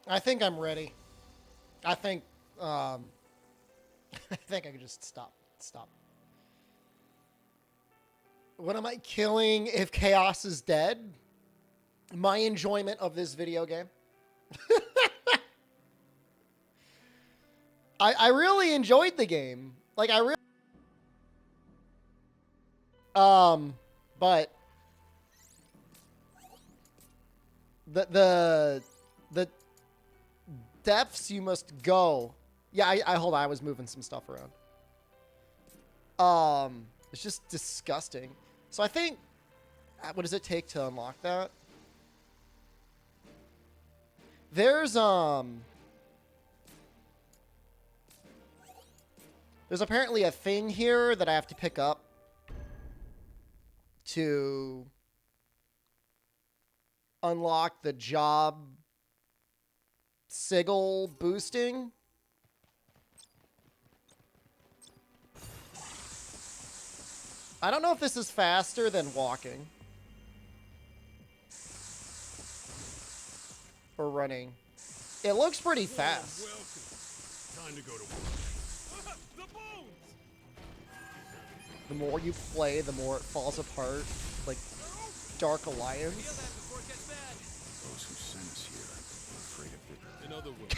I think I'm ready. I think, I think I could just stop. What am I killing if Chaos is dead? My enjoyment of this video game. I really enjoyed the game. Like, I really... But... The depths you must go. Yeah, hold on, I was moving some stuff around. It's just disgusting. So I think, what does it take to unlock that? There's apparently a thing here that I have to pick up to unlock the job sigil boosting. I don't know if this is faster than walking. Or running. It looks pretty fast. Time to go to work. The bones! The more you play, the more it falls apart. Like Dark Alliance. Those who sent us here are afraid of it. In other words,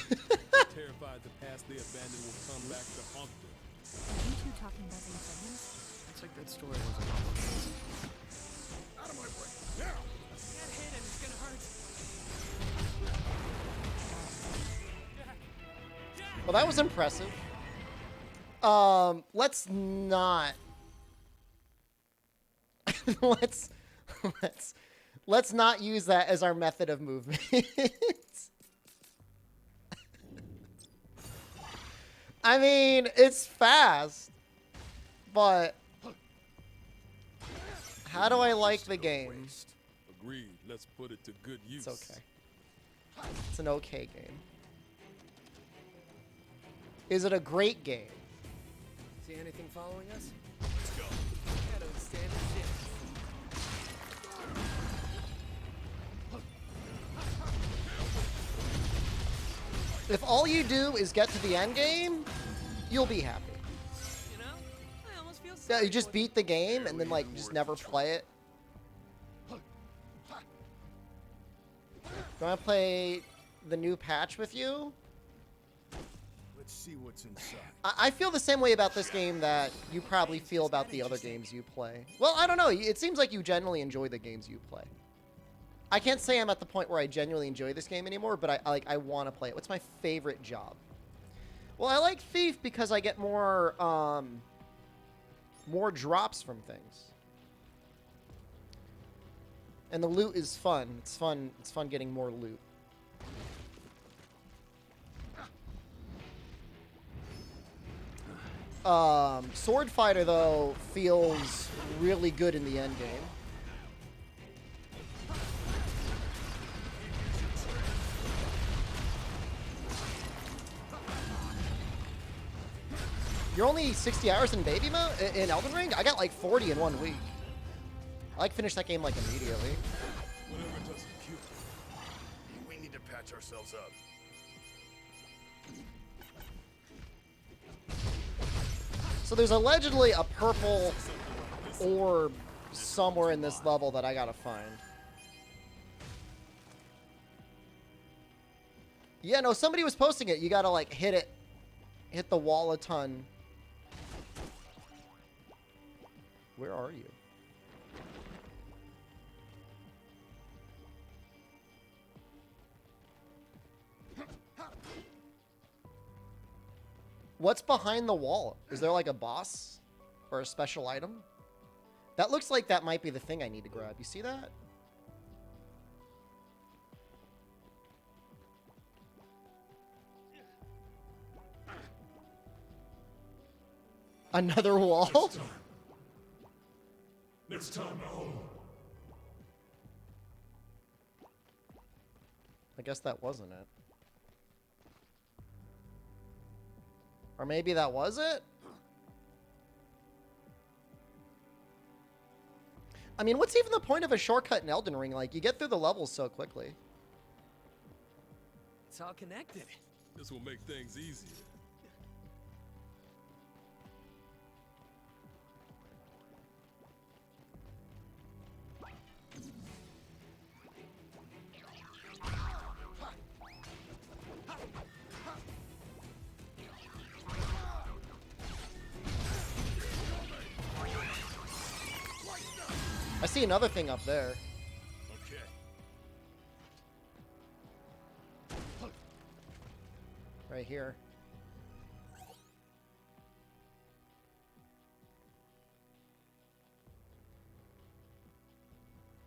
terrified the past they abandoned will come back to haunt them. Aren't you talking about the Infernos? It's like that story was a couple. Out of my way, now! Get hit and it's gonna hurt. Well, that was impressive. Let's not. let's not use that as our method of movement. I mean, it's fast, but how do I like the game? Agreed. Let's put it to good use. It's okay. It's an okay game. Is it a great game? See anything following us? Let's go. I don't stand a chance. If all you do is get to the end game, you'll be happy. You know? I almost feel Yeah, sorry you just for beat the game and then like just never play it. Do I want to play the new patch with you? Let's see what's inside. I feel the same way about this game that you probably feel about the other games you play. Well, I don't know. It seems like you genuinely enjoy the games you play. I can't say I'm at the point where I genuinely enjoy this game anymore, but I want to play it. What's my favorite job? Well, I like Thief because I get more drops from things. And the loot is fun. It's fun getting more loot. Sword Fighter, though, feels really good in the end game. You're only 60 hours in baby mode in Elden Ring? I got like 40 in 1 week. I like finished that game like immediately. Whatever doesn't cure. We need to patch ourselves up. So there's allegedly a purple orb somewhere in this level that I gotta find. Yeah, no, somebody was posting it. You gotta like hit the wall a ton. Where are you? What's behind the wall? Is there like a boss or a special item? That looks like that might be the thing I need to grab. You see that? Another wall? It's time to home. I guess that wasn't it. Or maybe that was it? I mean, what's even the point of a shortcut in Elden Ring? Like, you get through the levels so quickly. It's all connected. This will make things easier. I see another thing up there. Okay. Right here.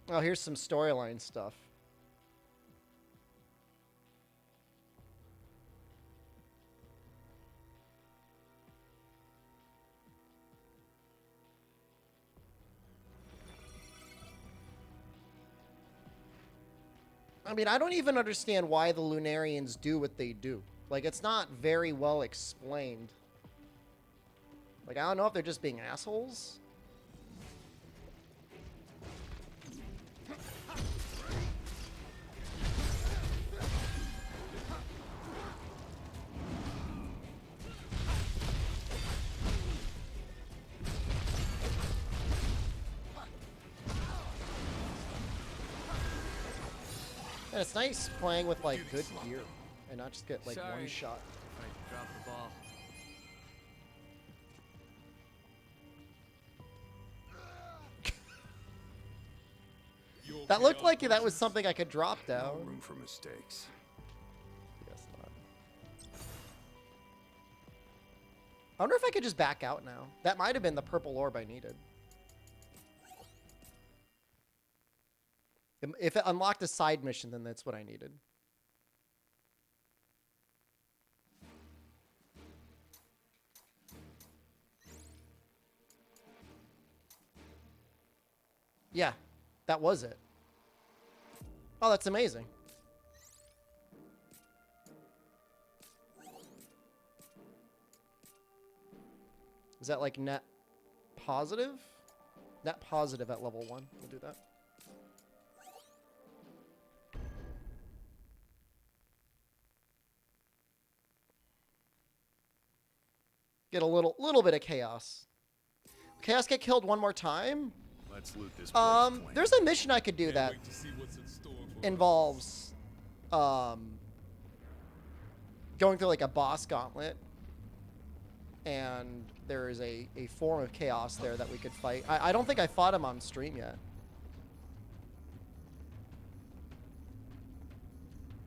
Oh, here's some storyline stuff. I mean, I don't even understand why the Lunarians do what they do. Like, it's not very well explained. Like, I don't know if they're just being assholes. And it's nice playing with, like, good gear. And not just get, like, Sorry. one shot. I dropped the ball. You okay, That looked like that Alphonsus? was something I could drop No down. room for mistakes. Guess not. I wonder if I could just back out now. That might have been the purple orb I needed. If it unlocked a side mission, then that's what I needed. Yeah, that was it. Oh, that's amazing. Is that like net positive? Net positive at level 1. We'll do that. Get a little bit of chaos. Chaos get killed one more time? Let's loot this place clean. There's a mission I could do Can't that wait to see what's in store for us. involves going through like a boss gauntlet, and there is a form of chaos there that we could fight. I don't think I fought him on stream yet.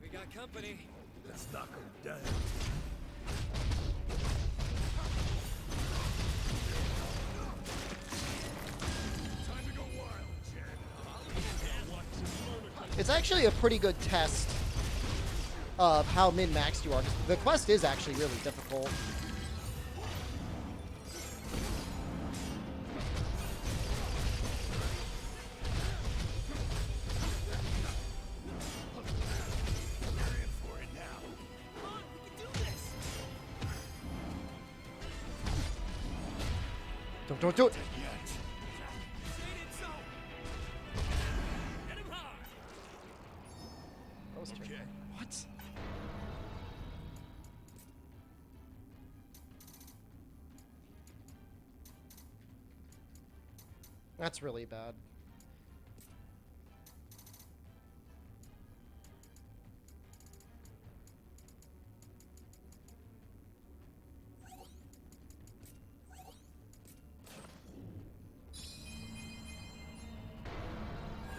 We got company. Let's knock him down. Time to go wild, Chad. It's actually a pretty good test of how min-maxed you are. The quest is actually really difficult. For it now. Come on, we can do this. Don't do it. Yet. Saying it so. Hit him hard. That was terrible. Okay. What? That's really bad.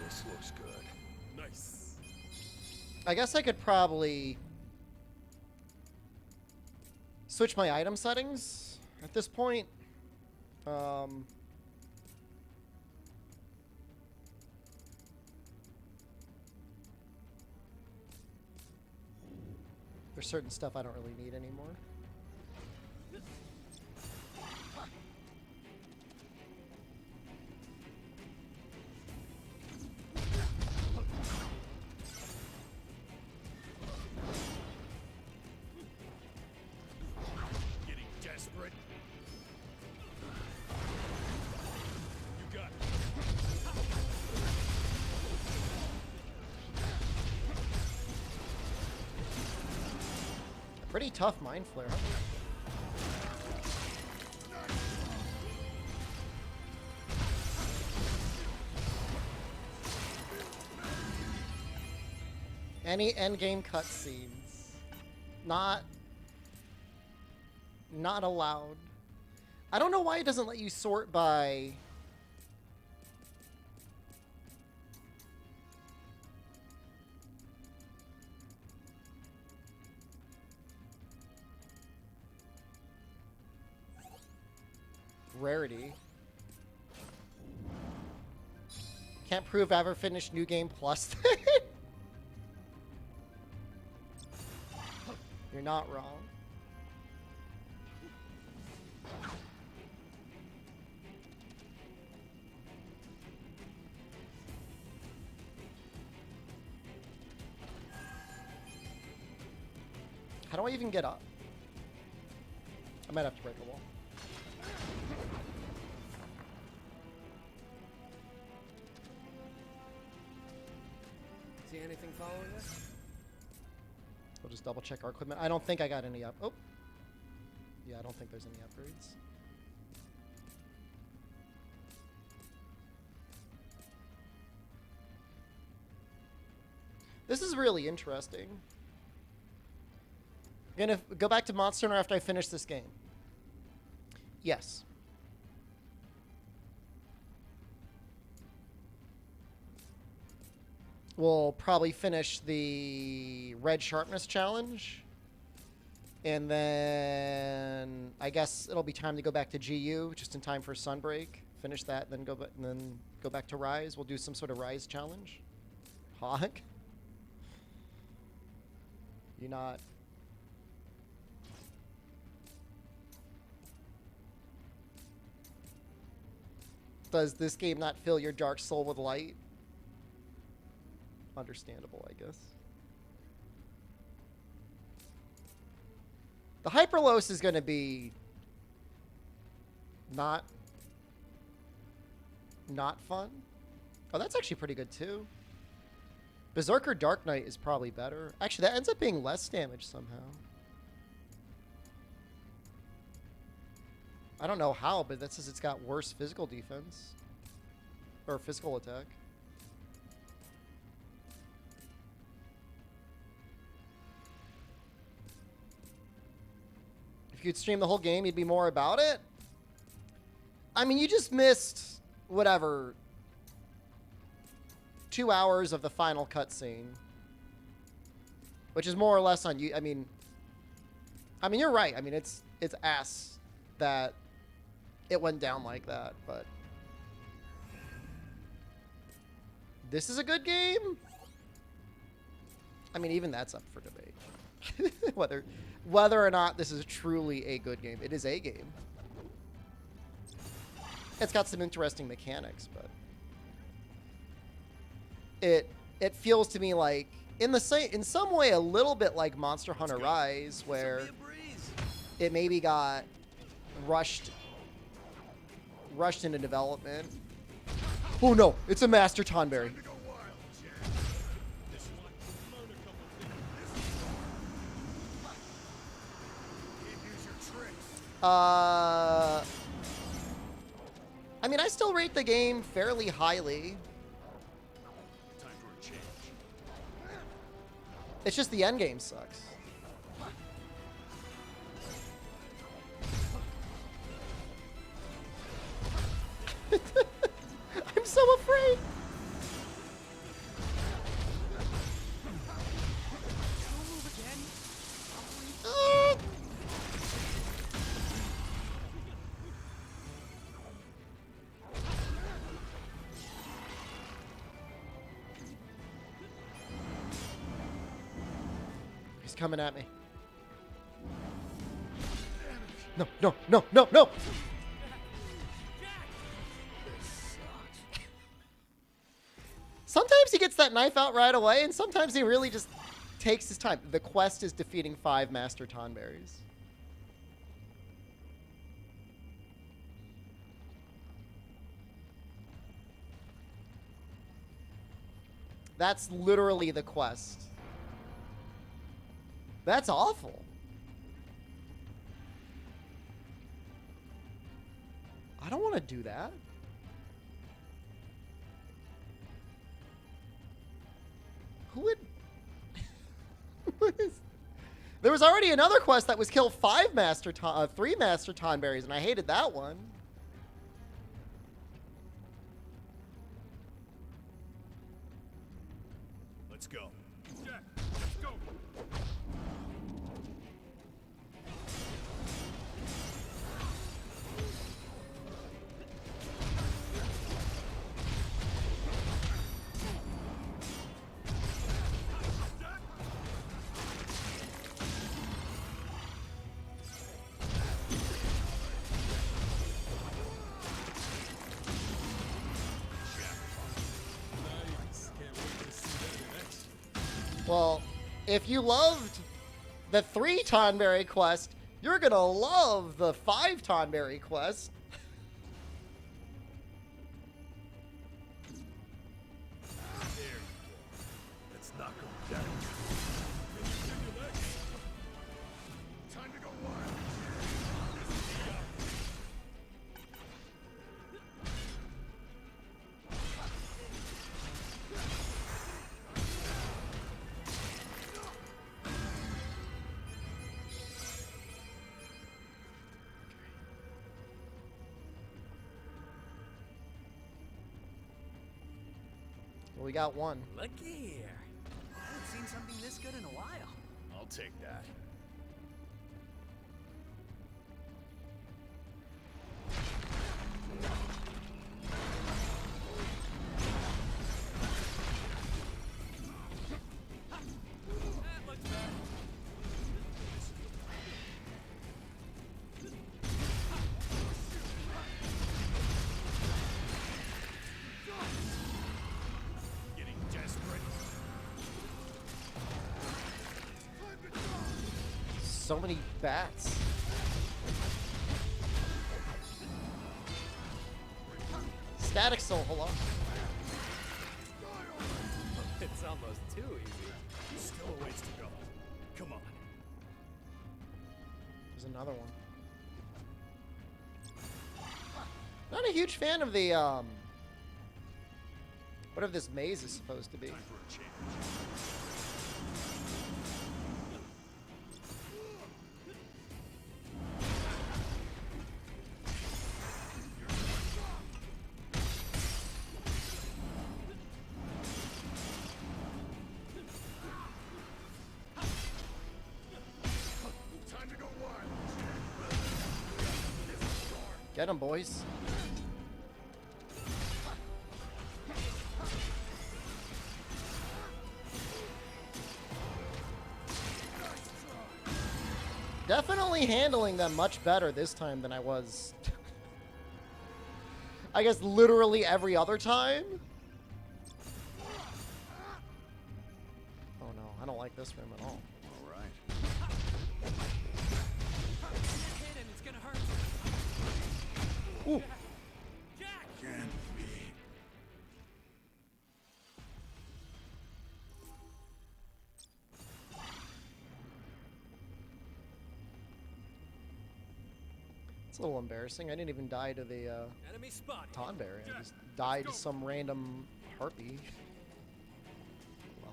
This looks good. Nice. I guess I could probably switch my item settings at this point. There's certain stuff I don't really need anymore. Getting desperate. You got it. Pretty tough Mind Flare. Huh? Any endgame cutscenes. Not allowed. I don't know why it doesn't let you sort by... rarity. Can't prove I ever finished New Game Plus. You're not wrong. How do I even get up? I might have to break a wall. See anything following us? We'll just double check our equipment. I don't think I got any up. Oh. Yeah, I don't think there's any upgrades. This is really interesting. I'm gonna go back to Monster Hunter after I finish this game. Yes. We'll probably finish the Red Sharpness Challenge. And then I guess it'll be time to go back to GU just in time for Sunbreak. Finish that, then go back to Rise. We'll do some sort of Rise challenge. Hawk. You're not... Does this game not fill your dark soul with light? Understandable, I guess. The Hyperlos is going to be not fun. Oh, that's actually pretty good too. Berserker Dark Knight is probably better. Actually, that ends up being less damage somehow. I don't know how, but that says it's got worse physical defense. Or physical attack. If you could stream the whole game, you'd be more about it? I mean, you just missed, whatever, 2 hours of the final cutscene. Which is more or less on you. I mean, you're right. I mean, it's ass that it went down like that, but this is a good game. I mean, even that's up for debate. whether or not this is truly a good game. It is a game. It's got some interesting mechanics, but it feels to me like in some way a little bit like Monster Hunter Rise, where it maybe got rushed into development. Oh no, it's a Master Tonberry. I mean, I still rate the game fairly highly. Time for a change. It's just the end game sucks. I'm so afraid. He's coming at me. No, no, no, no, no! Sometimes he gets that knife out right away, and sometimes he really just takes his time. The quest is defeating 5 Master Tonberries. That's literally the quest. That's awful. I don't want to do that. Who would... There was already another quest that was kill 3 Master Tonberries, and I hated that one. Let's go. Jack, let's go. Nice. Can't wait to see that in action. Well, if you loved the 3 Tonberry quest, you're gonna love the 5 Tonberry quest. There you go. Let's knock him down. Time to go wild. Well, we got one. Look here. I haven't seen something this good in a while. I'll take that. That looks better. Getting desperate. So many bats. Static soul, hold on. It's almost too easy. Still a ways to go. Come on. There's another one. Not a huge fan of the, whatever this maze is supposed to be. Time for a change. Time to go wild. Get him, boys. Definitely handling them much better this time than I was. I guess literally every other time. Oh no, I don't like this room at all. All right. Hit him, it's gonna hurt. Ooh. Jack! Can't be. It's a little embarrassing. I didn't even die to the Enemy spotted. Tonberry. I just died to some random harpy. Well.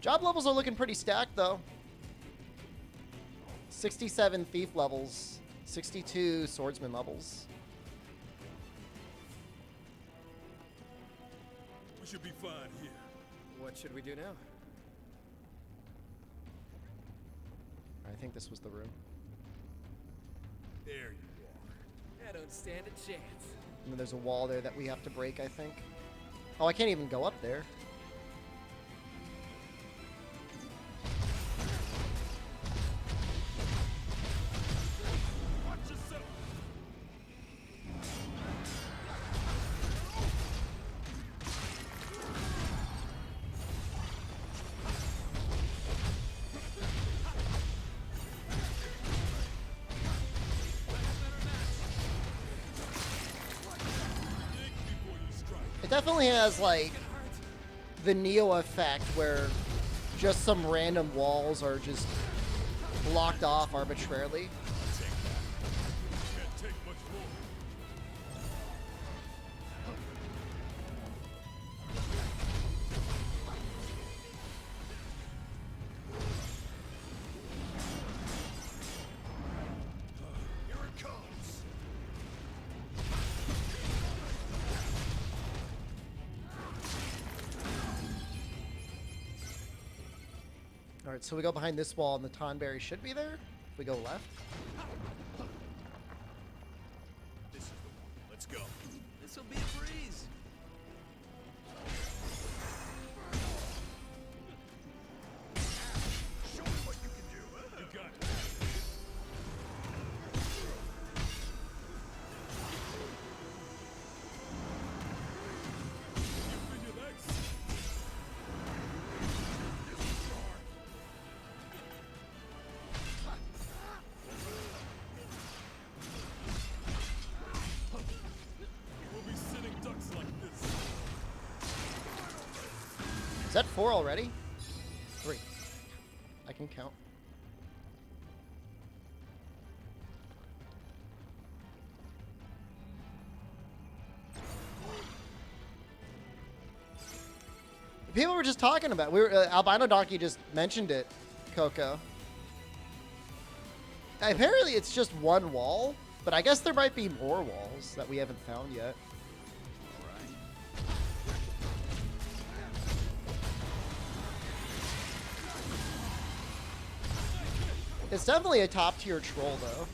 Job levels are looking pretty stacked, though. 67 thief levels, 62 swordsman levels. We should be fine here. What should we do now? I think this was the room. There you are. I don't stand a chance. And then there's a wall there that we have to break, I think. Oh, I can't even go up there. Watch yourself. It definitely has, like, the Neo effect where just some random walls are just blocked off arbitrarily. Take that. All right, so we go behind this wall, and the Tonberry should be there. We go left. This is the one. Let's go. This'll be a breeze. Show me what you can do. You got it. Give me your legs. We'll be sitting ducks like this. Is that 4 already? 3. I can count. People were just talking about. Albino Donkey just mentioned it, Coco. Apparently, it's just one wall, but I guess there might be more walls that we haven't found yet. It's definitely a top tier troll, though.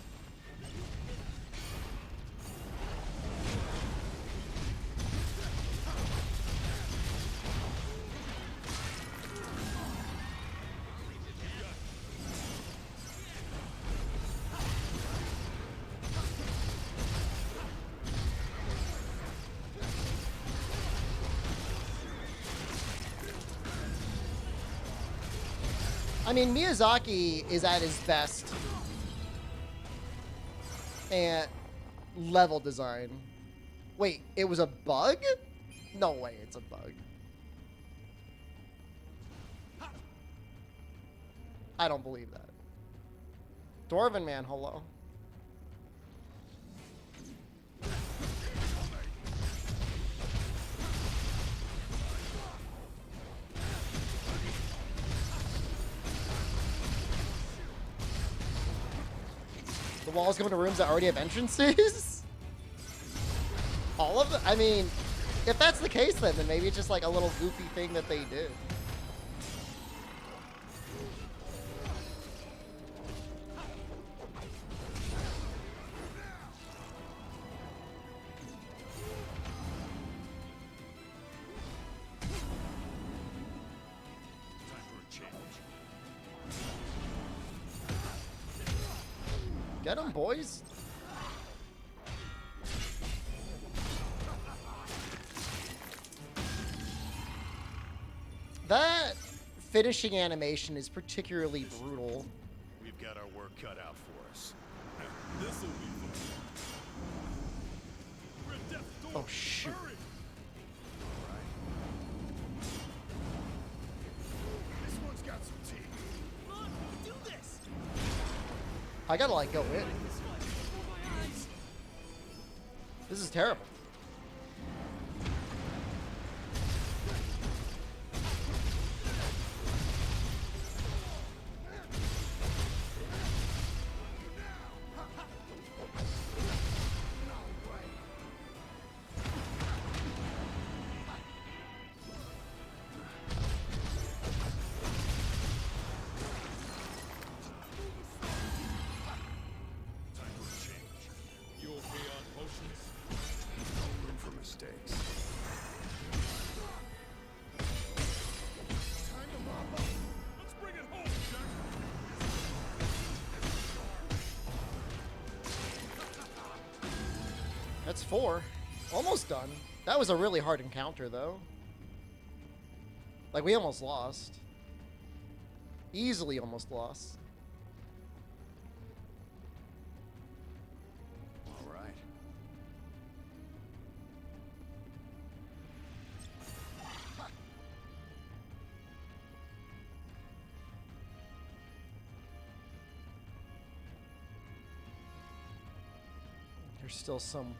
I mean, Miyazaki is at his best at level design. Wait, it was a bug? No way, it's a bug. I don't believe that. Dwarven Man, hello. The walls go into rooms that already have entrances? All of them? I mean, if that's the case, then maybe it's just like a little goofy thing that they did. Time for a change. Get them, boys. That finishing animation is particularly brutal. We've got our work cut out for us. This'll be fun. We're at death's door. Oh, shoot. Hurry. This one's got some teeth. Come on, we can do this. I gotta, like, go in. This is terrible. Time for a change. You okay on potions? No room for mistakes. Time to mop up. Let's bring it home, Jack. That's 4. Almost done. That was a really hard encounter, though. Like, we almost lost. Easily almost lost. All right. There's still some...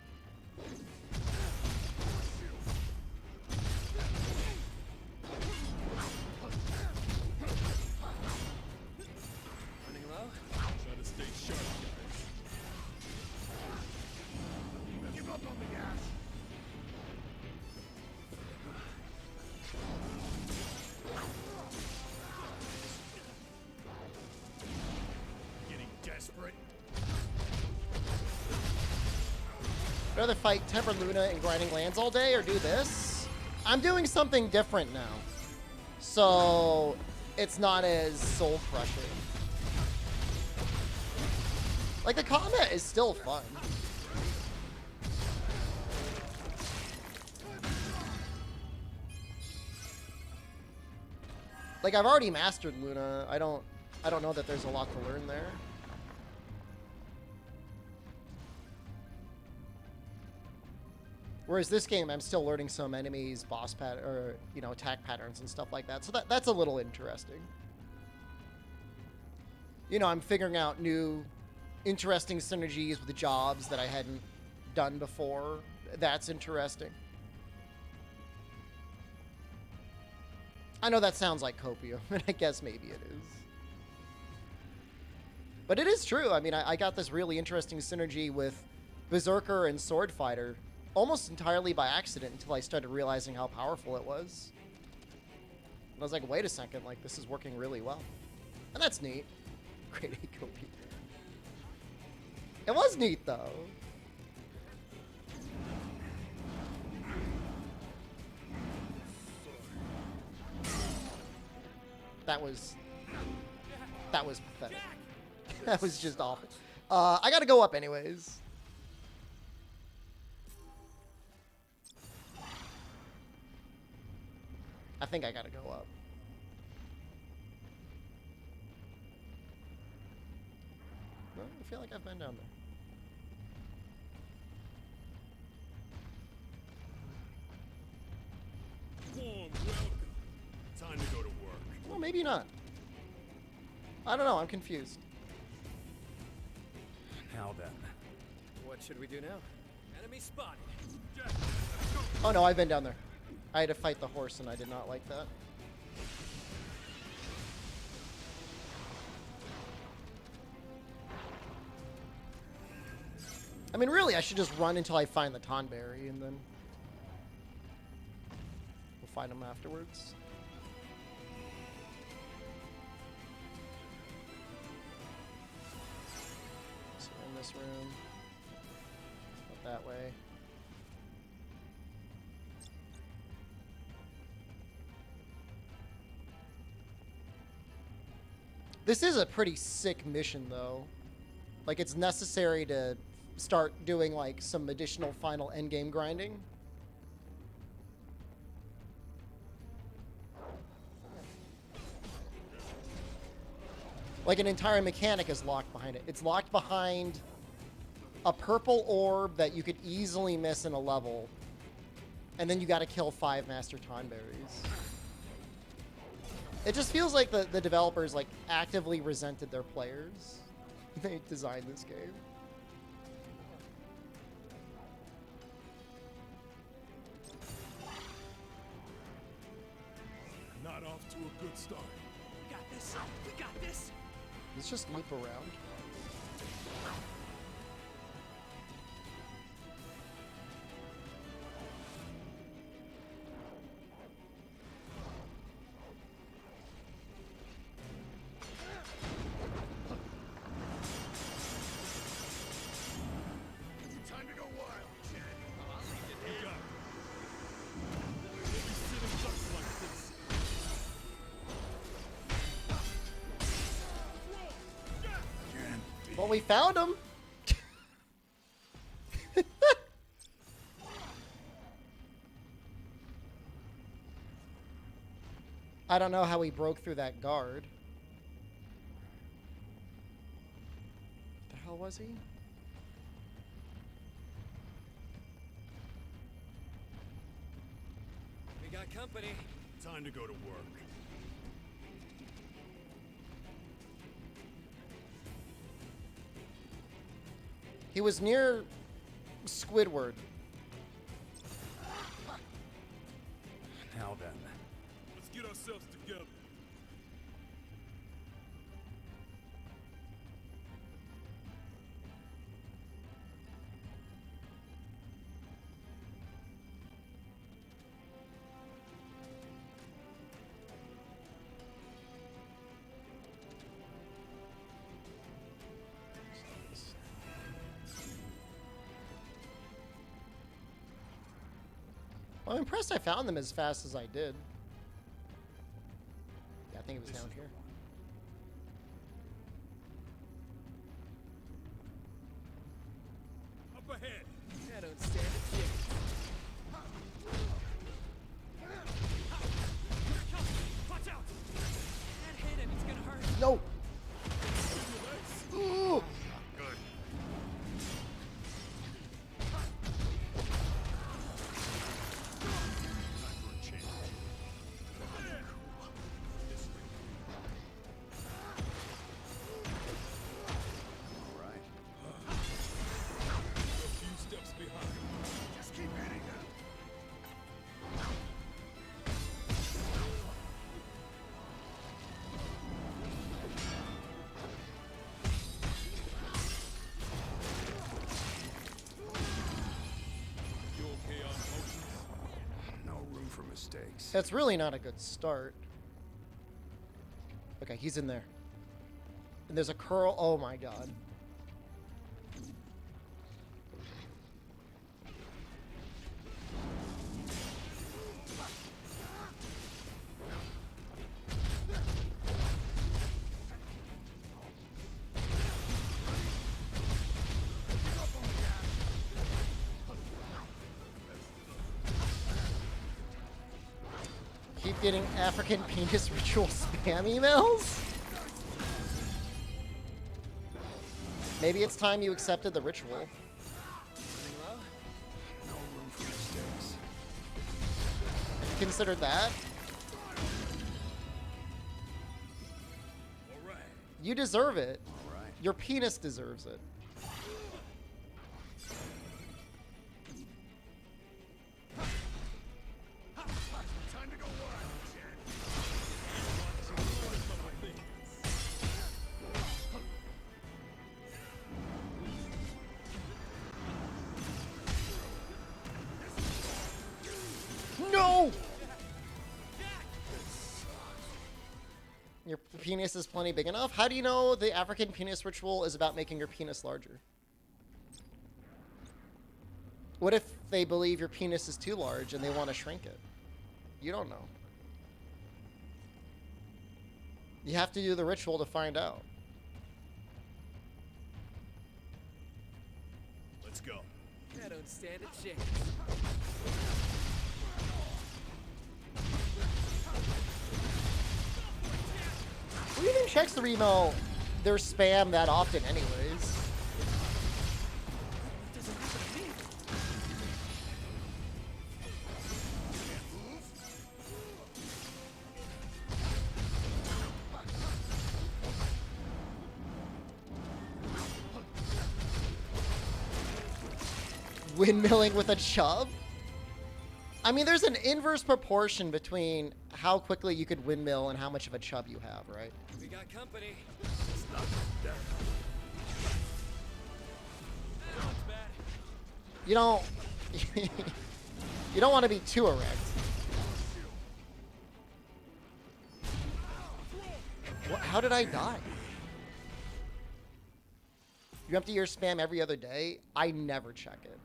Running low? Try to stay sharp, guys. Give up on the gas. desperate. I'd rather fight Tempered Luna and grinding lands all day or do this. I'm doing something different now. So it's not as soul crushing. Like, the combat is still fun. Like, I've already mastered Luna. I don't know that there's a lot to learn there. Whereas this game, I'm still learning some enemies, boss pattern, or attack patterns and stuff like that. So that's a little interesting. I'm figuring out new, interesting synergies with the jobs that I hadn't done before. That's interesting. I know that sounds like copium, and I guess maybe it is. But it is true. I mean, I got this really interesting synergy with Berserker and Sword Fighter almost entirely by accident until I started realizing how powerful it was. And I was like, wait a second, like, this is working really well. And that's neat. Great copium. It was neat, though. That was pathetic. That was just awful. I gotta go up anyways. I think I gotta go up. No, I feel like I've been down there. Warm welcome. Time to go to work. Well, maybe not. I don't know. I'm confused. Now then. What should we do now? Enemy spotted. Oh no, I've been down there. I had to fight the horse, and I did not like that. I mean, really, I should just run until I find the Tonberry, and then we'll find them afterwards. So in this room, not that way. This is a pretty sick mission, though. Like, it's necessary to start doing, like, some additional final endgame grinding. Like, an entire mechanic is locked behind it. It's locked behind a purple orb that you could easily miss in a level. And then you gotta kill 5 Master Tonberries. It just feels like the developers, like, actively resented their players. They designed this game. Not off to a good start. We got this. We got this. Let's just loop around. Time to go wild, Chad. You got it. We'll be sitting ducks like this. Well, we found him. I don't know how he broke through that guard. The hell was he? We got company. Time to go to work. He was near Squidward. Now then. Let's get ourselves together. I'm impressed I found them as fast as I did. Yeah, I think it was down here. Up ahead. I don't stand a chance. Watch out! That hit him, it's gonna hurt. No! Ooh! Good. Time for a change. All right. A few steps behind. Just keep hitting them. You okay on motions? No room for mistakes. That's really not a good start. Okay, he's in there. And there's a curl. Oh my god. Keep getting African penis ritual spam emails? Maybe it's time you accepted the ritual. Running low? No room for mistakes. Have you considered that? All right. You deserve it. All right. Your penis deserves it. Time to go wild, Jen. No! Your penis is plenty big enough? How do you know the African penis ritual is about making your penis larger? What if they believe your penis is too large and they want to shrink it? You don't know. You have to do the ritual to find out. Let's go. I don't stand a chance. Who even checks the email, their spam that often anyways? Doesn't happen to me. Windmilling with a chub? I mean, there's an inverse proportion between how quickly you could windmill and how much of a chub you have, right? We got company. It's not death. That one's bad. You don't... you don't want to be too erect. What, how did I die? You empty your spam every other day? I never check it.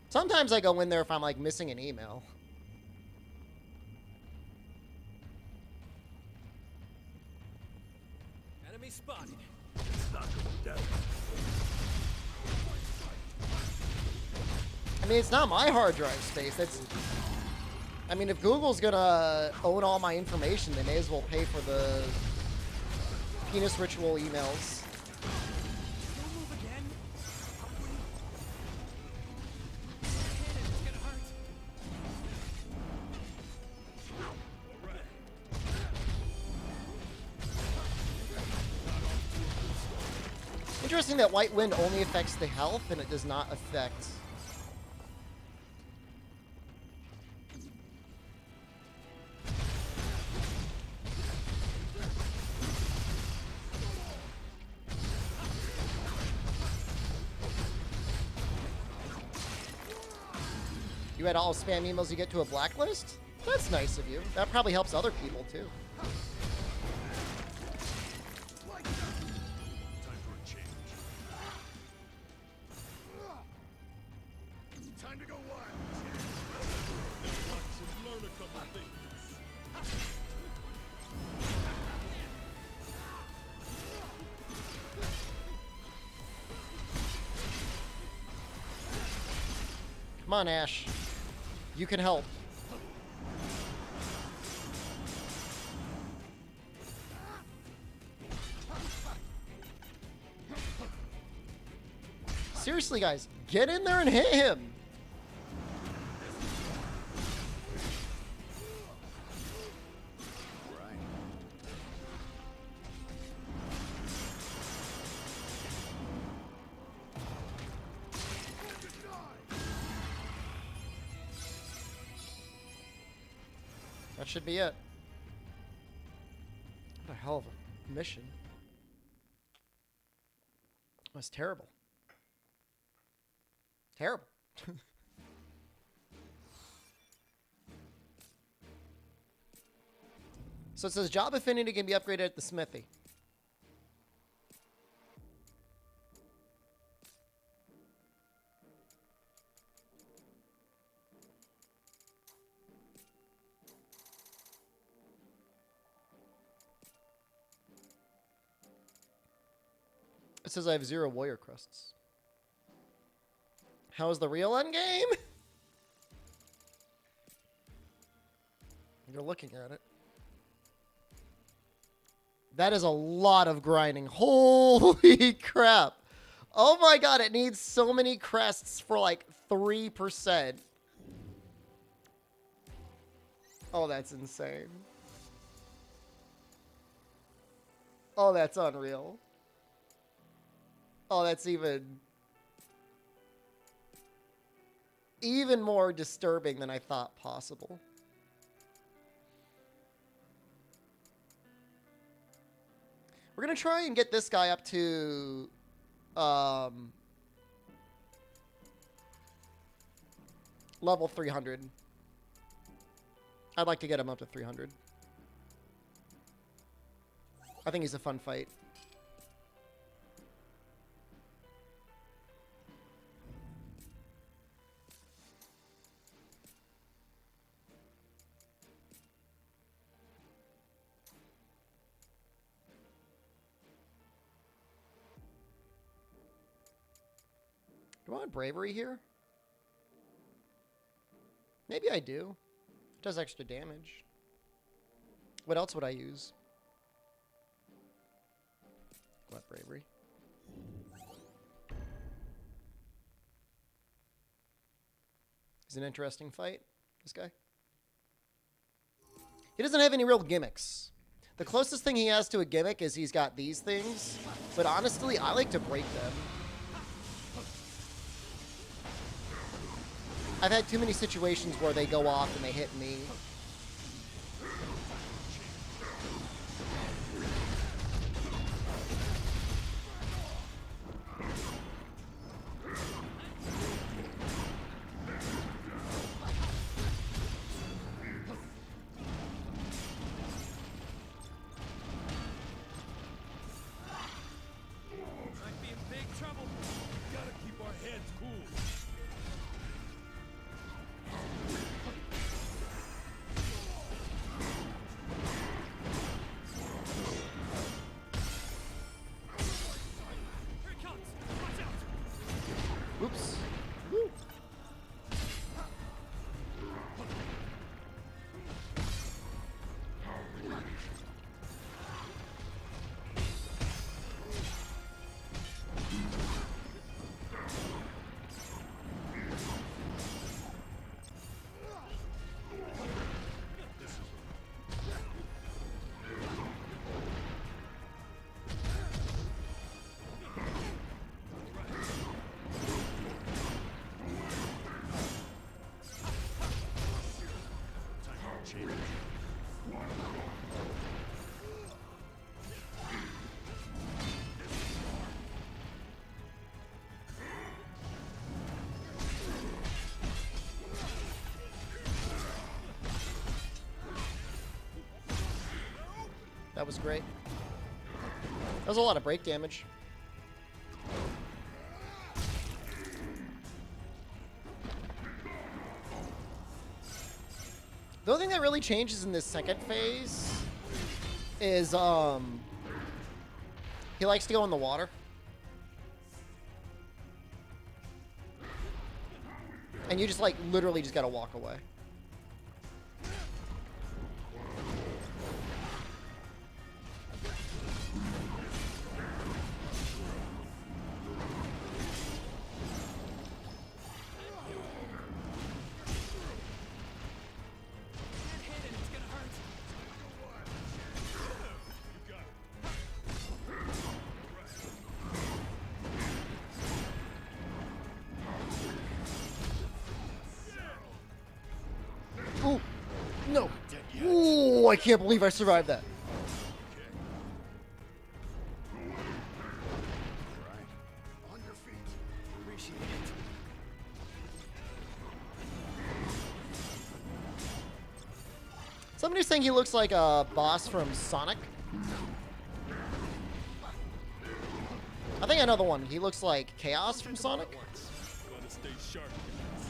Sometimes I go in there if I'm like missing an email. Enemy spotted. It's not death. I mean, it's not my hard drive space. That's... I mean, if Google's gonna own all my information, they may as well pay for the penis ritual emails. Don't move again. Hit him, it's gonna hurt. Interesting that White Wind only affects the health and it does not affect... You had all spam emails you get to a blacklist? That's nice of you. That probably helps other people too. Time for a change. Come on, Ash. You can help. Seriously, guys, get in there and hit him. Right. That should be it. What a hell of a mission. That's terrible. Terrible. So it says job affinity can be upgraded at the smithy. It says I have 0 warrior crusts. How is the real end game? You're looking at it. That is a lot of grinding. Holy crap. Oh my god, it needs so many crests for like 3%. Oh, that's insane. Oh, that's unreal. Oh, that's even more disturbing than I thought possible. We're going to try and get this guy up to level 300. I'd like to get him up to 300. I think he's a fun fight. Do I want bravery here? Maybe I do. It does extra damage. What else would I use? What, bravery? He's an interesting fight, this guy. He doesn't have any real gimmicks. The closest thing he has to a gimmick is he's got these things, but honestly, I like to break them. I've had too many situations where they go off and they hit me. Might be in big trouble. Gotta keep our heads cool. Here it comes. Watch out. Oops. Woo. That was great. That was a lot of break damage. The only thing that really changes in this second phase is he likes to go in the water. And you just, like, literally just gotta walk away. That hit and it's gonna hurt. Ooh, no. Ooh, I can't believe I survived that. On your feet. Appreciate it. Somebody's saying he looks like a boss from Sonic. I think another one. He looks like Chaos from Sonic. Gotta stay sharp, guys.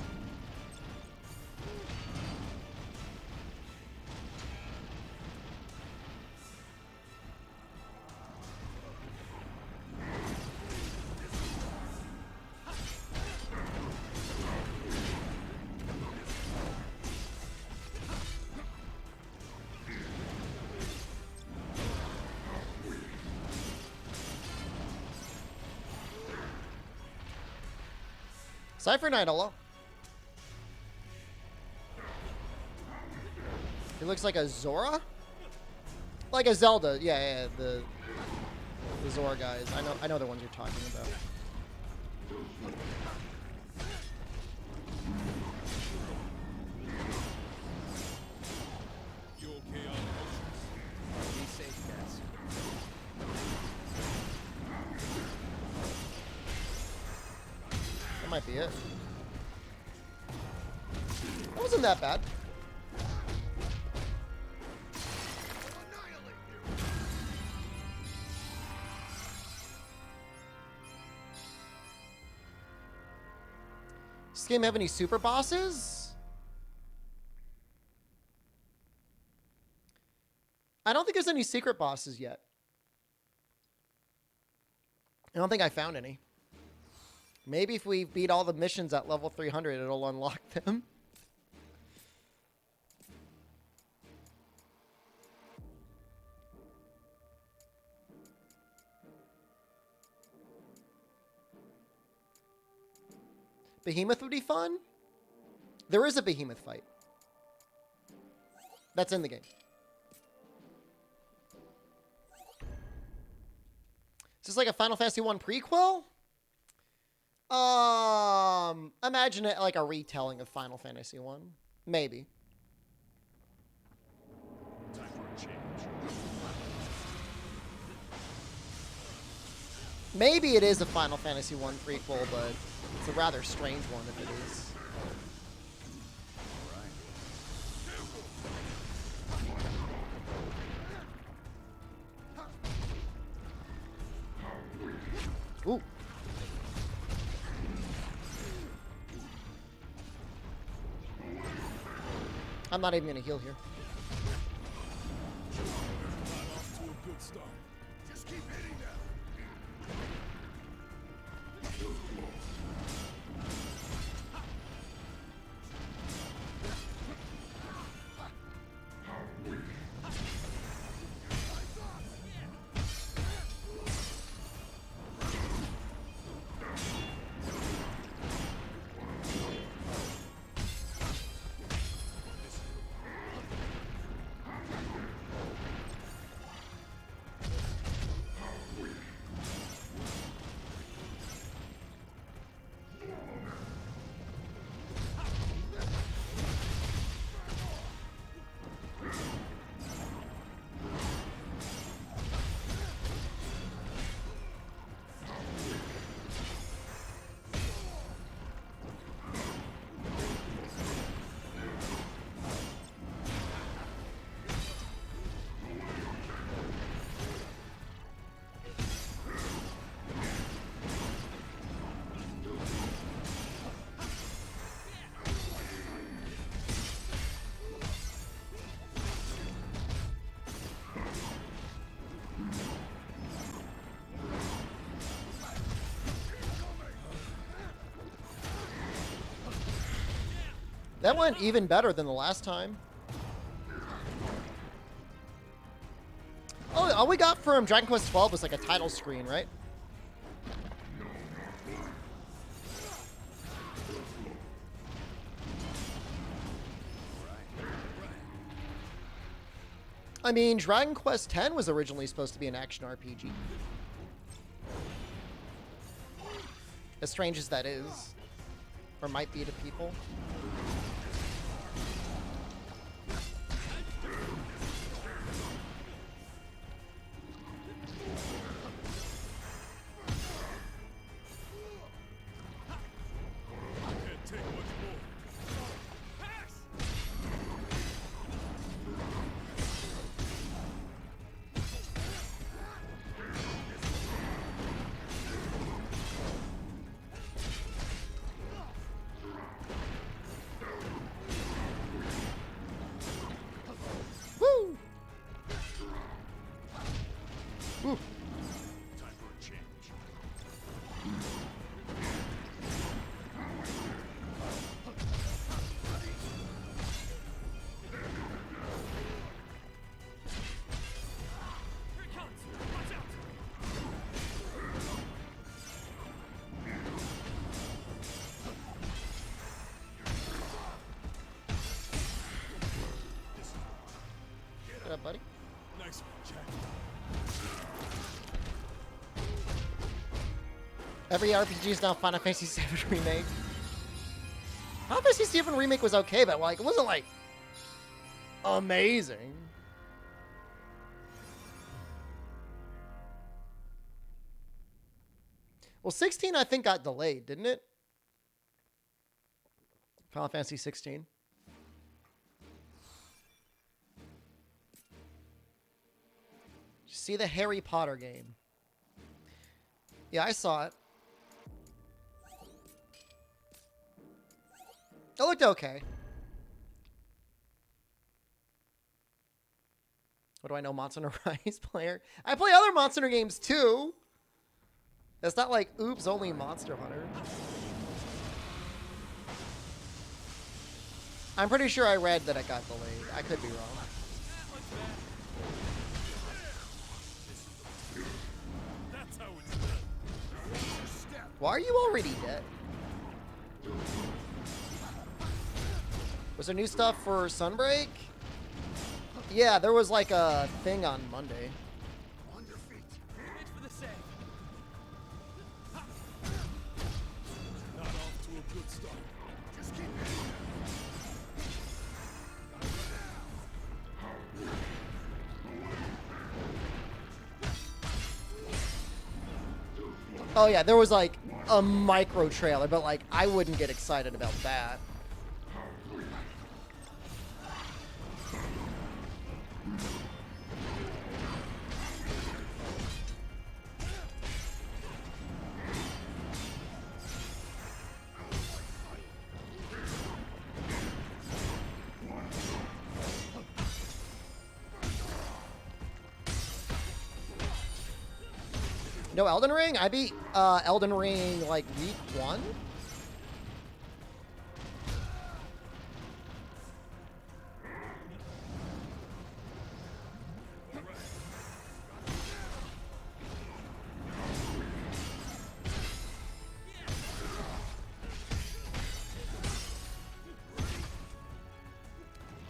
Cypher Knight, hello. He looks like a Zora? Like a Zelda. Yeah, the Zora guys. I know the ones you're talking about. You okay on emotions? Be safe, guys. That might be it. That wasn't that bad. Does this game have any super bosses? I don't think there's any secret bosses yet. I don't think I found any. Maybe if we beat all the missions at level 300, it'll unlock them. Behemoth would be fun. There is a Behemoth fight. That's in the game. Is this like a Final Fantasy 1 prequel? Imagine it like a retelling of Final Fantasy 1. Maybe. Time for a change. Maybe it is a Final Fantasy 1 prequel, but it's a rather strange one if it is. Ooh. I'm not even gonna heal here. Got off to a good start. Just keep hitting them. That went even better than the last time. Oh, all we got from Dragon Quest 12 was like a title screen, right? I mean, Dragon Quest X was originally supposed to be an action RPG. As strange as that is, or might be to people. Can't take much more. Woo! Woo! Time for a change. Here it comes! Watch out! What up, buddy? Nice one, Jack. Every RPG is now Final Fantasy VII Remake. Final Fantasy VII Remake was okay, but like, it wasn't like amazing. Well, 16 I think got delayed, didn't it? Final Fantasy 16. See the Harry Potter game. Yeah, I saw it. It looked okay. What do I know, Monster Hunter Rise player? I play other Monster Hunter games too. It's not like, oops, only Monster Hunter. I'm pretty sure I read that it got delayed. I could be wrong. That's how it's done. Why are you already dead? Was there new stuff for Sunbreak? Yeah, there was like a thing on Monday. On your feet. Image for the save. Not off to a good start. Just keep it. Oh yeah, there was like a micro trailer, but like I wouldn't get excited about that. No Elden Ring? I beat Elden Ring like week 1.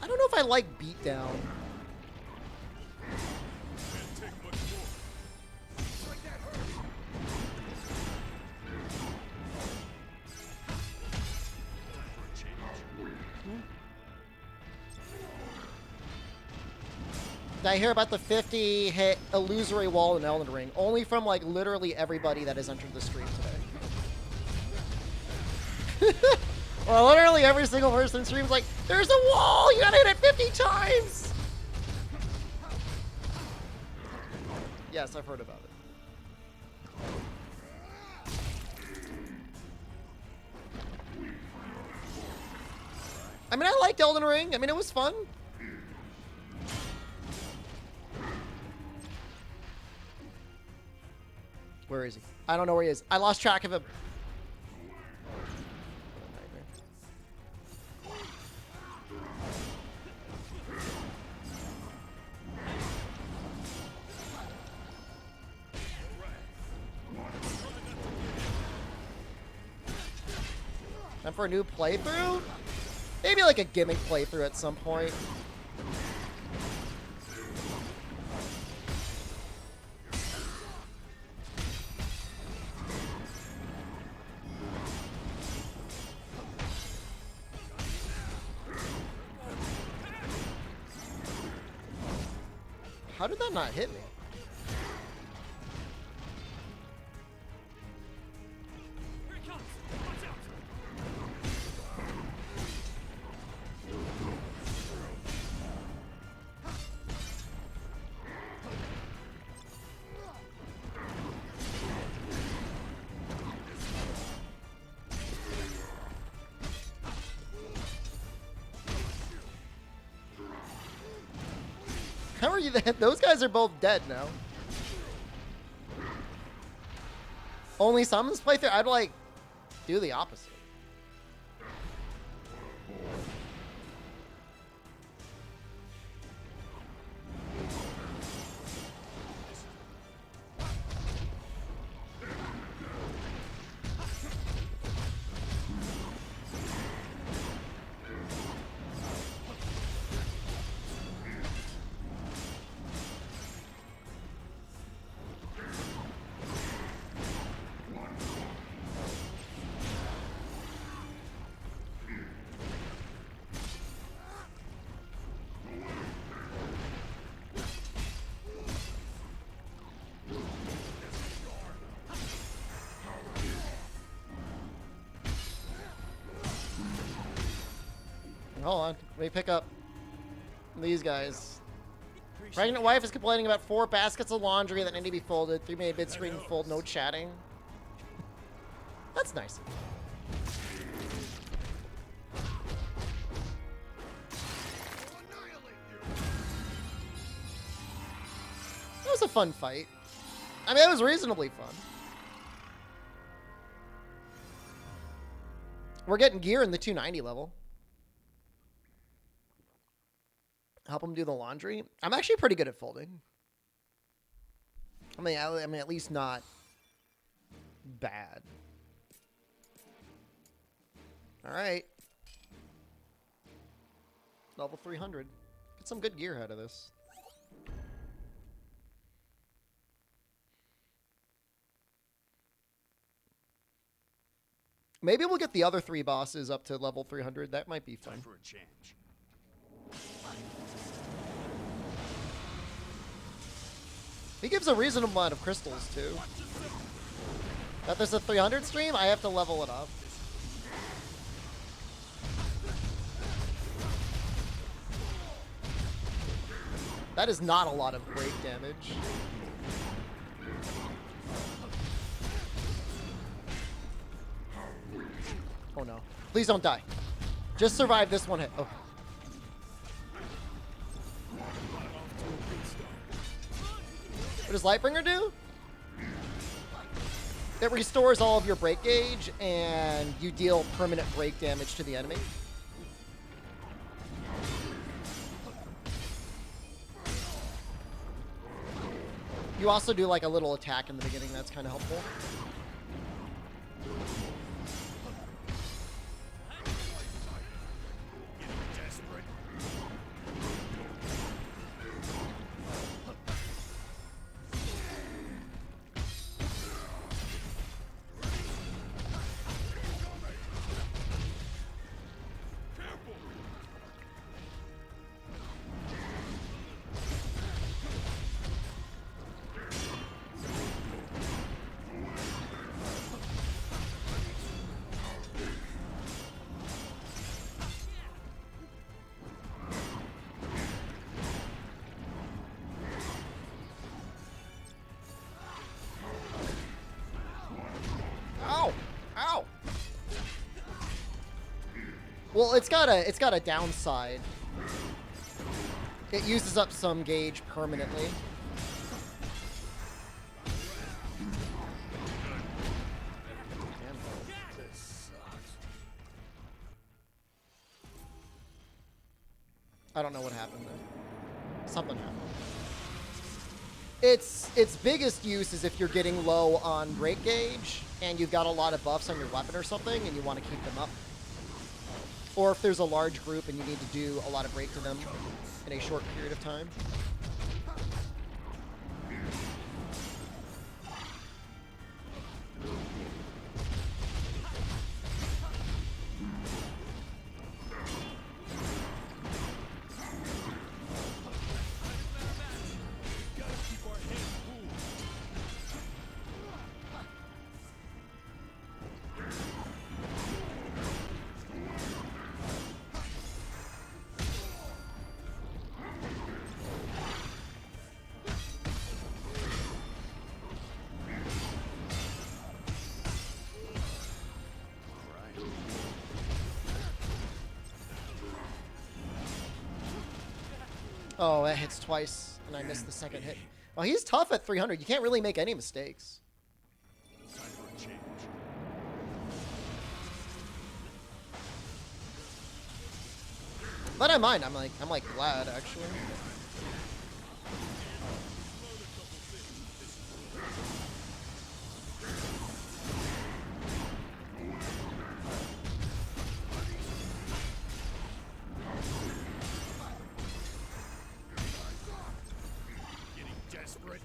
I don't know if I like Beatdown. Can't take much more. Like that hurt. Time for a change. Did I hear about the 50 hit illusory wall in Elden Ring? Only from like literally everybody that has entered the stream today. Well, literally every single person streams like, there's a wall! You gotta hit it 50 times! Yes, I've heard about it. I mean, I liked Elden Ring. I mean, it was fun. Where is he? I don't know where he is. I lost track of him. Time for a new playthrough? Maybe like a gimmick playthrough at some point. How did that not hit me? Here it comes! Watch out! How are you then? Those guys are both dead now. Only summons playthrough? I'd like do the opposite. Hold on. Let me pick up these guys. Pregnant wife is complaining about 4 baskets of laundry that need to be folded. 3 made mid-screen fold, no chatting. That's nice. That was a fun fight. I mean, it was reasonably fun. We're getting gear in the 290 level. Help him do the laundry. I'm actually pretty good at folding. I mean, at least not bad. All right. Level 300. Get some good gear out of this. Maybe we'll get the other 3 bosses up to level 300. That might be fun. Time for a change. He gives a reasonable amount of crystals, too. That there's a 300 stream, I have to level it up. That is not a lot of break damage. Oh no. Please don't die. Just survive this one hit. Oh. What does Lightbringer do? It restores all of your break gauge, and you deal permanent break damage to the enemy. You also do like a little attack in the beginning, that's kind of helpful. Desperate. Well, it's got a downside. It uses up some gauge permanently. I don't know what happened there. Something happened. Its biggest use is if you're getting low on break gauge and you've got a lot of buffs on your weapon or something and you want to keep them up. Or if there's a large group and you need to do a lot of break to them in a short period of time. Gotta keep our heads cool. Oh, that hits twice, and I missed the second hit. Well, he's tough at 300. You can't really make any mistakes. Time for a change. But I mind. I'm like glad actually. Getting desperate.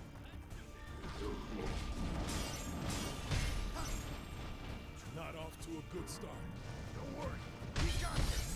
Not off to a good start. Don't worry. We got this.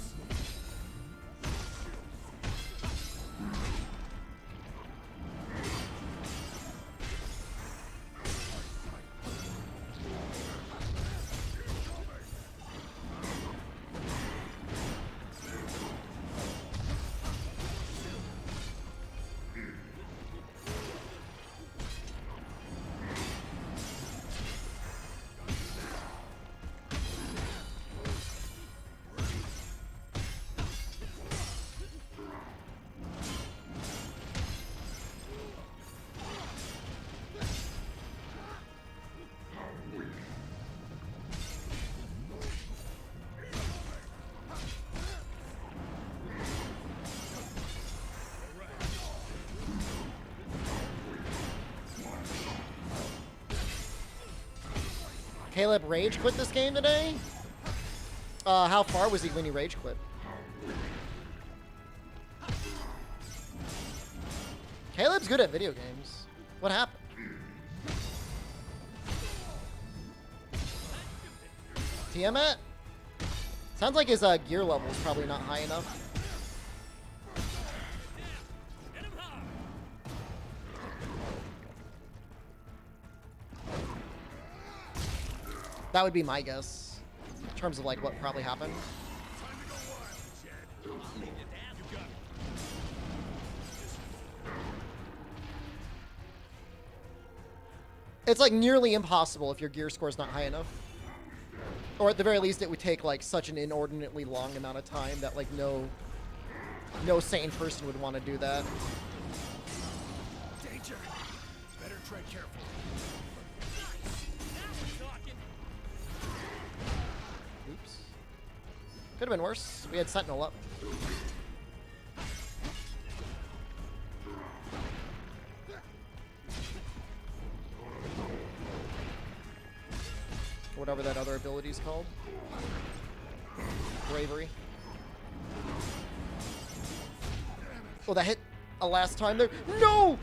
Caleb rage quit this game today? How far was he when he rage quit? Caleb's good at video games. What happened? Tiamat? Sounds like his gear level is probably not high enough. That would be my guess, in terms of like what probably happened. Time to go wild, Chad. You got it. It's like nearly impossible if your gear score is not high enough. Or at the very least, it would take like such an inordinately long amount of time that like no sane person would want to do that. Danger. Better tread careful. Oops. Could have been worse. We had Sentinel up. Whatever that other ability is called. Bravery. Oh, that hit a last time there. No!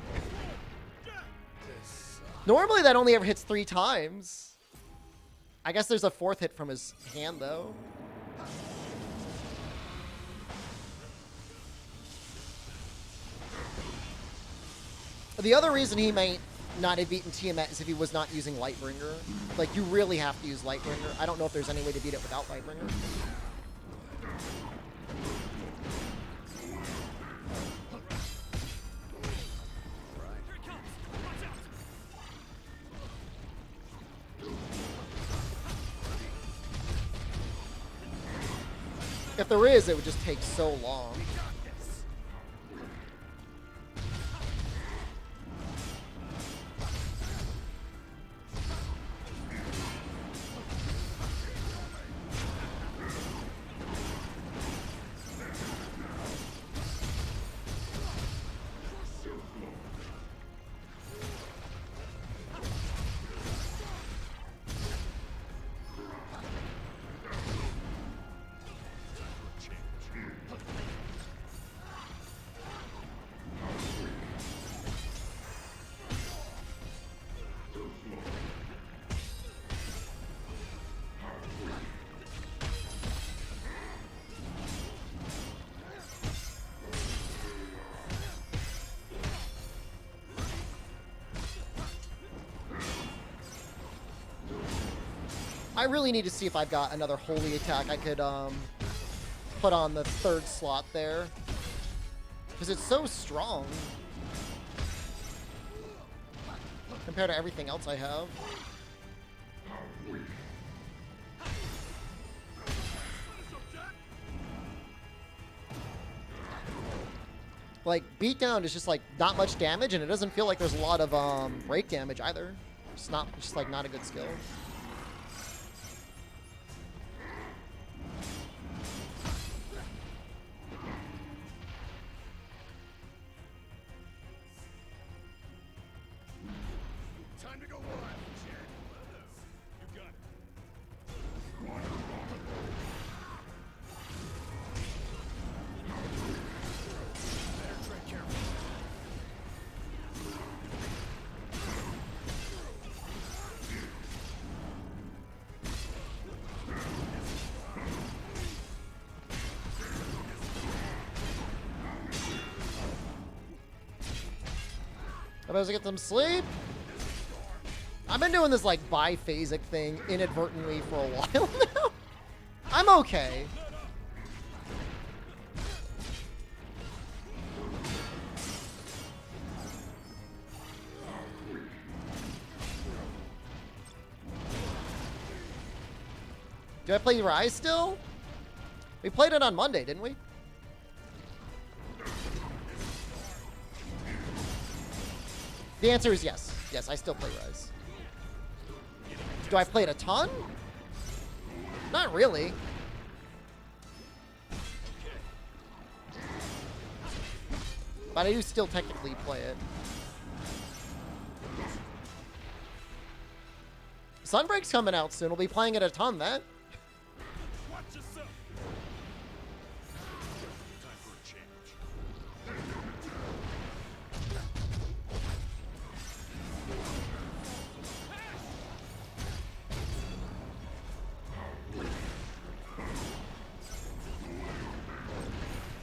Normally that only ever hits 3 times. I guess there's a 4th hit from his hand, though. The other reason he might not have beaten Tiamat is if he was not using Lightbringer. Like, you really have to use Lightbringer. I don't know if there's any way to beat it without Lightbringer. If there is, it would just take so long. I really need to see if I've got another holy attack I could put on the third slot there. Because it's so strong. Compared to everything else I have. Like, beatdown is just like not much damage, and it doesn't feel like there's a lot of break damage either. It's just like not a good skill. Time to go wild, Chad. You got it. Better tread carefully. I'm supposed to get some sleep. I've been doing this like biphasic thing inadvertently for a while now. I'm okay. Do I play Rise still? We played it on Monday, didn't we? The answer is yes. Yes, I still play Rise. Do I play it a ton? Not really. But I do still technically play it. Sunbreak's coming out soon. We'll be playing it a ton then. Watch yourself. Time for a change.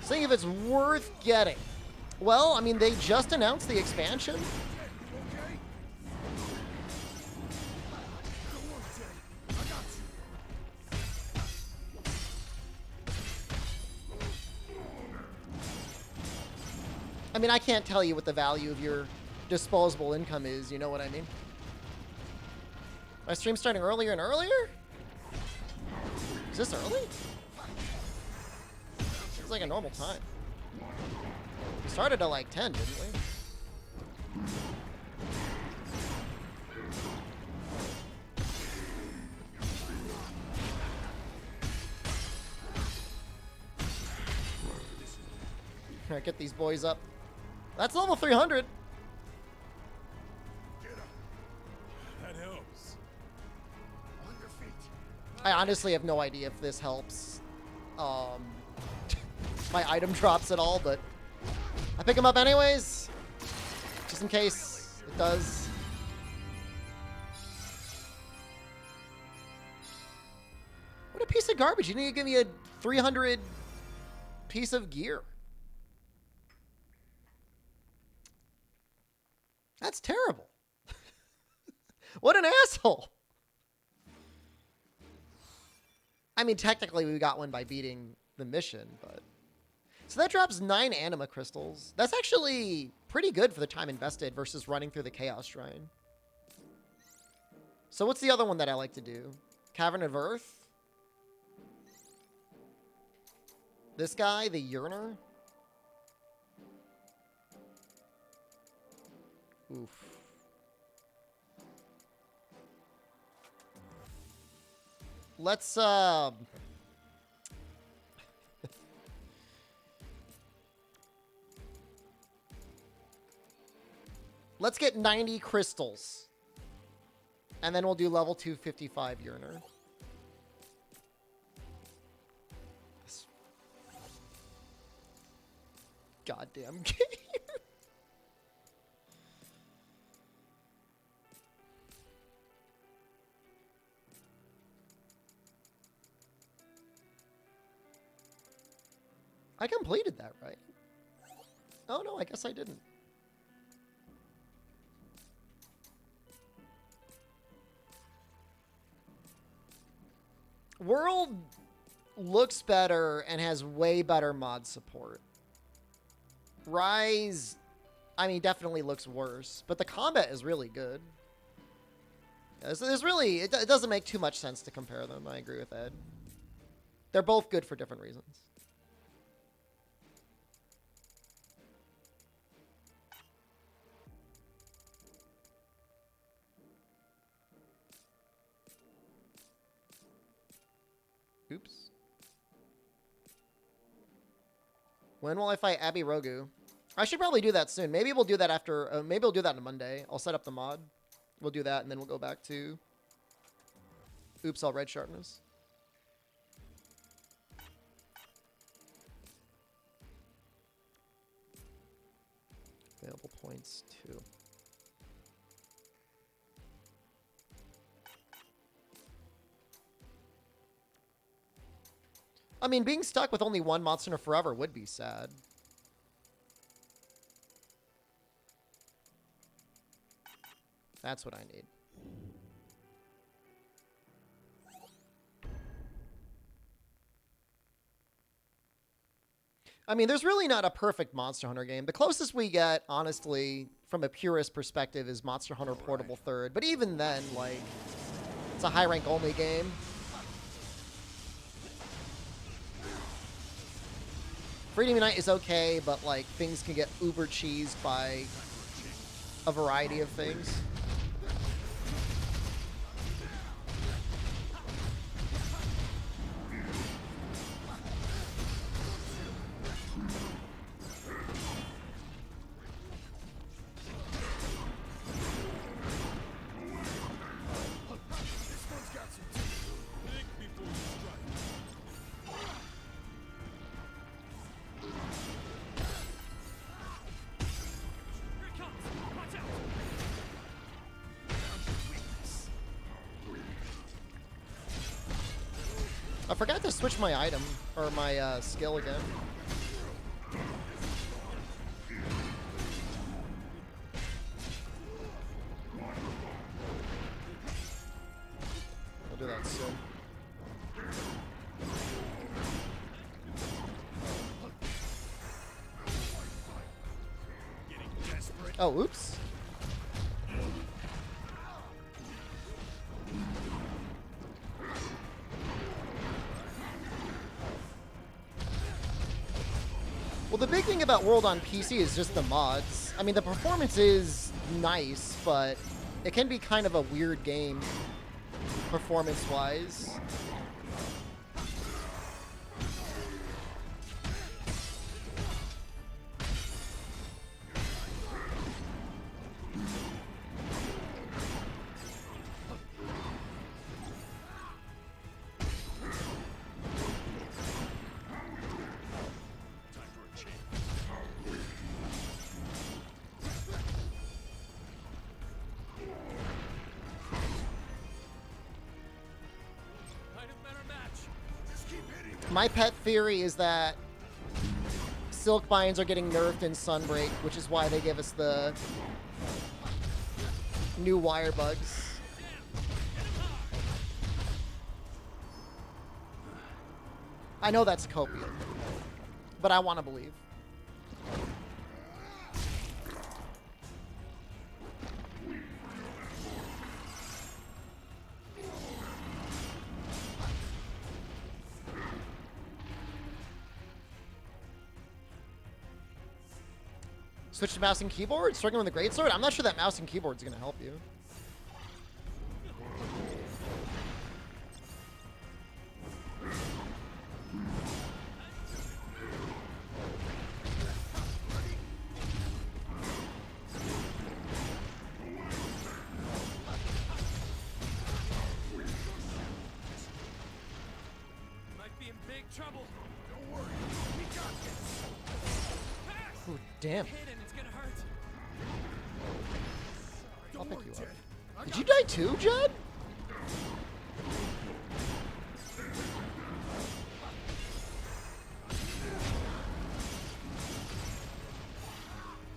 Seeing if it's worth getting. Well, I mean, they just announced the expansion. Okay? Don't worry, Teddy. I got you. I mean, I can't tell you what the value of your disposable income is, you know what I mean? My stream's starting earlier and earlier? Is this early? It's like a normal time. We started at like 10, didn't we? Alright, get these boys up. That's level 300. Get up. That helps. On your feet. I honestly have no idea if this helps my item drops at all, but I pick them up anyways, just in case it does. What a piece of garbage. You need to give me a 300 piece of gear. That's terrible. What an asshole. I mean, technically we got one by beating the mission, but... So that drops 9 anima crystals. That's actually pretty good for the time invested versus running through the Chaos Shrine. So what's the other one that I like to do? Cavern of Earth? This guy, the Yearner? Oof. Let's, let's get 90 crystals. And then we'll do level 255 Yearner. This goddamn game. I completed that, right? Oh no, I guess I didn't. World looks better and has way better mod support. Rise, I mean, definitely looks worse, but the combat is really good. There's really, it doesn't make too much sense to compare them. I agree with Ed. They're both good for different reasons. Oops. When will I fight Abby Rogu? I should probably do that soon. Maybe we'll do that after, maybe we'll do that on Monday. I'll set up the mod. We'll do that, and then we'll go back to... Oops, all red sharpness. Available points, 2. I mean, being stuck with only one Monster Hunter forever would be sad. That's what I need. I mean, there's really not a perfect Monster Hunter game. The closest we get, honestly, from a purist perspective, is Monster Hunter Portable 3rd. But even then, like, it's a high rank only game. Freedom Unite is okay, but, like, things can get uber cheesed by a variety of things. I forgot to switch my item, or my skill again. I'll do that soon. Oh, oops. Well, the big thing about World on PC is just the mods. I mean, the performance is nice, but it can be kind of a weird game, performance-wise. My pet theory is that Silk Binds are getting nerfed in Sunbreak, which is why they give us the new wire bugs. I know that's copium, but I want to believe. Switch to mouse and keyboard? Struggling with the greatsword? I'm not sure that mouse and keyboard is going to help you. Might be in big trouble. Don't worry, we got this. Ooh, damn. Hit and it's gonna hurt. I'll Don't pick worry, you up. Jed. I Did got you die too, Jed?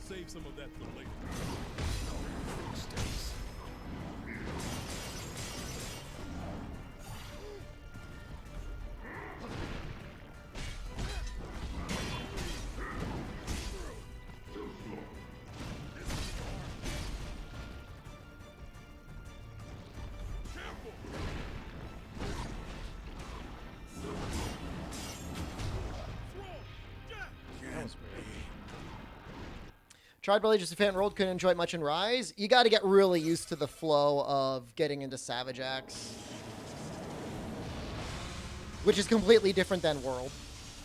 Save some of that for later. Tried really just a fan rolled, couldn't enjoy it much in Rise. You got to get really used to the flow of getting into Savage Axe, which is completely different than World.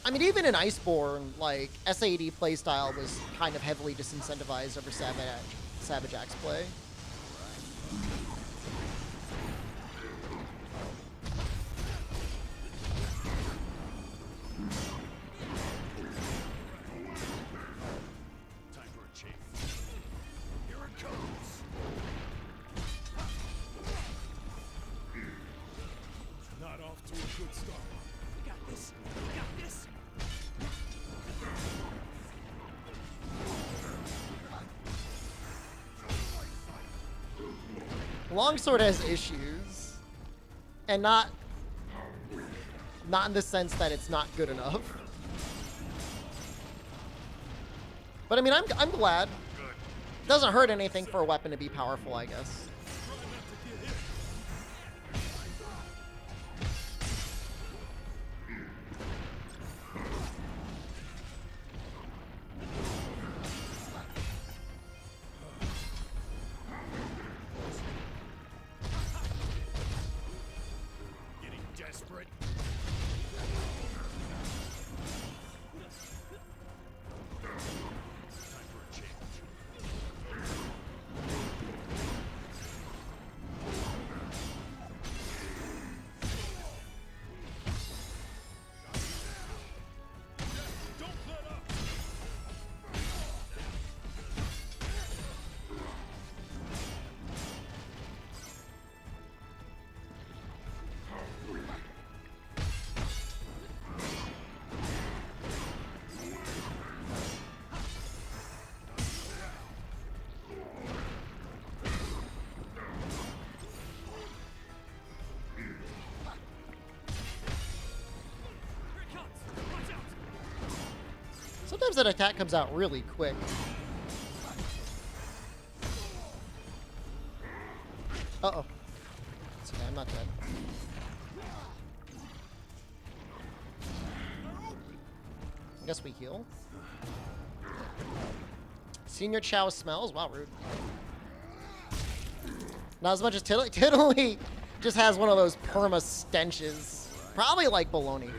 I mean, even in Iceborne, like, SAD playstyle was kind of heavily disincentivized over Savage Axe play. Time for a change. Here it comes. Not off to a good start. We got this. We got this. Longsword has issues, and not in the sense that it's not good enough. But I mean, I'm glad. Doesn't hurt anything for a weapon to be powerful, I guess. Getting desperate. Time for a change. Don't let up. Here it comes. Watch out. Sometimes that attack comes out really quick. Uh-oh. It's okay, I'm not dead. I guess we heal. Senior Chow smells? Wow, rude. Not as much as Tiddly. Tiddly just has one of those perma stenches. Probably like baloney.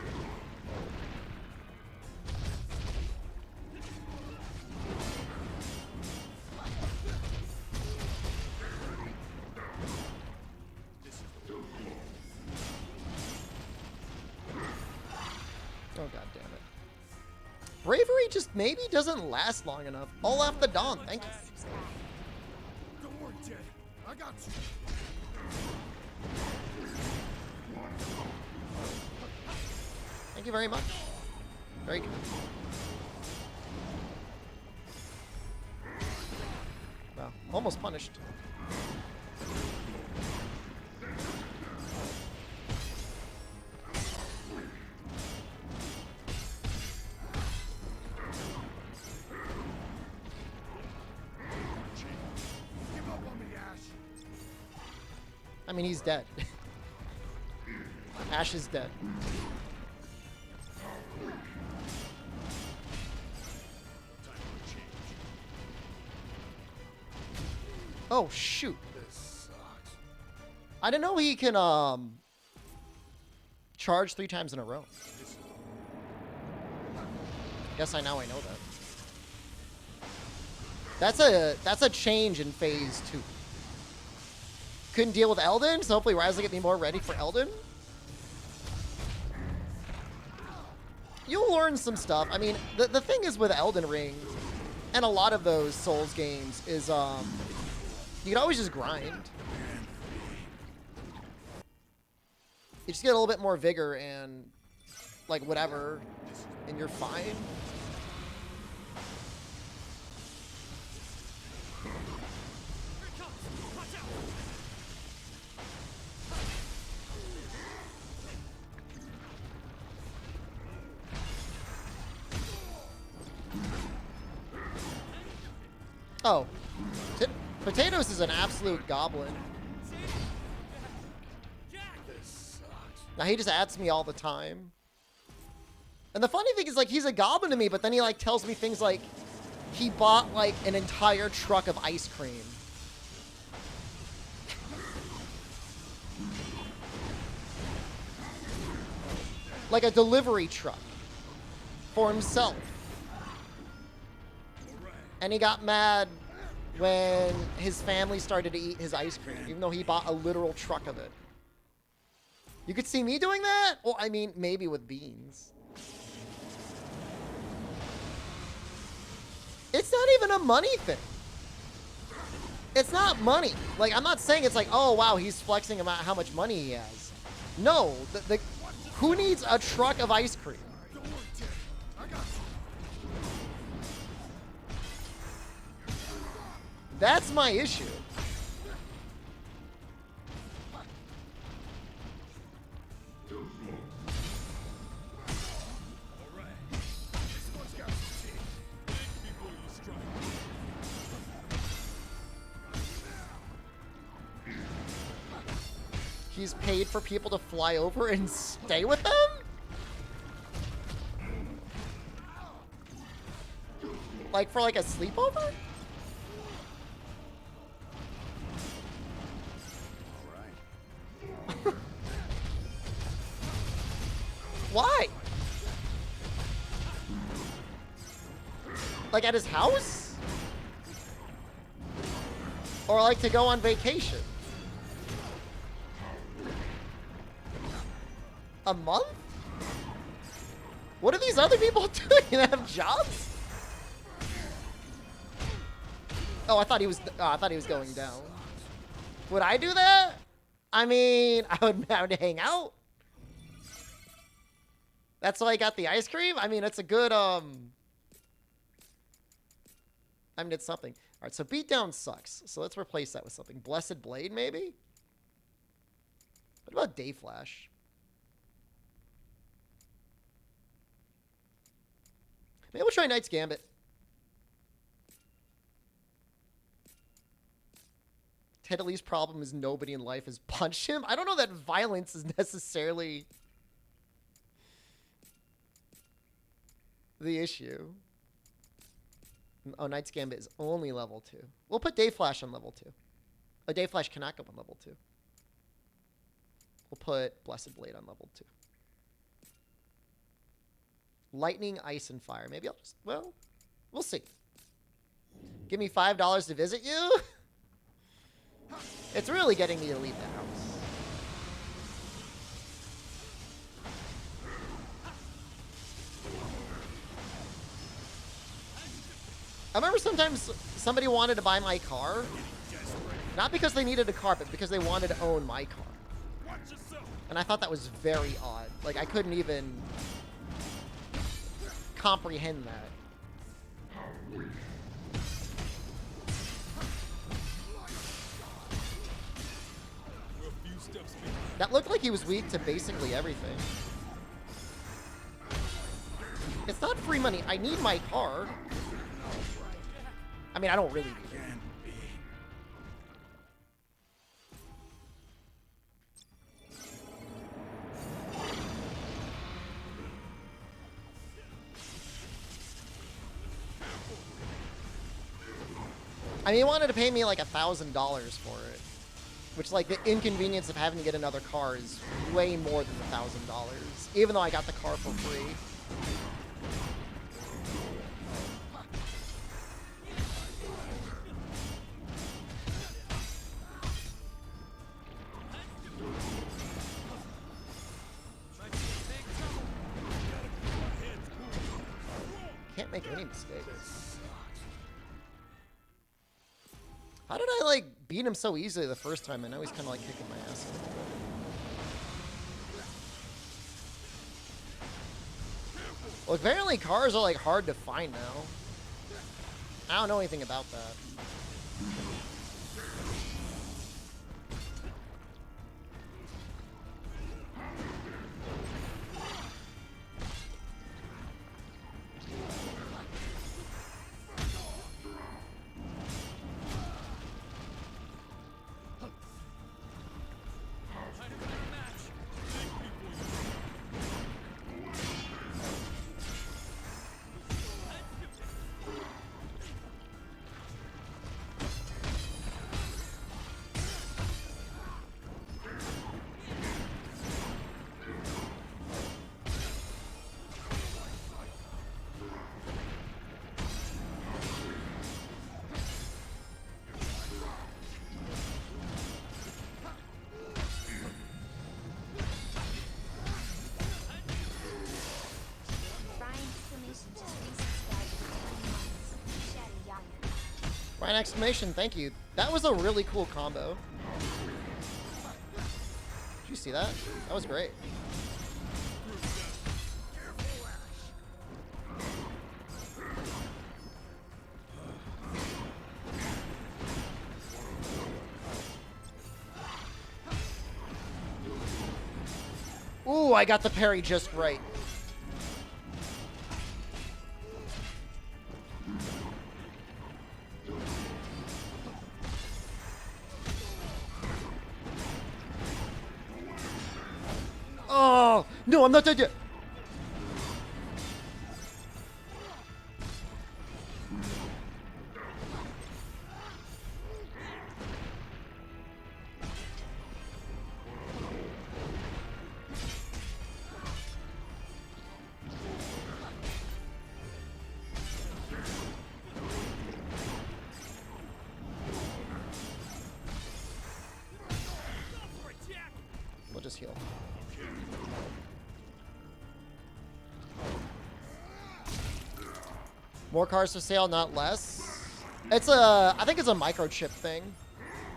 Oh, god damn it. Bravery just maybe doesn't last long enough. Olaf the Dawn, thank you. Don't worry, Jed. I got you. Thank you very much. Very good. Wow, almost punished. Give up on me, Ash. I mean, he's dead. Ash is dead. Time for a change. Oh, shoot. This sucks. I didn't know he can, charge 3 times in a row. Guess I know that. That's a change in phase 2. Couldn't deal with Elden, so hopefully Rise will get me more ready for Elden. You'll learn some stuff. I mean, the thing is with Elden Ring, and a lot of those Souls games, is you can always just grind. You just get a little bit more vigor and like whatever, and you're fine. Here it comes. Watch out. Oh, Potatoes is an absolute goblin. This sucks. Now he just adds me all the time. And the funny thing is, like, he's a goblin to me, but then he like tells me things like, he bought like an entire truck of ice cream. Like a delivery truck for himself. And he got mad when his family started to eat his ice cream, even though he bought a literal truck of it. You could see me doing that? Well, I mean, maybe with beans. It's not even a money thing. It's not money. Like, I'm not saying it's like, oh, wow, he's flexing about how much money he has. No, who needs a truck of ice cream? Don't worry, Ted. I got you. That's my issue. All right. This one's got some teeth. Think before you strike. He's paid for people to fly over and stay with them? Like for like a sleepover? All right. Why? Like at his house? Or like to go on vacation? A month? What are these other people doing? They have jobs? Oh, I thought he was going down. Would I do that? I mean, I would hang out. That's why I got the ice cream? I mean, it's a good, I mean, it's something. All right, so beatdown sucks. So let's replace that with something. Blessed Blade, maybe? What about Day Flash? Maybe we'll try Knight's Gambit. Ted Lee's problem is nobody in life has punched him. I don't know that violence is necessarily the issue. Oh, Knight's Gambit is only level 2. We'll put Day Flash on level 2. Oh, Day Flash cannot go on level 2. We'll put Blessed Blade on level 2. Lightning, Ice, and Fire. Maybe I'll just, well, we'll see. Give me $5 to visit you? It's really getting me to leave the house. I remember sometimes somebody wanted to buy my car. Not because they needed a car, but because they wanted to own my car. And I thought that was very odd. Like, I couldn't even comprehend that. That looked like he was weak to basically everything. It's not free money. I need my car. I mean, I don't really need it. I mean, he wanted to pay me like $1,000 for it. Which, like, the inconvenience of having to get another car is way more than $1,000. Even though I got the car for free. Can't make any mistakes. How did I, like, beat him so easily the first time? I know he's kind of, like, kicking my ass. Well, apparently cars are, like, hard to find now. I don't know anything about that. Fine exclamation, thank you. That was a really cool combo. Did you see that? That was great. Ooh, I got the parry just right. Oh, no, I'm not dead yet. We'll just heal. More cars for sale, not less. It's a, I think it's a microchip thing.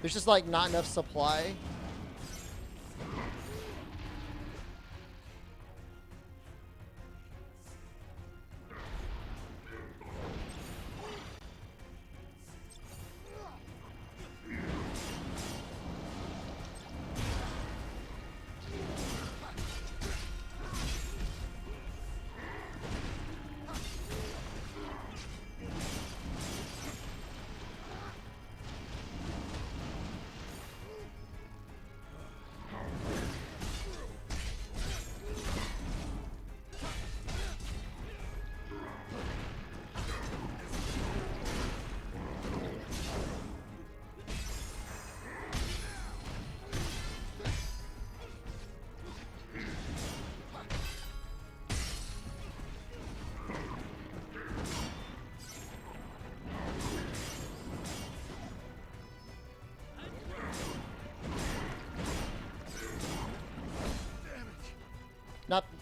There's just like not enough supply.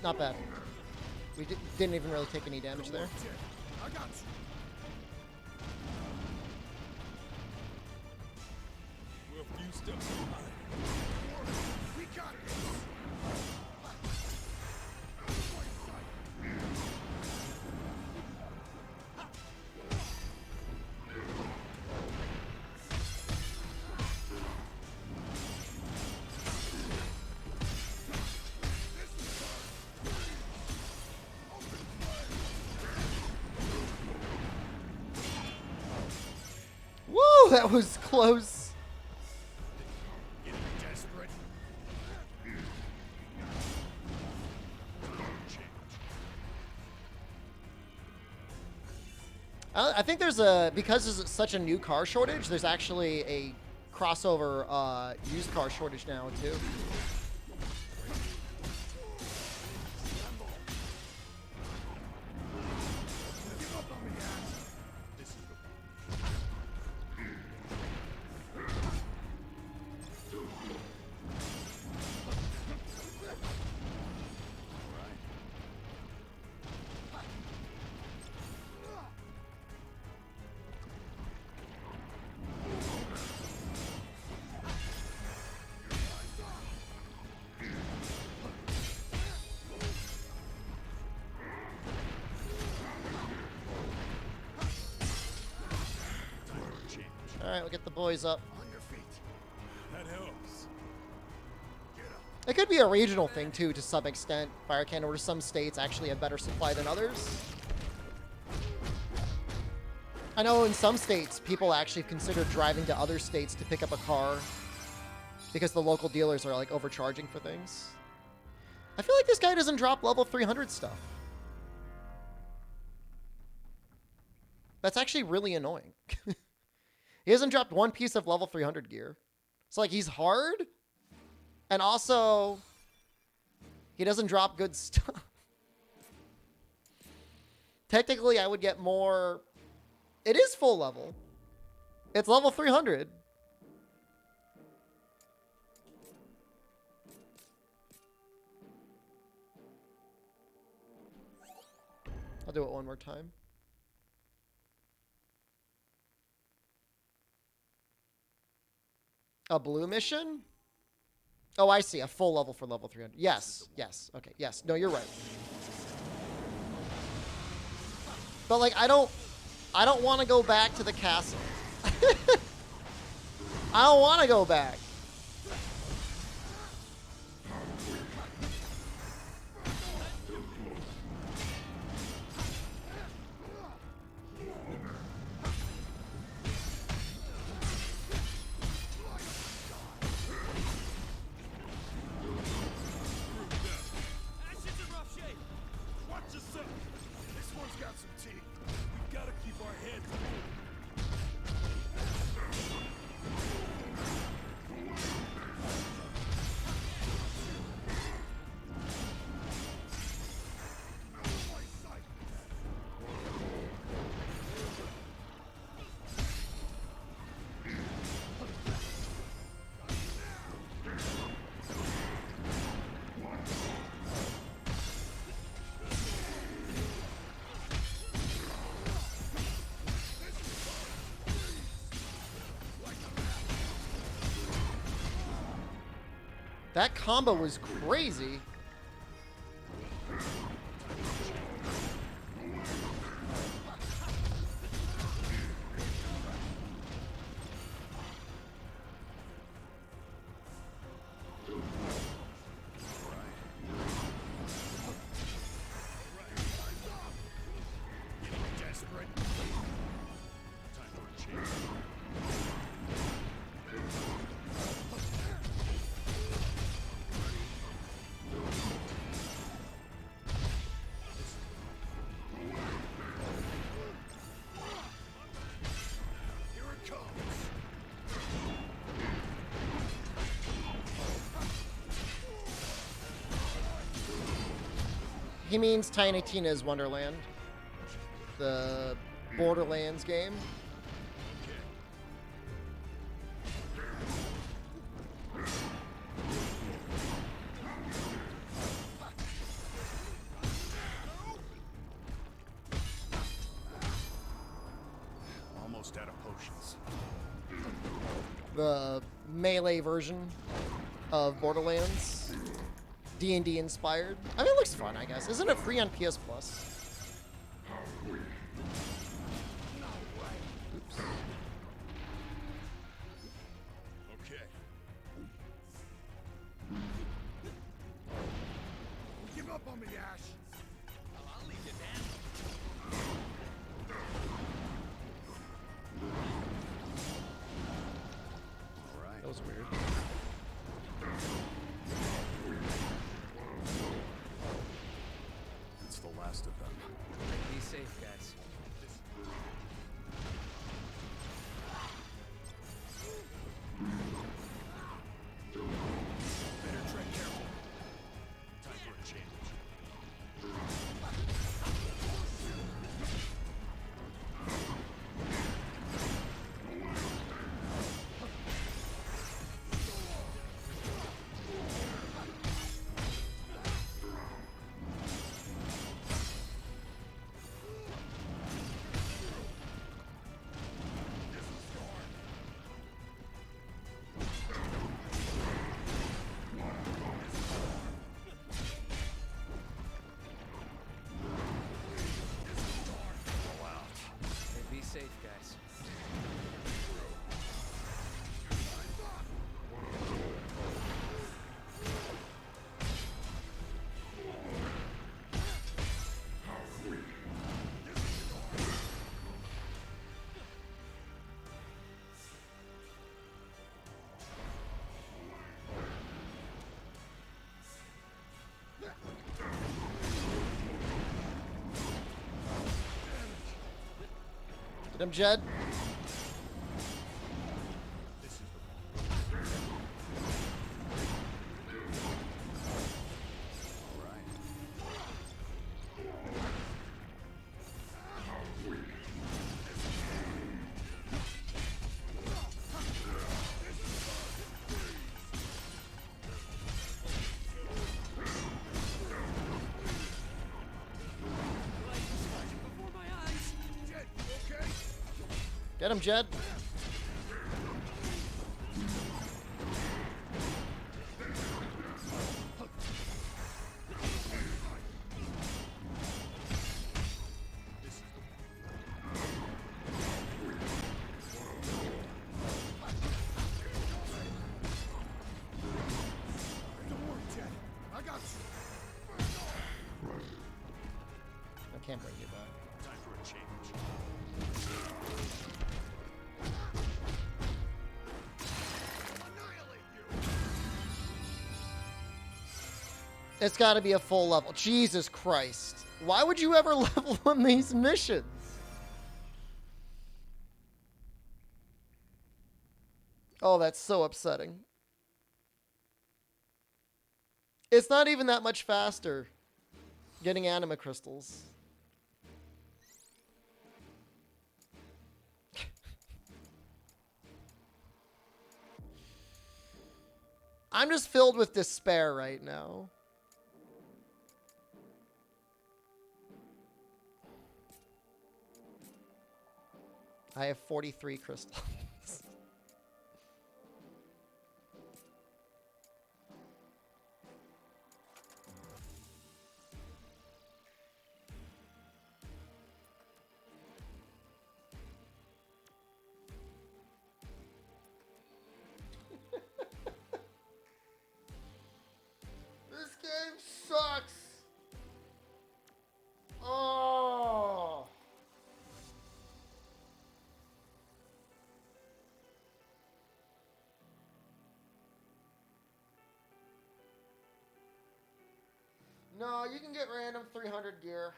Not bad. We didn't even really take any damage there. I got you. We're a few steps behind. We got this. Woo, that was close. Getting desperate. I think there's a, because there's such a new car shortage, there's actually a crossover used car shortage now too. All right, we'll get the boys up. On your feet. That helps. It could be a regional thing too, to some extent. Fire Cannon, where some states actually have better supply than others. I know in some states, people actually consider driving to other states to pick up a car because the local dealers are like overcharging for things. I feel like this guy doesn't drop level 300 stuff. That's actually really annoying. He hasn't dropped one piece of level 300 gear. So like he's hard, and also he doesn't drop good stuff. Technically, I would get more. It is full level. It's level 300. I'll do it one more time. A blue mission? Oh, I see. A full level for level 300. Yes. Yes. Okay. Yes. No, you're right. But like, I don't want to go back to the castle. I don't want to go back. Ash's in rough shape. Watch yourself. This one's got some teeth. We've got to keep our heads cool. That combo was crazy. Desperate. Time for a change. Here it comes. He means Tiny Tina's Wonderland, the Borderlands game. Almost out of potions. The melee version of Borderlands. D&D inspired. I mean, it looks fun, I guess. Isn't it free on PS Plus? Oops. Okay. Give up on me, Ash. I'll leave you, man. All right. That was weird. It's the last of them. Be safe, guys. Better tread careful. Time for a change. Be safe, guys. Get him, Jed. Before my eyes. Jed, you okay? Get him, Jed. can't bring you back. Time for a change. Annihilate you. It's got to be a full level. Jesus Christ. Why would you ever level on these missions? Oh, that's so upsetting. It's not even that much faster getting anima crystals. I'm just filled with despair right now. I have 43 crystals. This game sucks. Oh. No, you can get random 300 gear.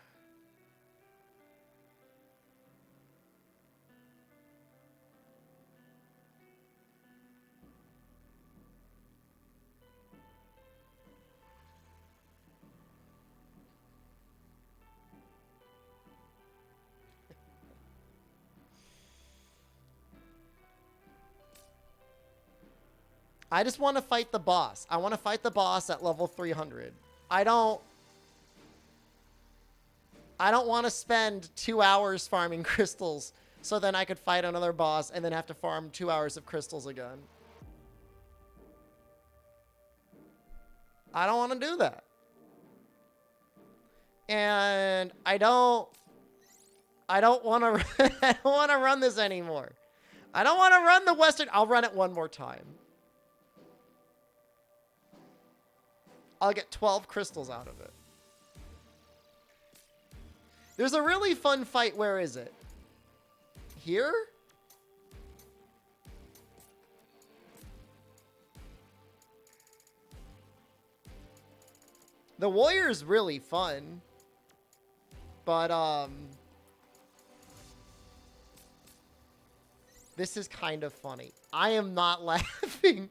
I just want to fight the boss. I want to fight the boss at level 300. I don't want to spend 2 hours farming crystals so then I could fight another boss and then have to farm 2 hours of crystals again. I don't want to do that. And I don't want to I don't want to run this anymore. I don't want to run the Western. I'll run it one more time. I'll get 12 crystals out of it. There's a really fun fight. Where is it? Here? The warrior's really fun. But, this is kind of funny. I am not laughing.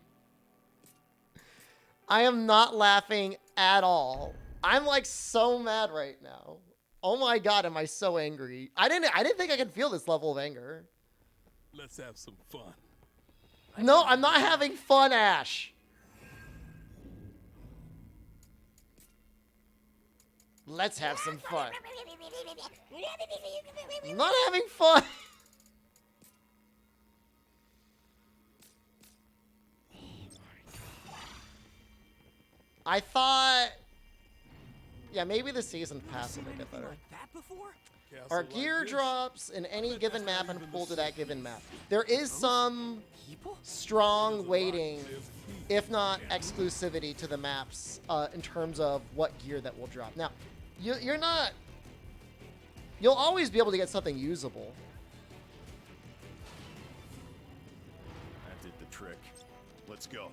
I am not laughing at all. I'm like so mad right now. Oh my god, am I so angry. I didn't think I could feel this level of anger. Let's have some fun. No, I'm not having fun, Ash. Let's have some fun. I'm not having fun. I thought, yeah, maybe the season pass will make it better. That before? Castle Our like gear this. drops in any given map and pull to that given map. There is some People? strong weighting, if not exclusivity, to the maps in terms of what gear that will drop. Now, you're not. You'll always be able to get something usable. That did the trick. Let's go.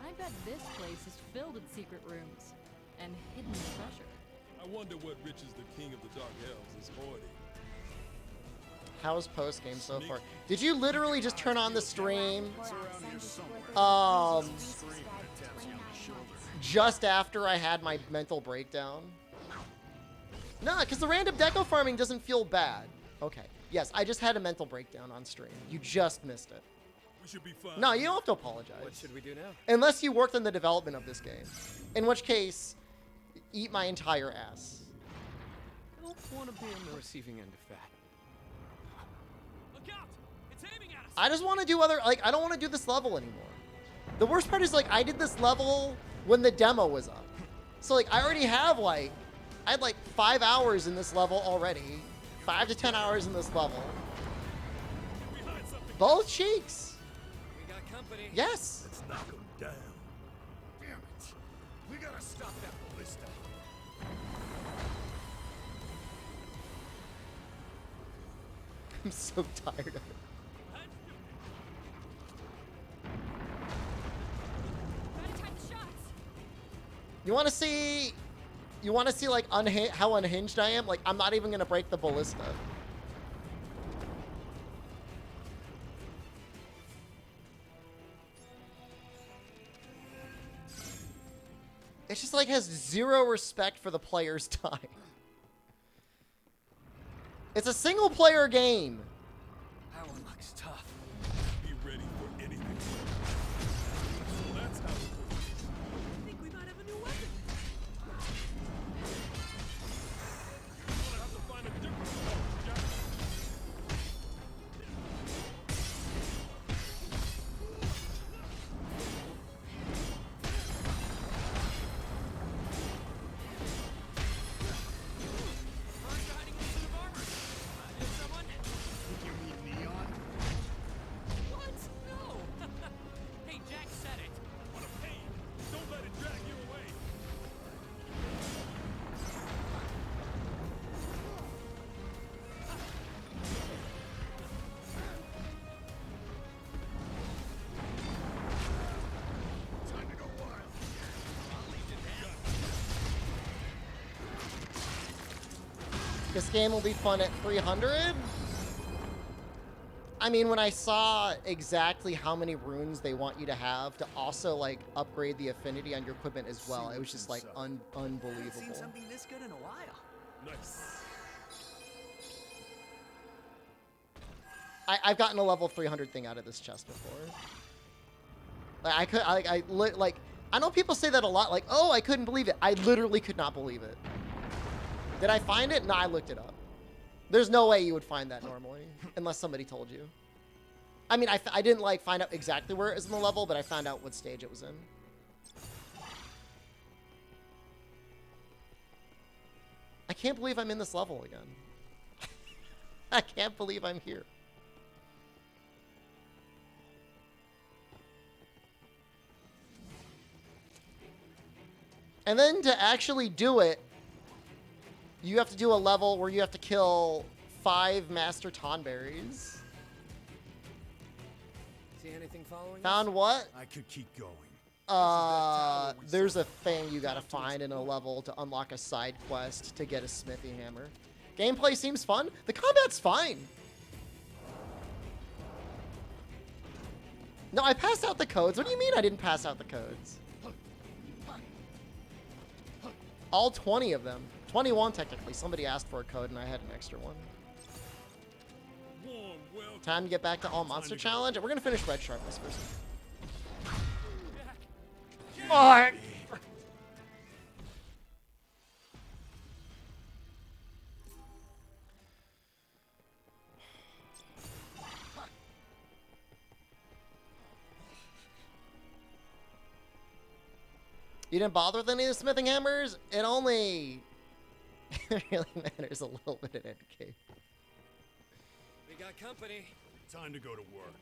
I bet this place is filled with secret rooms and hidden treasure. I wonder what riches the king of the Dark Elves is hoarding. How's post game so far? Did you literally just turn on the stream It's around here somewhere. Scream taps you on the shoulder. just after I had my mental breakdown? Nah, because the random deco farming doesn't feel bad. Okay. Yes, I just had a mental breakdown on stream. You just missed it. We should be fine. No, you don't have to apologize. What should we do now? Unless you worked on the development of this game. In which case, eat my entire ass. I don't want to be on the receiving end of that. Look out! It's aiming at us! I just want to do other, like, I don't want to do this level anymore. The worst part is, like, I did this level when the demo was up. So, like, I already have, like, I had, like, 5 hours in this level already. 5 to 10 hours in this level. Behind something. Both cheeks. We got company. Yes. Let's knock him down. Damn it. We gotta stop that ballista. I'm so tired of it. Gotta time the shots. You want to see? You want to see like how unhinged I am? Like I'm not even gonna break the ballista. It just like has zero respect for the player's time. It's a single player game. That one looks tough. Be ready for anything. So that's how it works. I think we might have a new weapon. I'm gonna have to find a different one, Jack. Monster hiding in a suit of armor. Is someone? You mean Neon? What? No. Hey, Jack said it. What a pain. Don't let it drag you away. Time to go wild. This game will be fun at 300. I mean, when I saw exactly how many runes they want you to have to also like upgrade the affinity on your equipment as well, it was just like I haven't seen unbelievable. something this good in a while. Nice. I've gotten a level 300 thing out of this chest before. Like I know people say that a lot. Like, oh, I couldn't believe it. I literally could not believe it. Did I find it? No, I looked it up. There's no way you would find that normally, unless somebody told you. I mean, I didn't like find out exactly where it is in the level, but I found out what stage it was in. I can't believe I'm in this level again. I can't believe I'm here. And then to actually do it, you have to do a level where you have to kill 5 Master Tonberries. See anything following Found us? what? I could keep going. There's a thing you gotta find in a level to unlock a side quest to get a smithy hammer. Gameplay seems fun. The combat's fine. No, I passed out the codes. What do you mean I didn't pass out the codes? All 20 of them. 21 technically. Somebody asked for a code and I had an extra one. Warm, welcome. Time to get back to all monster challenge. We're gonna finish red sharpness first. Fuck! You didn't bother with any of the smithing hammers? It only really matters a little bit in NK. We got company. Time to go to work.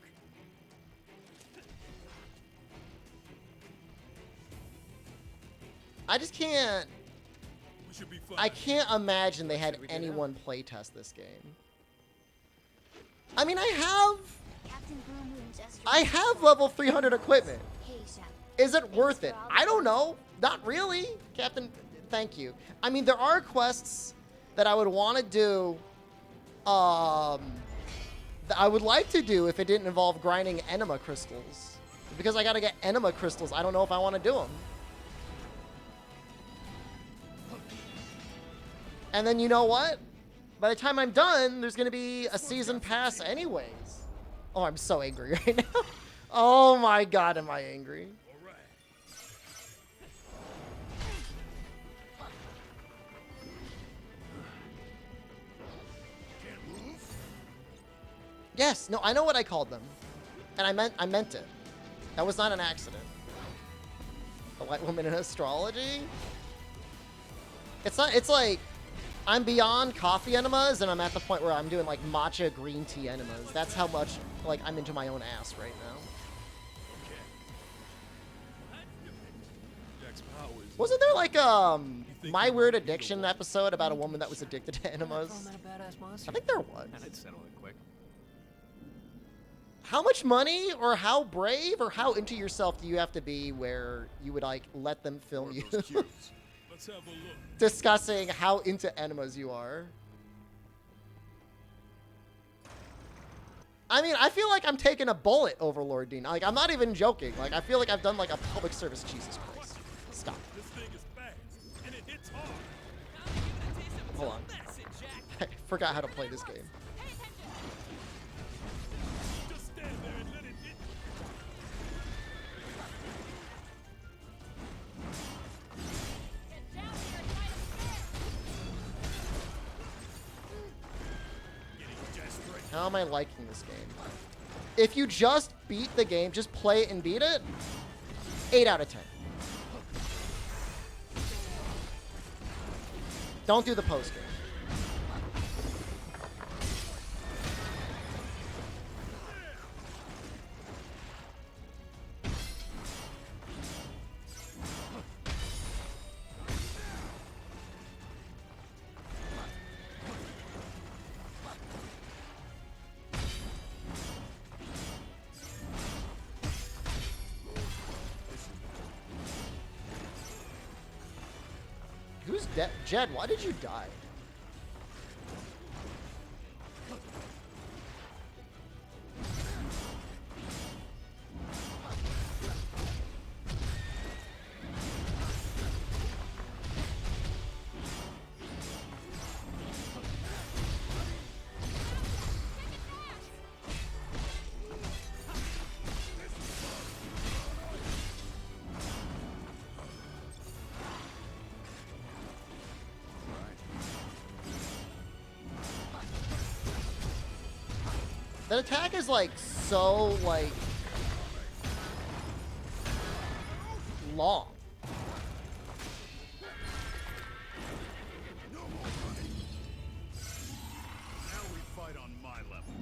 I just can't. We should be fine. I can't imagine they had anyone playtest this game. I mean, I have level 300 equipment. Is it worth it? I don't know. Not really, Captain. Thank you. I mean, there are quests that I would want to do. That I would like to do if it didn't involve grinding enema crystals. Because I gotta get enema crystals, I don't know if I want to do them. And then you know what? By the time I'm done, there's gonna be a season pass anyways. Oh, I'm so angry right now. Oh my god, am I angry? All right. Can't move? Yes, no, I know what I called them. And I meant it. That was not an accident. A white woman in astrology? It's not, it's like, I'm beyond coffee enemas, and I'm at the point where I'm doing, like, matcha green tea enemas. That's how much, like, I'm into my own ass right now. Jack's powers. Wasn't there, like, My Weird Addiction episode about a woman that was addicted to enemas? Call him a badass monster. I think there was. That'd settle it quick. How much money or how brave or how into yourself do you have to be where you would like let them film More you of those cubes. Let's have a look. discussing how into enemas you are? I mean, I feel like I'm taking a bullet, Overlord Dean. Like, I'm not even joking. Like, I feel like I've done like a public service. Jesus Christ. Stop. This thing is fast, and it hits hard. Hold on. I forgot how to play this game. Just stand there and let it hit. Getting desperate. How am I liking this game? If you just beat the game, just play it and beat it, 8 out of 10. Don't do the post game. Who's dead? Jed, why did you die? That attack is like so like long. Now we fight on my level.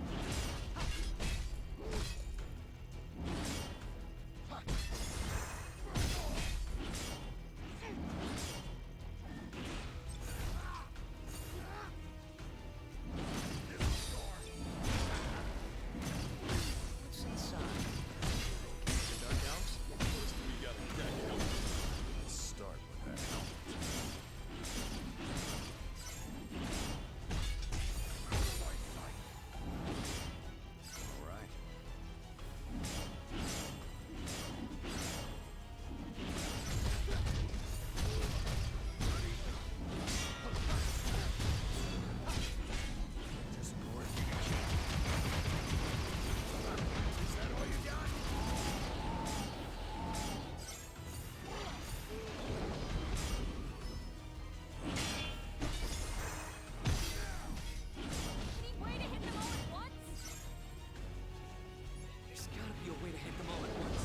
What's inside? We got a deck helmet. Let's start with that helmet. All right. Just ignore it. Is that all you got? There's gotta be a way to hit them all at once.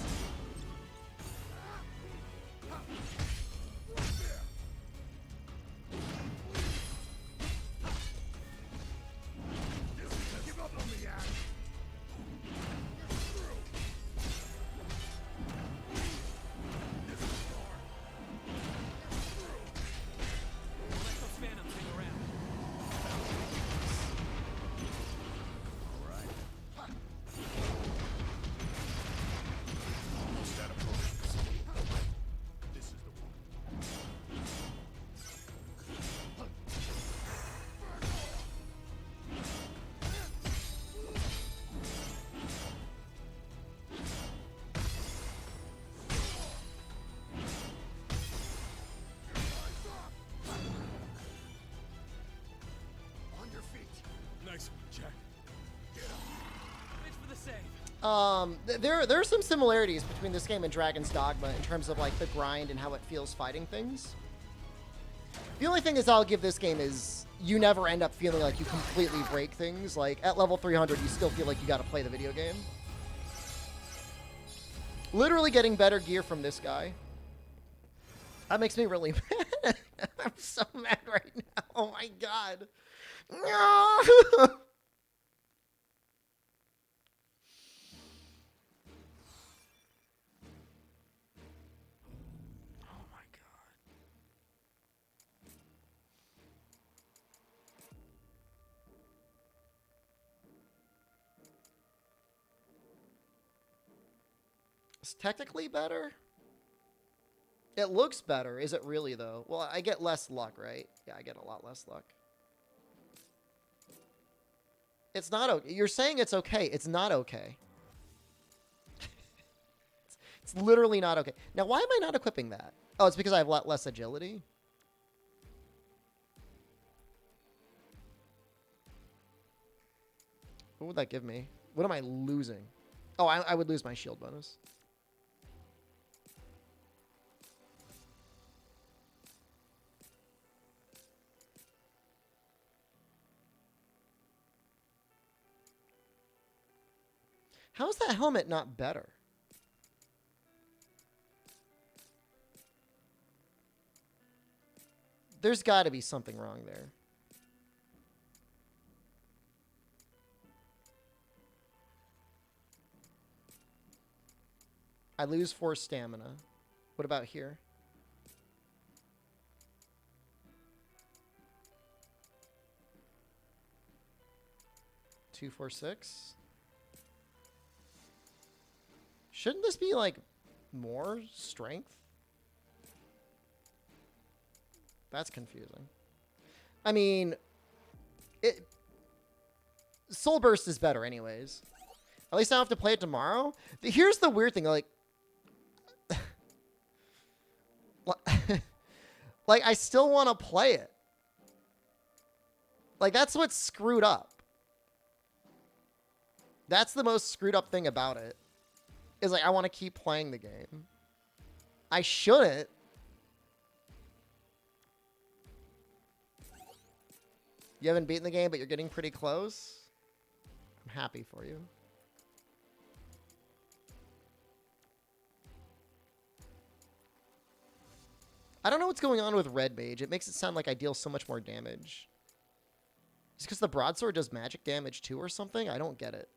Give up on me, Ash. Let those phantoms hang around. All right. Almost out of potions. This is the one. On your feet. Nice one, Jack. Thanks for the save. There are some similarities between this game and Dragon's Dogma in terms of like the grind and how it feels fighting things. The only thing is I'll give this game is you never end up feeling like you completely break things. Like at level 300, you still feel like you got to play the video game. Literally getting better gear from this guy. That makes me really mad. I'm so mad right now. Oh my god. No. Oh my god. It's technically better. It looks better. Is it really, though? Well, I get less luck, right? Yeah, I get a lot less luck. It's not okay. You're saying it's okay. It's not okay. It's literally not okay. Now, why am I not equipping that? Oh, it's because I have a lot less agility? What would that give me? What am I losing? Oh, I would lose my shield bonus. How is that helmet not better? There's got to be something wrong there. I lose 4 stamina. What about here? Two, 4, 6. Shouldn't this be like more strength? That's confusing. I mean, Soul Burst is better anyways. At least I don't have to play it tomorrow. Here's the weird thing, like like I still want to play it. Like that's what's screwed up. That's the most screwed up thing about it. Is like I want to keep playing the game. I shouldn't. You haven't beaten the game, but you're getting pretty close. I'm happy for you. I don't know what's going on with Red Mage. It makes it sound like I deal so much more damage. Is it because the broadsword does magic damage too or something? I don't get it.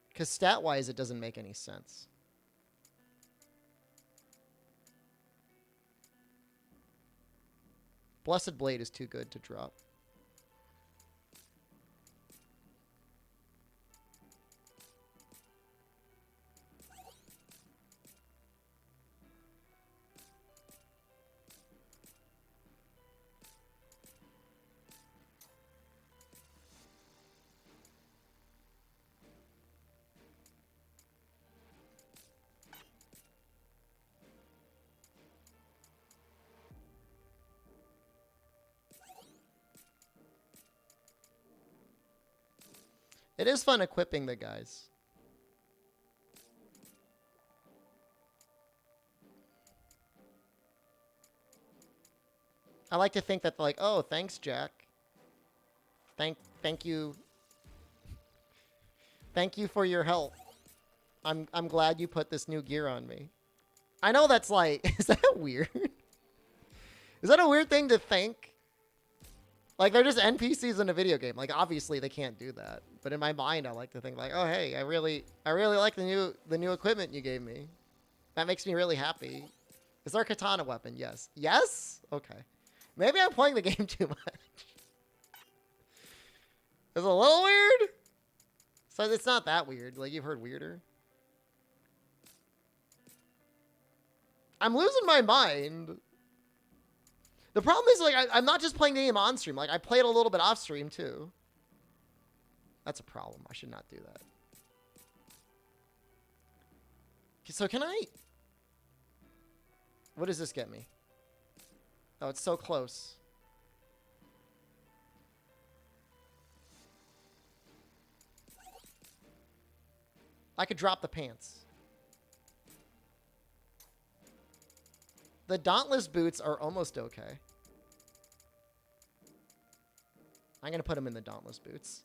Because stat-wise, it doesn't make any sense. Blessed Blade is too good to drop. It is fun equipping the guys. I like to think that like, oh, thanks, Jack. Thank you. Thank you for your help. I'm glad you put this new gear on me. I know that's like, is that weird? Is that a weird thing to think? Like, they're just NPCs in a video game. Like, obviously, they can't do that. But in my mind, I like to think, like, oh, hey, I really like the new equipment you gave me. That makes me really happy. Is our katana weapon? Yes. Yes? Okay. Maybe I'm playing the game too much. It's a little weird. So it's not that weird. Like, you've heard weirder. I'm losing my mind. The problem is, like, I'm not just playing the game on stream. Like, I played a little bit off stream, too. That's a problem. I should not do that. Okay, so can I... What does this get me? Oh, it's so close. I could drop the pants. The Dauntless boots are almost okay. I'm going to put them in the Dauntless boots.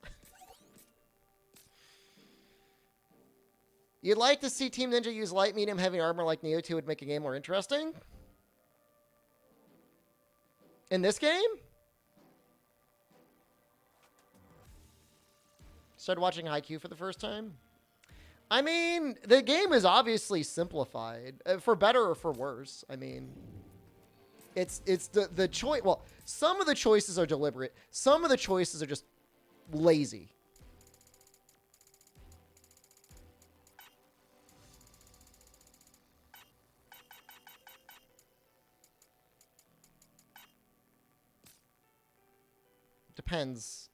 You'd like to see Team Ninja use light, medium, heavy armor like Neo 2 would make a game more interesting? In this game? Started watching Haikyuu for the first time? I mean, the game is obviously simplified, for better or for worse. I mean, it's the choice. Well, some of the choices are deliberate. Some of the choices are just lazy. depends.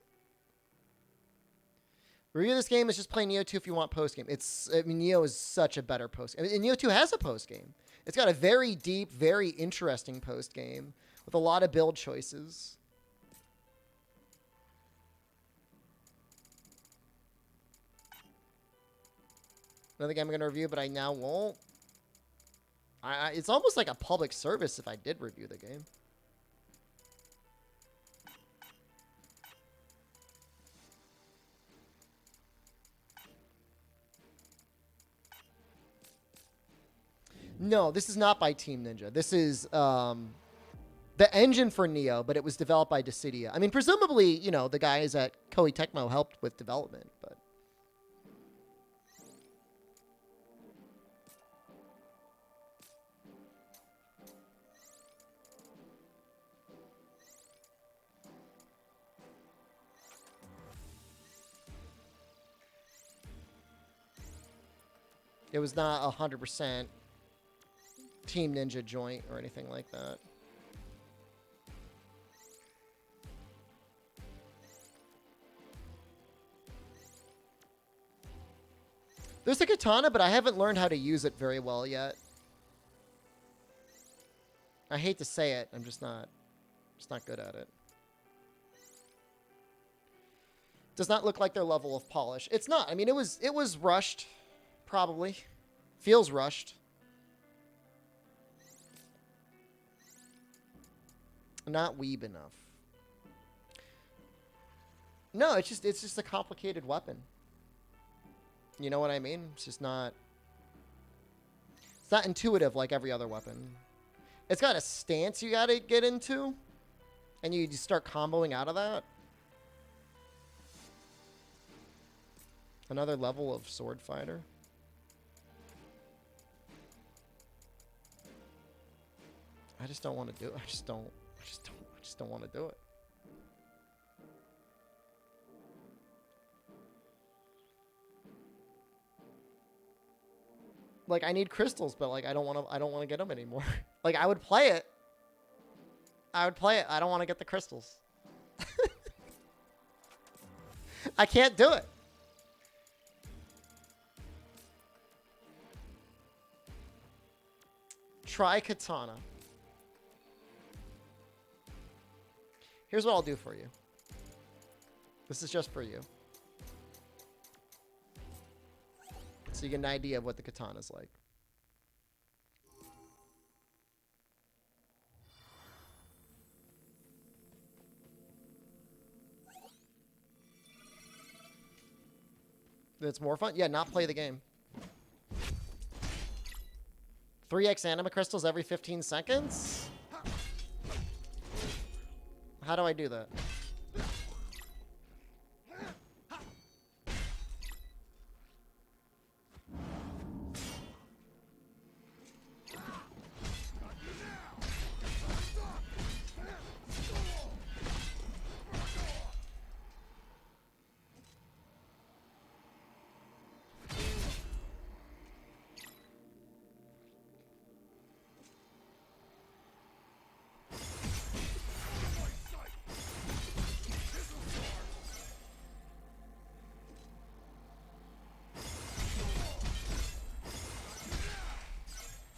Review this game is just play Neo 2 if you want post game. I mean, Neo is such a better post game. And Neo 2 has a post game. It's got a very deep, very interesting post game with a lot of build choices. Another game I'm going to review, but I now won't. It's almost like a public service if I did review the game. No, this is not by Team Ninja. This is the engine for Neo, but it was developed by Dissidia. I mean, presumably, you know, the guys at Koei Tecmo helped with development, but... It was not 100% Team Ninja joint or anything like that. There's a katana, but I haven't learned how to use it very well yet. I hate to say it, I'm just not good at it. Does not look like their level of polish. It's not. I mean, it was rushed. Probably. Feels rushed. Not weeb enough. No, it's just a complicated weapon. You know what I mean? It's not intuitive like every other weapon. It's got a stance you gotta get into, and you just start comboing out of that. Another level of sword fighter. I just don't want to do it. I just don't want to do it. Like, I need crystals, but like I don't want to get them anymore. Like, I would play it. I don't want to get the crystals. I can't do it. Try katana. Here's what I'll do for you. This is just for you. So you get an idea of what the katana's like. It's more fun? Yeah, not play the game. 3x anima crystals every 15 seconds? How do I do that?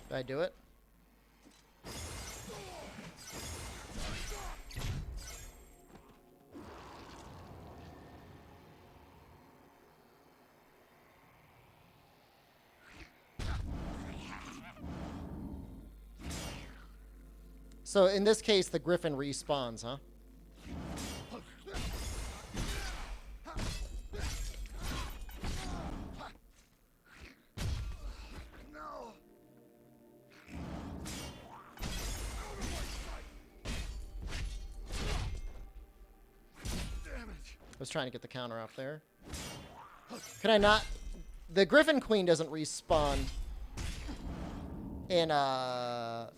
Did I do it? So in this case, the Griffin respawns, huh? I was trying to get the counter off there. Can I not? The Griffin Queen doesn't respawn in the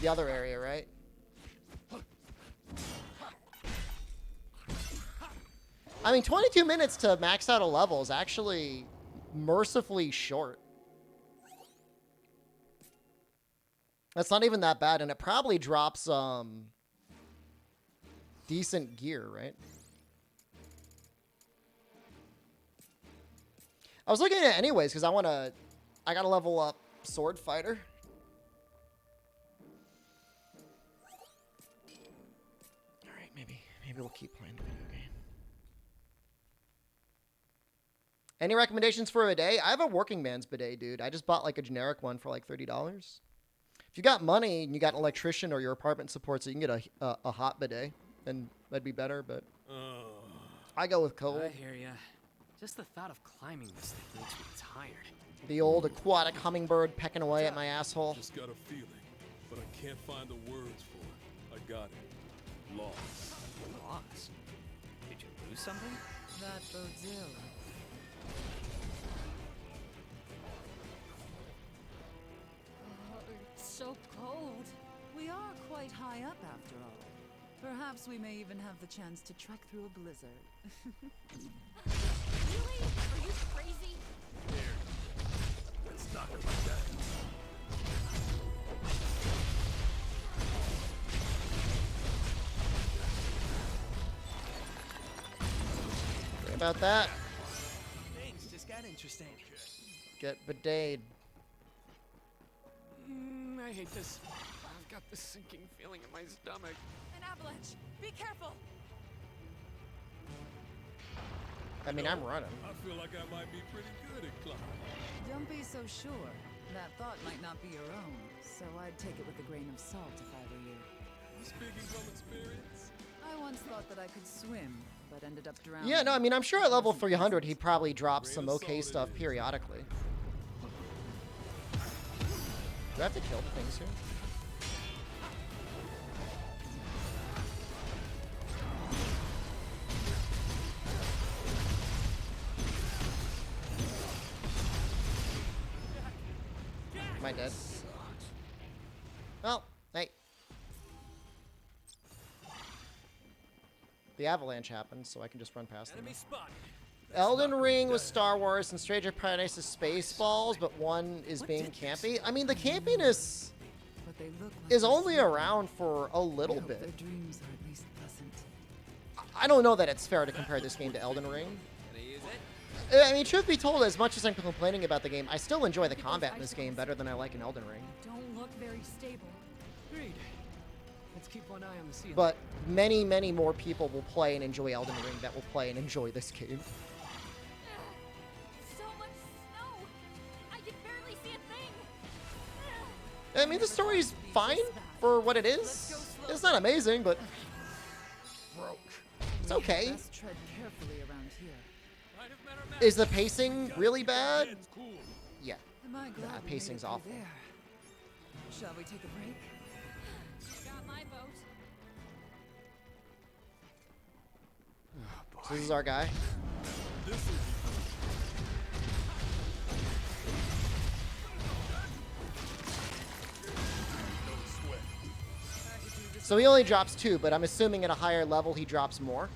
other area, right? I mean, 22 minutes to max out a level is actually mercifully short. That's not even that bad, and it probably drops decent gear, right? I was looking at it anyways because I gotta level up Sword Fighter. All right, maybe we'll keep playing the video game. Any recommendations for a bidet? I have a working man's bidet, dude. I just bought like a generic one for like $30. If you got money and you got an electrician or your apartment supports it, you can get a hot bidet, and that'd be better. But I go with cold. I hear ya. Just the thought of climbing this thing makes me tired. The old aquatic hummingbird pecking away at my asshole. Just got a feeling, but I can't find the words for it. I got it. Lost. Lost? Did you lose something? That bodes ill. Oh, it's so cold. We are quite high up after all. Perhaps we may even have the chance to trek through a blizzard. Really? Are you crazy? Let's knock it like that. Sorry about that. Things just got interesting. Get bidet. I hate this. I've got this sinking feeling in my stomach. An avalanche! Be careful! I mean, I'm running. I feel like I might be pretty good at climbing. Don't be so sure. That thought might not be your own, so I'd take it with a grain of salt if I were you. Speaking from experience. I once thought that I could swim, but ended up drowning. Yeah, no, I mean, I'm sure at level 300 he probably drops some okay stuff periodically. Do I have to kill the things here? Am I dead? Well, hey. The avalanche happened, so I can just run past them. Enemy spotted. Elden Ring was Star Wars and Stranger Paradise is Spaceballs, but one is being campy. I mean, the campiness But they look like is they're only sleeping. around for a I little hope bit. their dreams are at least pleasant. I don't know that it's fair to compare this game to Elden Ring. Can I use it? I mean, truth be told, as much as I'm complaining about the game, I still enjoy the combat in this game better than I like in Elden Ring. Don't look very stable. Agreed. Let's keep one eye on the ceiling. But many, many more people will play and enjoy Elden Ring that will play and enjoy this game. So much snow. I can barely see a thing. I mean, the story's fine for what it is. It's not amazing, but it's okay. Best tread carefully around here. Might have met our match. Is the pacing really bad? It's cool. Yeah. Am I glad we made pacing's it through awful. there? Shall we take a break? Got my vote. So this is our guy. This will be no sweat. So he only drops 2, but I'm assuming at a higher level he drops more.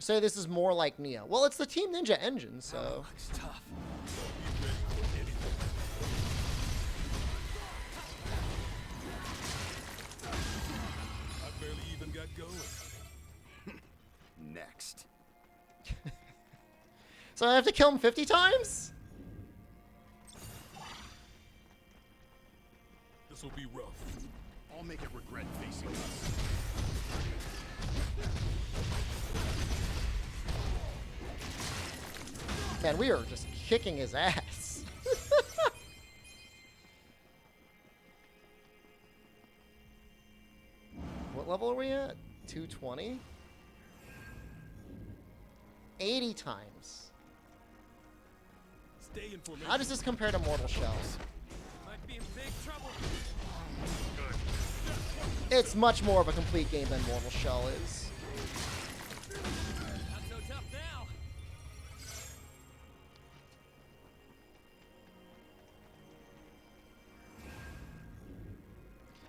So this is more like Neo. Well, it's the Team Ninja engine, so... Looks tough. I barely even got going. Next. So I have to kill him 50 times? This will be rough. I'll make it regret facing us. Man, we are just kicking his ass. What level are we at? 220? 80 times. Stay in formation. How does this compare to Mortal Shell? Might be in big trouble. It's much more of a complete game than Mortal Shell is. Not so tough now.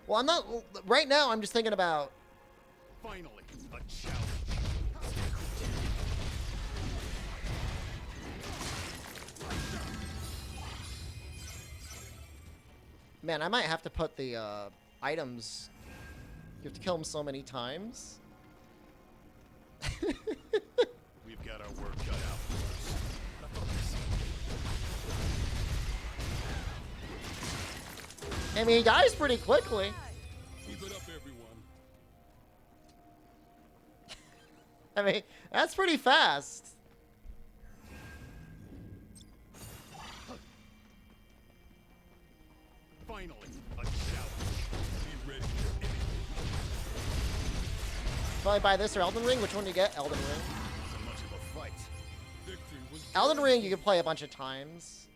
Well, I'm not... Right now, I'm just thinking about... Finally, a challenge. Man, I might have to put the items. You have to kill them so many times. We've got our work cut out for us. I mean, he dies pretty quickly. Keep it up, everyone. I mean, that's pretty fast. Finally, a challenge. Be ready for anything. Probably buy this or Elden Ring. Which one do you get? Elden Ring. So much of a fight. Victory was Elden Ring you can play a bunch of times.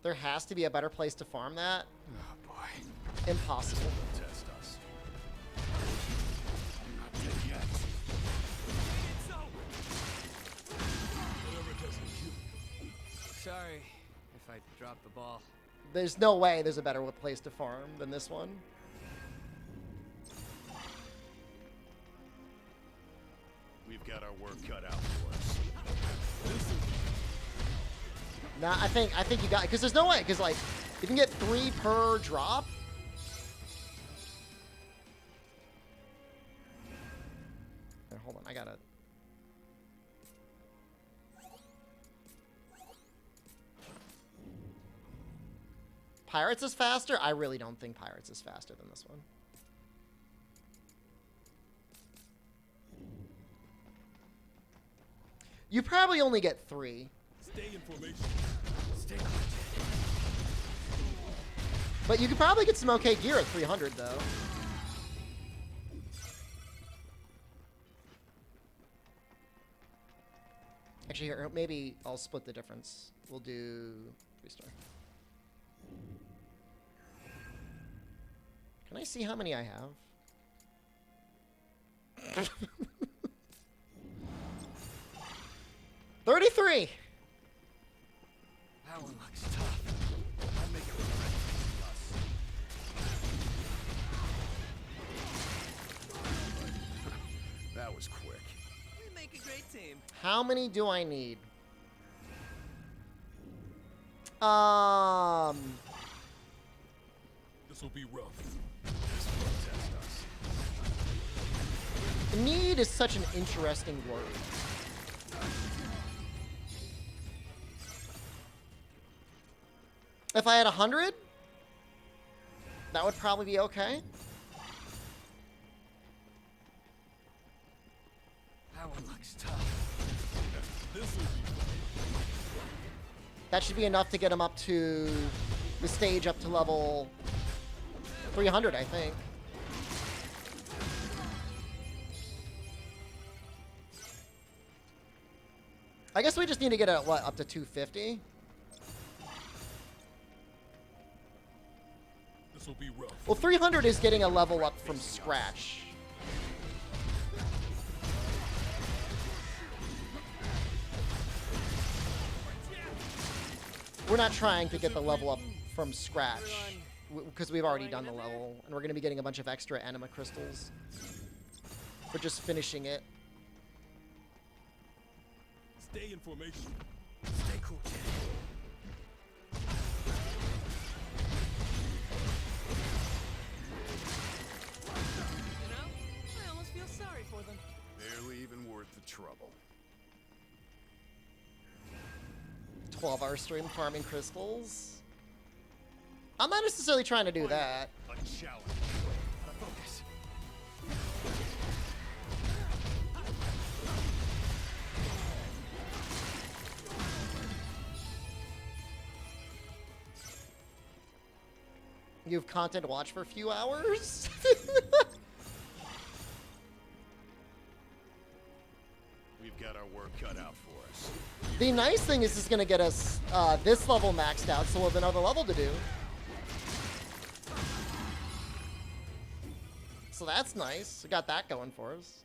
There has to be a better place to farm that. Oh boy. Impossible. Test us. I'm not dead yet. whatever doesn't kill. Sorry if I dropped the ball. There's no way there's a better place to farm than this one. We've got our work cut out for us. Nah, I think you got, because there's no way, because like you can get 3 per drop. Here, hold on, I gotta. Pirates is faster? I really don't think Pirates is faster than this one. You probably only get 3. Stay in formation. Stay But you could probably get some okay gear at 300, though. Actually, here, maybe I'll split the difference. We'll do 3-star. Can I see how many I have? 33! That one looks tough. I'll make it us. That was quick. We make a great team. How many do I need? This will be rough. This will test us. Need is such an interesting word. If I had 100, that would probably be okay. That one looks tough. This will be That should be enough to get him up to the stage up to level 300, I think. I guess we just need to get it, what, up to 250? This will be rough. Well, 300 is getting a level up from scratch. We're not trying to get the level up from scratch, because we've already done the level, and we're going to be getting a bunch of extra anima crystals for just finishing it. Stay in formation. Stay cool, kid. You know, I almost feel sorry for them. Barely even worth the trouble. 12-hour stream farming crystals. I'm not necessarily trying to do that. A challenge. Gotta focus. You have content to watch for a few hours? We've got our work cut out for us. The nice thing is it's going to get us this level maxed out, so we'll have another level to do. So that's nice. We got that going for us.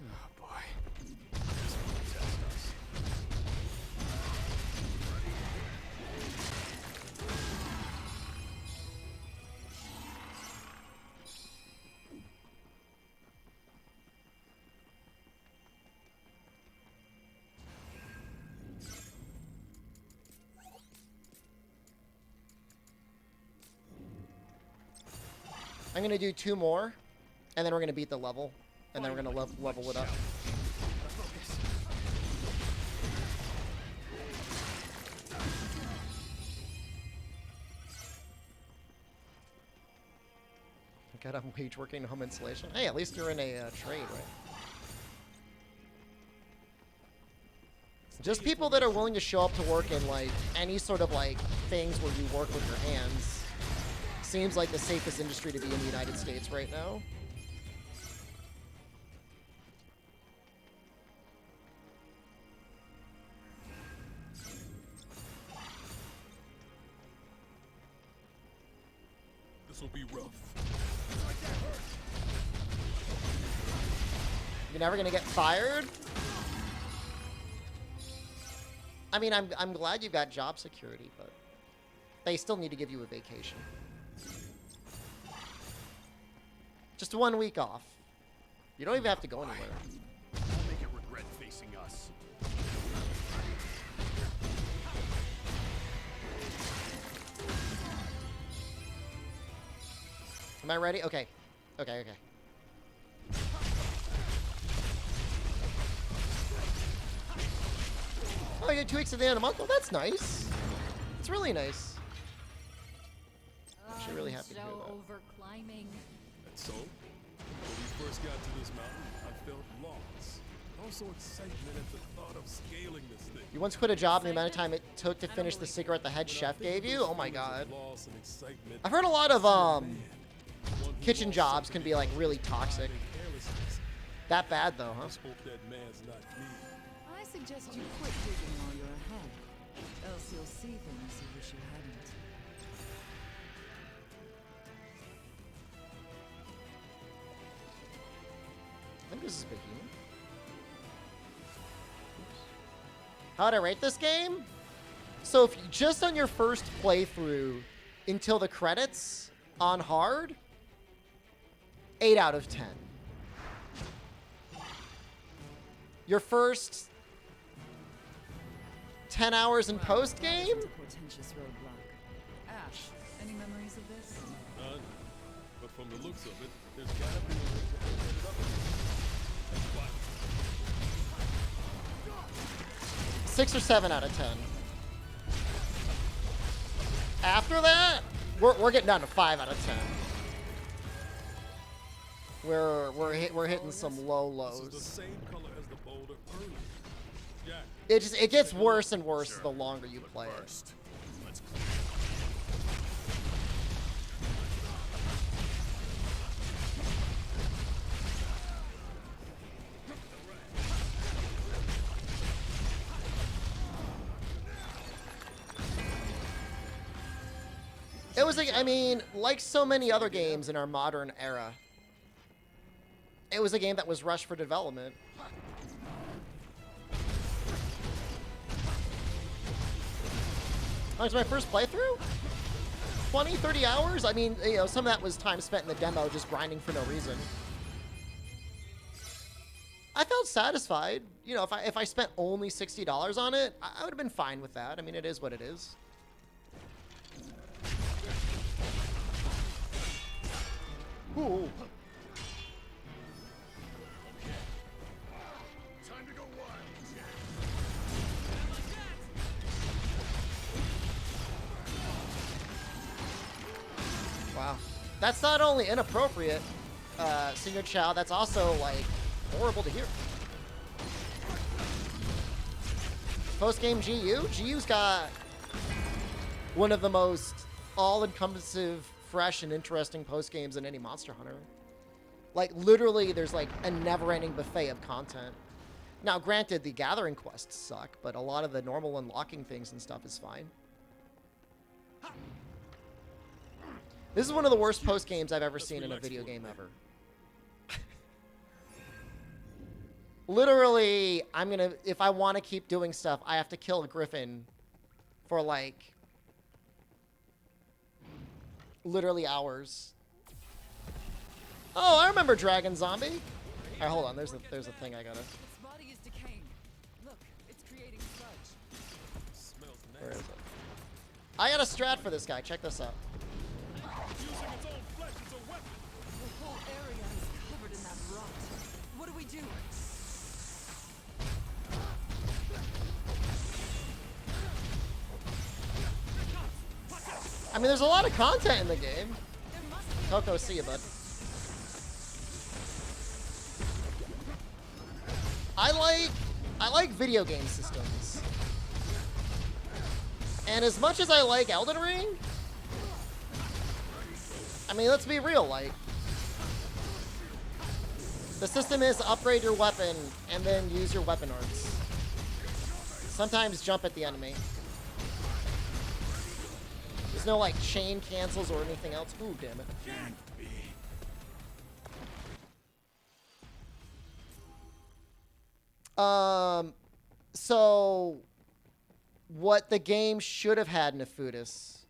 Oh boy. This will test us. I'm gonna do 2 more, and then we're gonna beat the level, and then we're gonna level it up. God, I'm wage working home installation. Hey, at least you're in a trade, right? Just people that are willing to show up to work in like any sort of like things where you work with your hands seems like the safest industry to be in the United States right now. This will be rough. You're never gonna get fired? I mean, I'm glad you've got job security, but they still need to give you a vacation. Just 1 week off. You don't even have to go anywhere. I'll make it regret facing us. Am I ready? Okay. Okay, okay. Oh, you get 2 weeks at the end of the month? Oh, that's nice. It's really nice. Actually really happy to hear that. Over climbing. And so, when we first got to this mountain, I felt lost. Also excitement at the thought of scaling this thing. You once quit a job and the amount of time it took to finish the cigarette the head chef gave you? Oh my god. Loss and excitement. I've heard a lot of kitchen jobs can be like really toxic. That bad though, huh? Just hope that man's not me. I suggest you quit digging while you're ahead. Else you'll see things you wish you hadn't. I think this is Behemoth. How'd I rate this game? So if you, just on your first playthrough until the credits on hard, 8 out of 10. Your first 10 hours in post game? It's a portentous roadblock. Ash, any memories of this? None. But from the looks of it, there's gotta be a way to open it up. What? 6 or 7 out of 10. After that, we're getting down to 5 out of 10. We're hitting some low This is the lows. same color as the boulder earlier. Jack, It gets worse and worse the longer you play it. First, let's It was like, I mean, like so many other games in our modern era, it was a game that was rushed for development. That was my first playthrough? 20, 30 hours? I mean, you know, some of that was time spent in the demo just grinding for no reason. I felt satisfied. You know, if I spent only $60 on it, I would have been fine with that. I mean, it is what it is. Ooh. time to go wild. Wow. That's not only inappropriate, Senior Chow, that's also, like, horrible to hear. Post-game GU? GU's got one of the most all-encompassive, fresh, and interesting post-games in any Monster Hunter. Like, literally, there's, like, a never-ending buffet of content. Now, granted, the gathering quests suck, but a lot of the normal unlocking things and stuff is fine. This is one of the worst post games I've ever seen in a video game ever. Literally, if I want to keep doing stuff, I have to kill a griffin for like literally hours. Oh, I remember Dragon Zombie. All right, hold on. There's a thing I gotta. Its body is decaying. Look, it's creating sludge. smells Where nasty. is it? I got a strat for this guy. Check this out. Using its own flesh as a weapon. do? I mean, there's a lot of content in the game. Coco, see you, bud. I like video game systems. And as much as I like Elden Ring, I mean, let's be real, like, the system is upgrade your weapon and then use your weapon arts. Sometimes jump at the enemy. There's no, like, chain cancels or anything else. Ooh, damn it. So what the game should have had, Nefudis,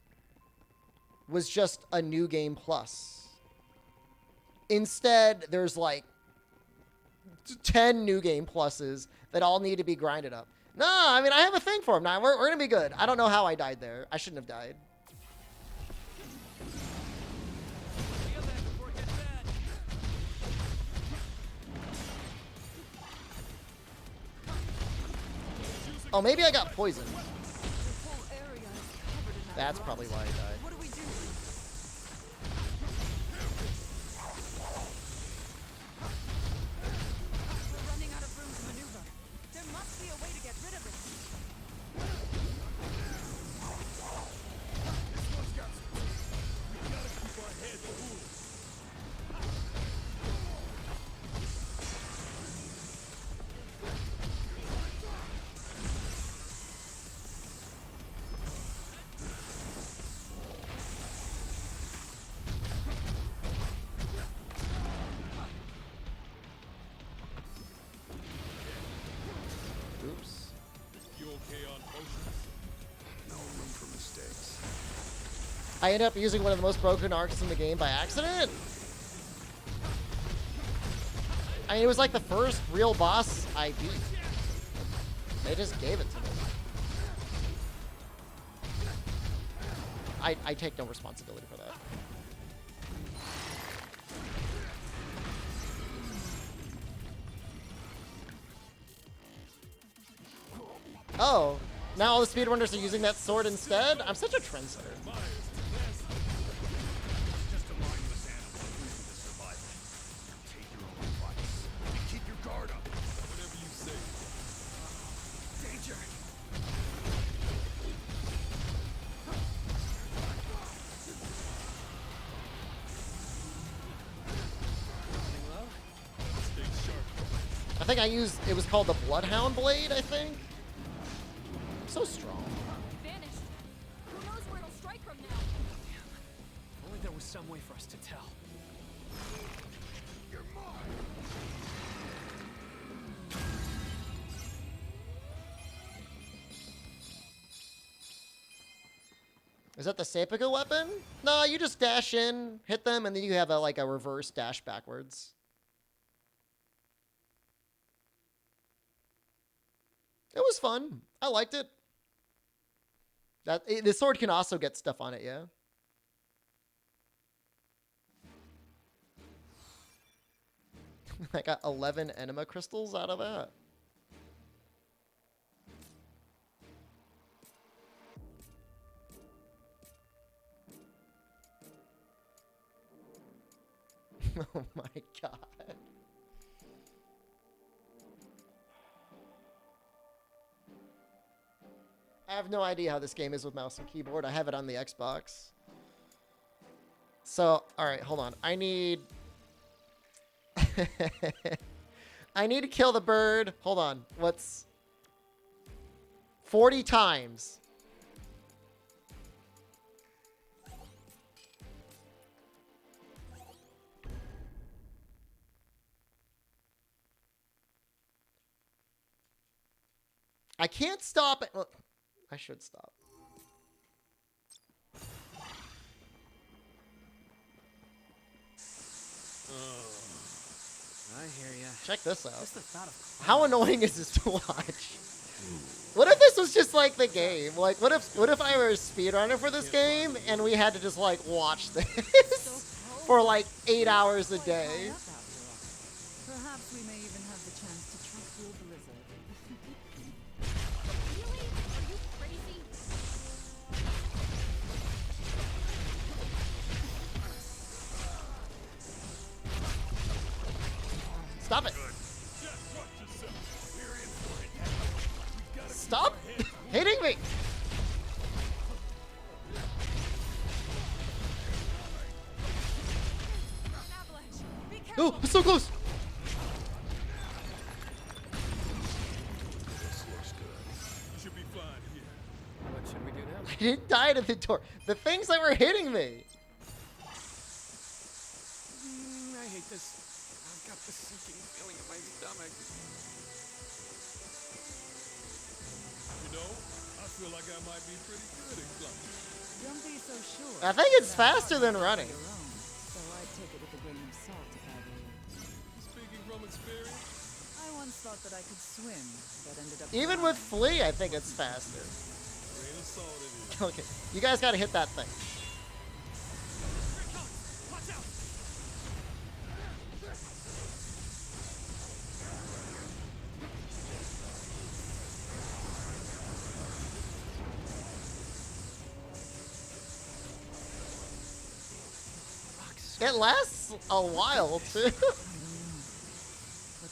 was just a new game plus. Instead, there's like 10 new game pluses that all need to be grinded up. No, I mean, I have a thing for them now. We're gonna be good. I don't know how I died there. I shouldn't have died. Feel that before it gets bad. Oh, maybe I got poisoned. The whole area is covered in that That's rot. probably why I died. What do we do? We're running out of room to maneuver. There must be a way to get rid of it. This one's got some teeth. We gotta keep our heads cool. Oops. You okay on potions? No room for mistakes. I ended up using one of the most broken arcs in the game by accident. I mean, it was like the first real boss I beat. They just gave it to me. I take no responsibility for that. Oh, now all the speedrunners are using that sword instead? I'm such a trendsetter. Just a mindless animal losing to survival. Take your own advice. And keep your guard up. Whatever you say. Danger! Stay sharp. I think I used, it was called the Bloodhound Blade, I think. So strong. Vanished. Who knows where it'll strike from now? Only there was some way for us to tell. You're mine! Is that the Sepika weapon? No, you just dash in, hit them, and then you have a, like a reverse dash backwards. It was fun. I liked it. The sword can also get stuff on it, yeah. I got 11 enema crystals out of that. Oh my god. I have no idea how this game is with mouse and keyboard. I have it on the Xbox. So, alright, hold on. I need... I need to kill the bird. Hold on. What's... 40 times. I can't stop it. Well, I should stop. I hear ya. Check this out. Just the thought of How annoying is this to watch? What if this was just like the game? Like, what if I were a speedrunner for this game and we had to just like watch this for like 8 hours a day? Perhaps we may even have Stop hitting me! Avalanche! Be careful! Oh, so close! This looks good. You should be fine here. What should we do now? I didn't die to the door. The things that were hitting me. I hate this. I've got this sinking feeling in my stomach. You know, I feel like I might be pretty good at climbing. Don't be so sure. I think it's That faster than thought might running. be your own, so I'd take it with a grain of salt if I were you. Speaking from experience, I once thought that I could swim, but ended up Even with drowning. Flea, I think it's faster. grain of salt it is. Okay, you guys gotta hit that thing. Here it comes! Watch out! It lasts a while too. But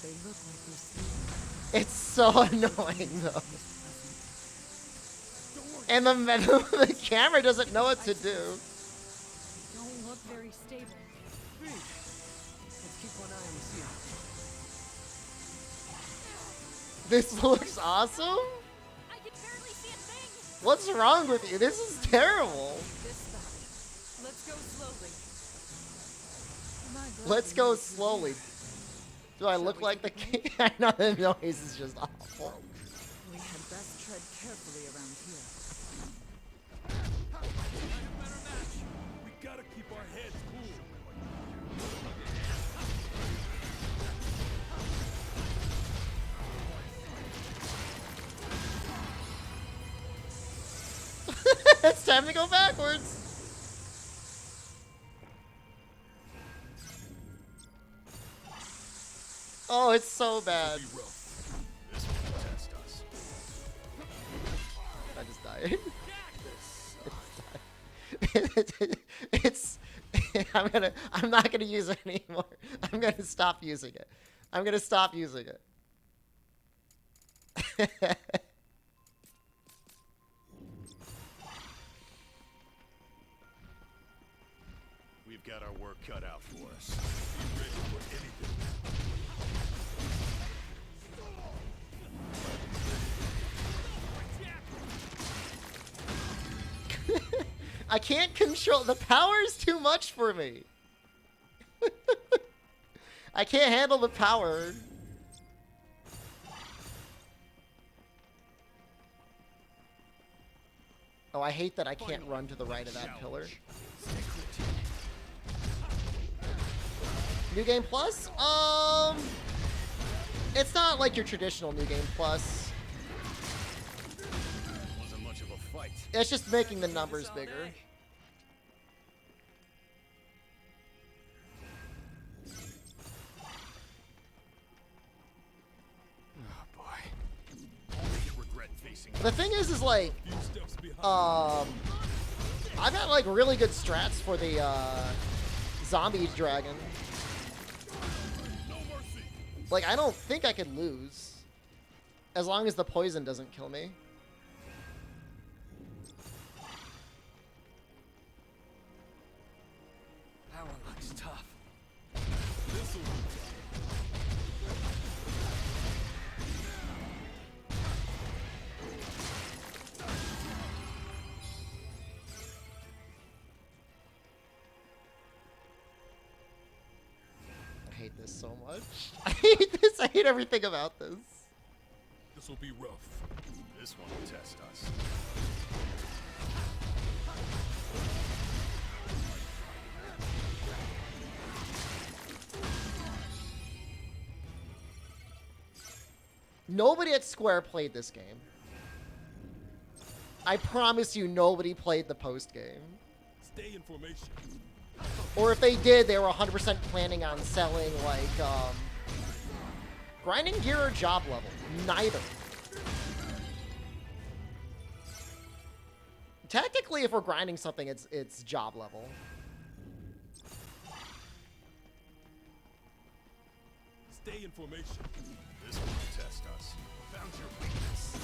they look like they're sleeping. It's so annoying though. And the camera doesn't know what to do. Don't look very stable. Let's keep one eye on the ceiling. This looks awesome. I can barely see a thing! What's wrong with you? This is terrible. This side. Let's go slowly. My God, Let's we go need to slowly. leave. Do I look like the king? I know the noise is just awful. We had best tread carefully around here. Better match. We gotta keep our heads cool. It's time to go backwards. Oh, it's so bad. Be rough. This one will test us. I just died. It's I'm not gonna use it anymore. I'm gonna stop using it. I'm gonna stop using it. We've got our work cut out for us. Be ready for anything. I can't control the power's too much for me. I can't handle the power. Oh, I hate that I can't run to the right of that pillar. New Game Plus? It's not like your traditional New Game Plus. Wasn't much of a fight. It's just making the numbers bigger. Oh boy. Only regret facing. The thing is like, Few steps behind. I got like really good strats for the zombie dragon. No mercy. Like I don't think I could lose, as long as the poison doesn't kill me. That one looks tough. This'll be I hate this so much. I hate this. I hate everything about this. This'll be rough. This one will test us. Nobody at Square played this game. I promise you, nobody played the post game. Stay in formation. Or if they did, they were 100% planning on selling, like, grinding gear or job level. Neither. Technically, if we're grinding something, it's job level. Stay in formation. This one will test us. Found your weakness.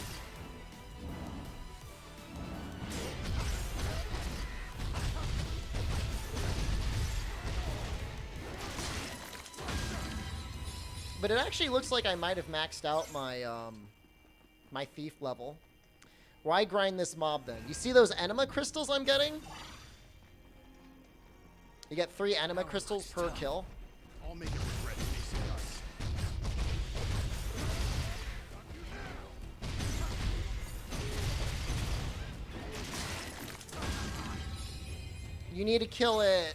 But it actually looks like I might have maxed out my my thief level. Why grind this mob then? You see those enema crystals I'm getting? You get 3 enema crystals per kill. I'll make it regret facing us. You need to kill it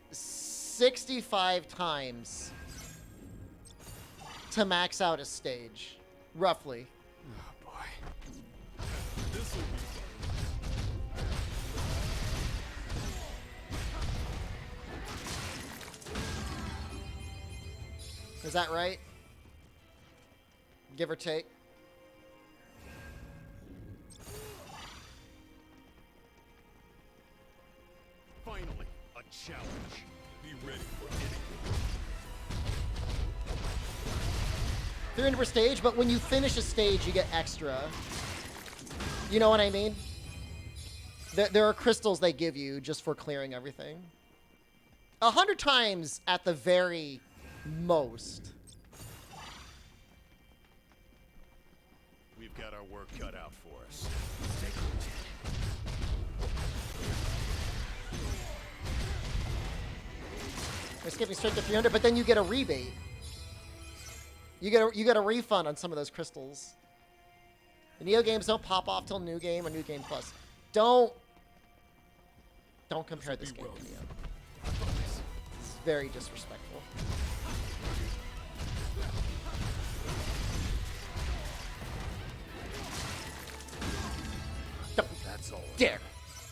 65 times to max out a stage, roughly. Oh boy. This'll be fun. Is that right? Give or take. Finally, a challenge. Be ready for anything. 300 per stage, but when you finish a stage, you get extra. You know what I mean? There are crystals they give you just for clearing everything. 100 times at the very most. We've got our work cut out for us. They're skipping straight to 300, but then you get a rebate. You get a refund on some of those crystals. The Neo games don't pop off till New Game or New Game Plus. Don't compare this game to Neo. It's very disrespectful. That's all. Dare.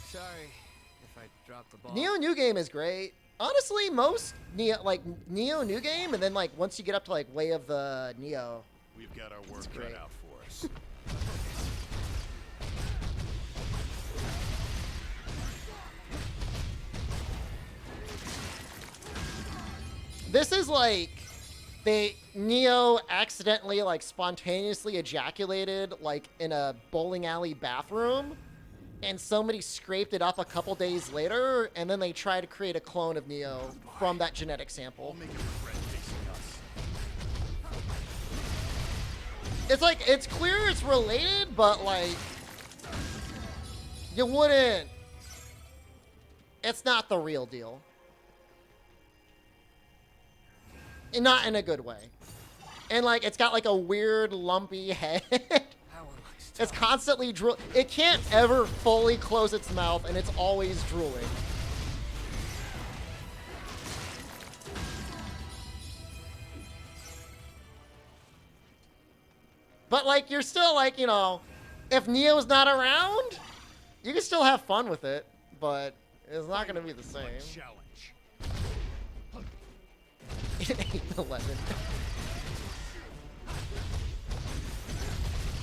Sorry if I dropped the ball. Neo New Game is great. Honestly, most Neo New Game, and then like once you get up to like Way of the Neo, We've got our work great. cut out for us. this is like Neo accidentally like spontaneously ejaculated like in a bowling alley bathroom, and somebody scraped it up a couple days later, and then they try to create a clone of Neo from that genetic sample. I'll make it regret facing us. It's like, it's clear it's related, but like, you wouldn't, it's not the real deal. And not in a good way. And like, it's got like a weird lumpy head. It's constantly drool. It can't ever fully close its mouth, and it's always drooling. But like, you're still like, you know, if Neo's not around, you can still have fun with it, but it's not going to be the same. Challenge. In 8 and 11.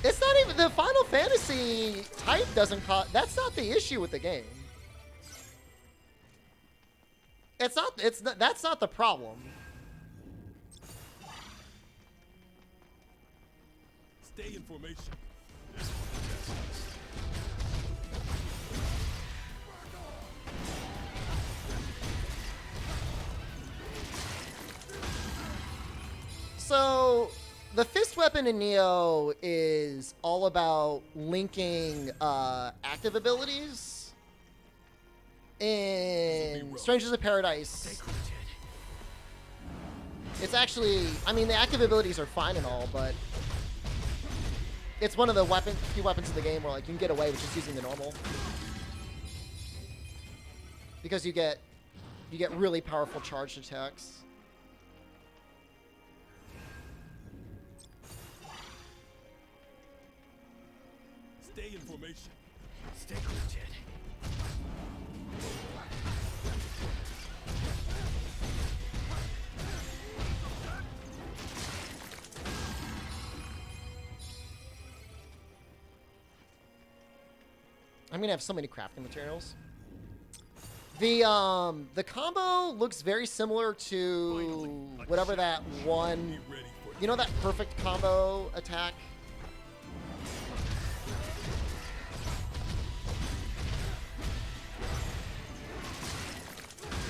It's not even the Final Fantasy type doesn't cause. That's not the issue with the game. It's not. It's not, that's not the problem. Stay in formation. So, the fist weapon in Neo is all about linking active abilities. In Strangers of Paradise, it's actually, I mean, the active abilities are fine and all, but it's one of the few weapons in the game where like you can get away with just using the normal, because you get really powerful charged attacks. Stay in formation. Stay rooted. I'm gonna have so many crafting materials. The combo looks very similar to whatever that one, Be ready for you know, that perfect combo attack.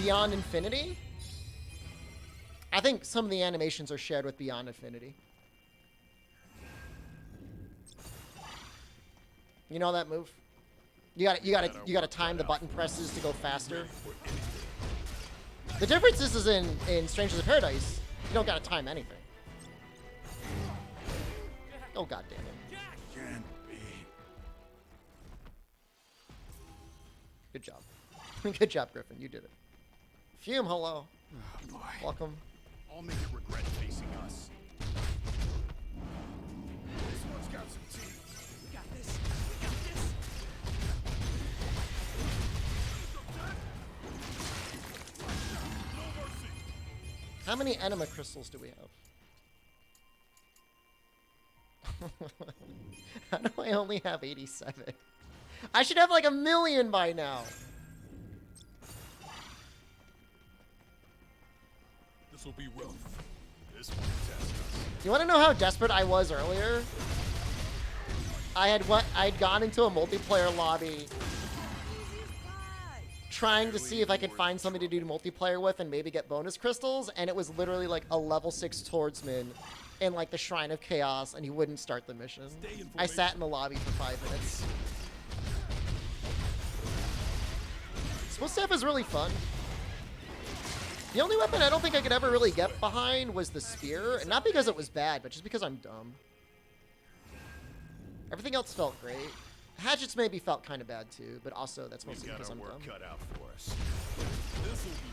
Beyond Infinity? I think some of the animations are shared with Beyond Infinity. You know that move? You gotta time the button presses to go faster. The difference is in Strangers of Paradise, you don't gotta time anything. Oh god damn it. Can't be. Good job. Good job, Griffin. You did it. Fume, hello. Oh boy. Welcome. I'll make it regret facing us. This one's got some teeth. We got this. We got this. No mercy. How many enema crystals do we have? How do I only have 87? I should have like 1 million by now. This will be rough. This one will test us. You want to know how desperate I was earlier? I'd gone into a multiplayer lobby trying to see if I could find somebody to do multiplayer with and maybe get bonus crystals, and it was literally like a level 6 swordsman in like the Shrine of Chaos, and he wouldn't start the mission. I sat in the lobby for 5 minutes. Split staff is really fun. The only weapon I don't think I could ever really get behind was the spear, and not because it was bad, but just because I'm dumb. Everything else felt great. Hatchets maybe felt kind of bad too, but also that's We've mostly got because our I'm work dumb. cut out for us. This will be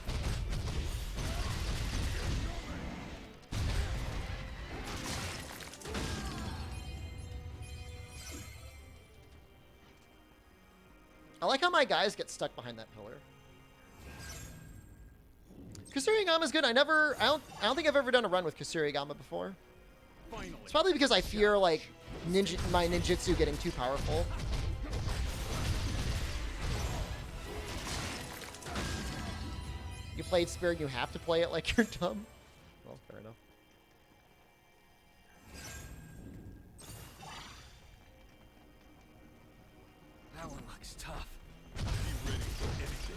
I like how my guys get stuck behind that pillar. Kusurigama is good. I don't think I've ever done a run with Kusurigama before. Finally. It's probably because I fear like my ninjutsu getting too powerful. You played Spirit, you have to play it like you're dumb. Well, fair enough. That one looks tough. be ready for anything.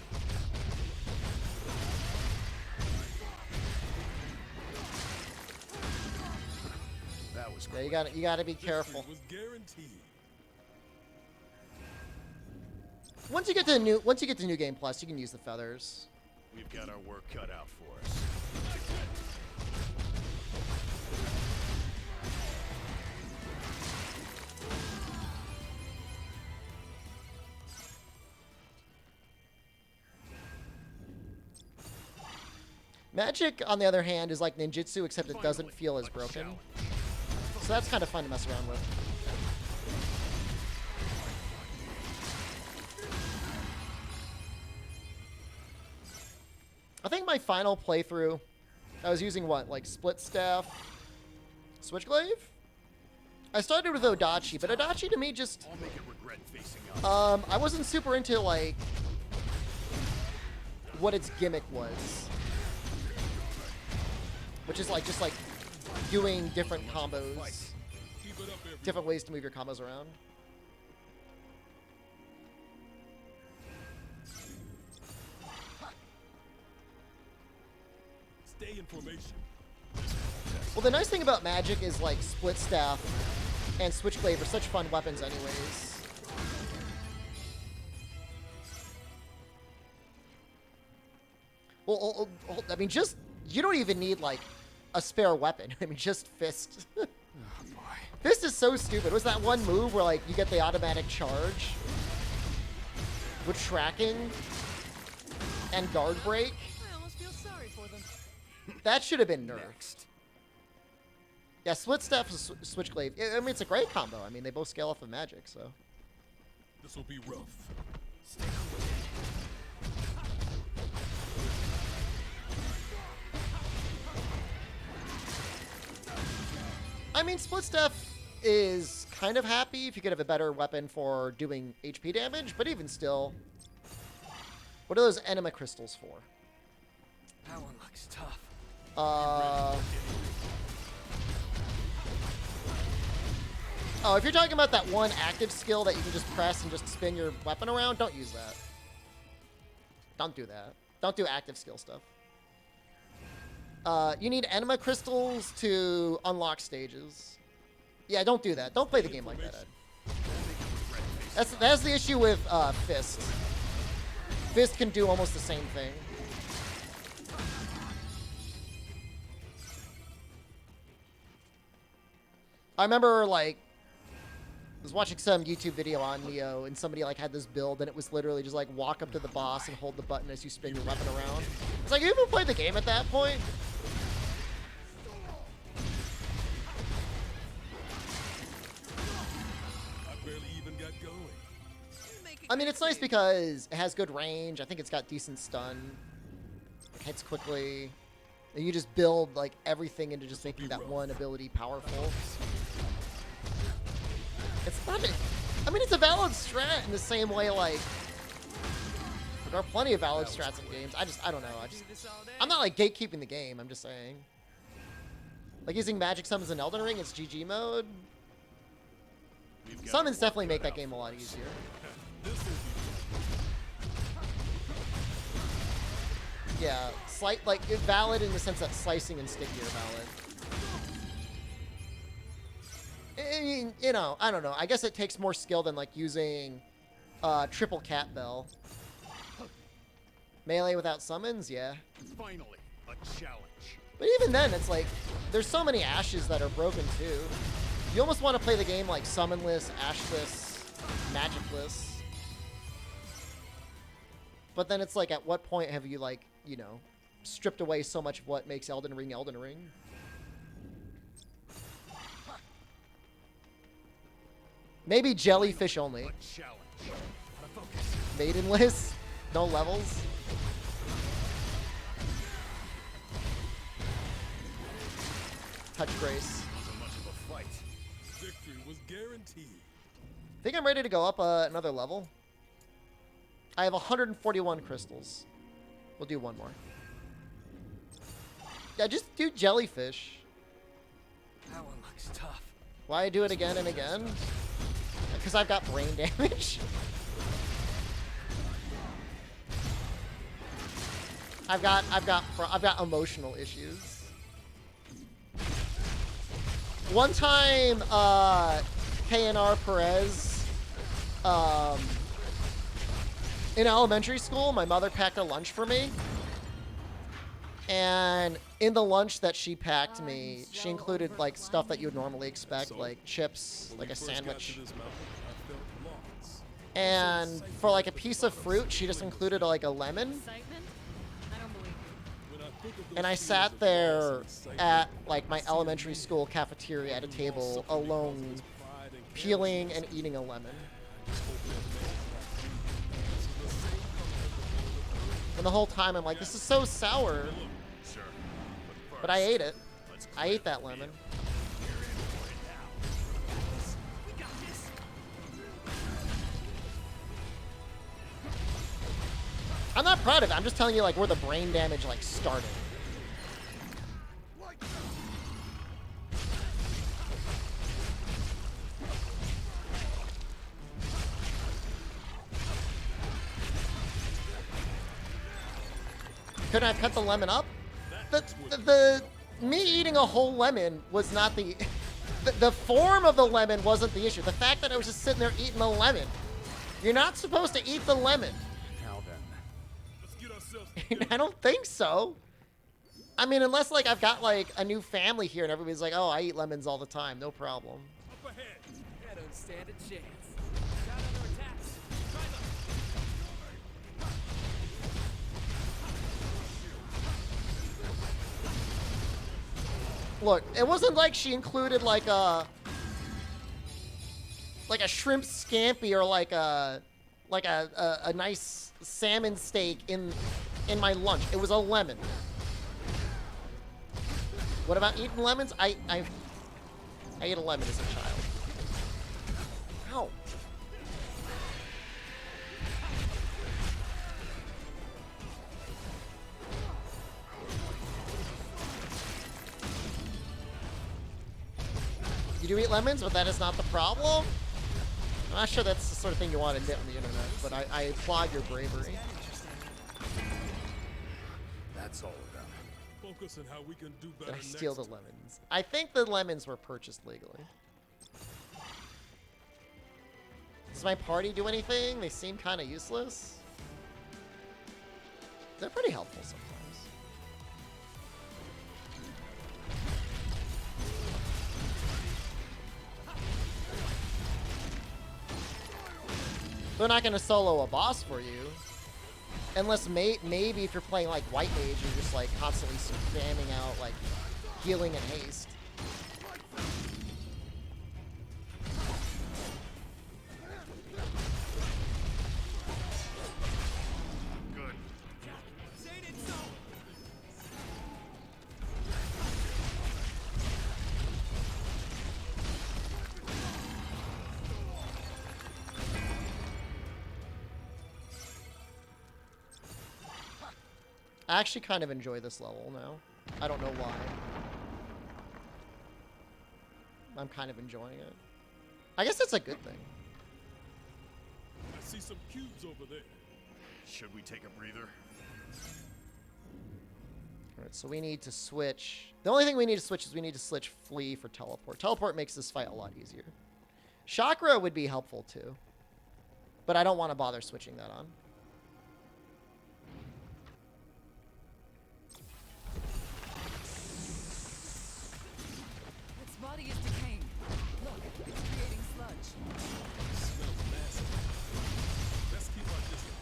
That was Yeah, you gotta be careful. Was guaranteed. Once you get to New Game Plus, you can use the feathers. We've got our work cut out for us. Magic, on the other hand, is like ninjutsu, except it doesn't feel as broken. So that's kind of fun to mess around with. I think my final playthrough, I was using what, like Split Staff, Switchglaive? I started with Odachi, but Odachi to me just, I'll make it regret facing us. I wasn't super into like what its gimmick was, which is like just like doing different combos, Keep it up, everyone. different ways to move your combos around. Stay in formation. Well, the nice thing about Magic is like Split Staff and Switchglaive are such fun weapons anyways. Well, I mean, just, you don't even need like a spare weapon. I mean, just Fist. Oh boy. Fist is so stupid. Was that one move where like you get the automatic charge with tracking and guard break? I almost feel sorry for them. That should have been nerfed. Yeah, Split Staff and Switchglaive. I mean, it's a great combo. I mean, they both scale off of Magic, so. This will be rough. I mean, Split Staff is kind of happy if you could have a better weapon for doing HP damage, but even still, what are those enema crystals for? That one looks tough. Oh, if you're talking about that one active skill that you can just press and just spin your weapon around, don't use that. Don't do that. Don't do active skill stuff. You need enema crystals to unlock stages. Yeah, don't do that. Don't play the game like that, Ed. That's the issue with Fist. Fist can do almost the same thing. I remember, like, I was watching some YouTube video on Neo, and somebody, like, had this build, and it was literally just, like, walk up to the boss and hold the button as you spin your weapon around. It's like, you even played the game at that point? I barely even got going. I mean, it's nice because it has good range. I think it's got decent stun. It hits quickly. And you just build, like, everything into just making that one ability powerful. It's not I mean, it's a valid strat in the same way, like, there are plenty of valid strats in games. I don't know. I'm not, like, gatekeeping the game. I'm just saying. Like, using magic summons in Elden Ring, it's GG mode. Summons definitely make that game a lot easier. Yeah, like, valid in the sense that slicing and sticky are valid. I mean, you know, I don't know. I guess it takes more skill than, like, using triple cat bell. Melee without summons, yeah. Finally, a challenge. But even then, it's like, there's so many ashes that are broken, too. You almost want to play the game, like, summonless, ashless, magicless. But then it's like, at what point have you, like, you know, stripped away so much of what makes Elden Ring Elden Ring? Maybe jellyfish only. Maidenless? No levels? Touch grace. Victory was guaranteed. I think I'm ready to go up another level. I have 141 crystals. We'll do one more. Yeah, just do jellyfish. That one looks tough. Why do it again and again? Because I've got brain damage. I've got emotional issues. One time, KNR Perez, in elementary school, my mother packed a lunch for me. And in the lunch that she packed me, she included, like, stuff that you would normally expect, like chips, like a sandwich. And for, like, a piece of fruit, she just included, like, a lemon. Excitement? I don't believe you. And I sat there at, like, my elementary school cafeteria at a table alone, peeling and eating a lemon. And the whole time I'm like, this is so sour. But I ate it. I ate that lemon. I'm not proud of it. I'm just telling you, like, where the brain damage, like, started. Couldn't I have cut the lemon up? Me eating a whole lemon was not the form of the lemon wasn't the issue. The fact that I was just sitting there eating the lemon. You're not supposed to eat the lemon. Now then. Let's get ourselves I don't think so. I mean, unless, like, I've got, like, a new family here and everybody's like, oh, I eat lemons all the time. No problem. up ahead. I don't stand a chance. Got other attacks. Try them. Look, it wasn't like she included, like a shrimp scampi or like a nice salmon steak in my lunch. It was a lemon. What about eating lemons? I ate a lemon as a child. Ow. You do eat lemons, but that is not the problem? I'm not sure that's the sort of thing you want to admit on the internet, but I applaud your bravery. That's all of them. focus on how we can do Did better I next steal the time. lemons? I think the lemons were purchased legally. Does my party do anything? They seem kind of useless. They're pretty helpful sometimes. They're not going to solo a boss for you. Unless maybe if you're playing like White Mage, you're just like constantly spamming out like healing and haste. Good. I actually kind of enjoy this level now. I don't know why. I'm kind of enjoying it. I guess that's a good thing. I see some cubes over there. Should we take a breather? Alright, so we need to switch. The only thing we need to switch is we need to switch Flee for Teleport. Teleport makes this fight a lot easier. Chakra would be helpful too. But I don't want to bother switching that on. Its body is decaying. Look, it's creating sludge. Smells massive. Let's keep our distance.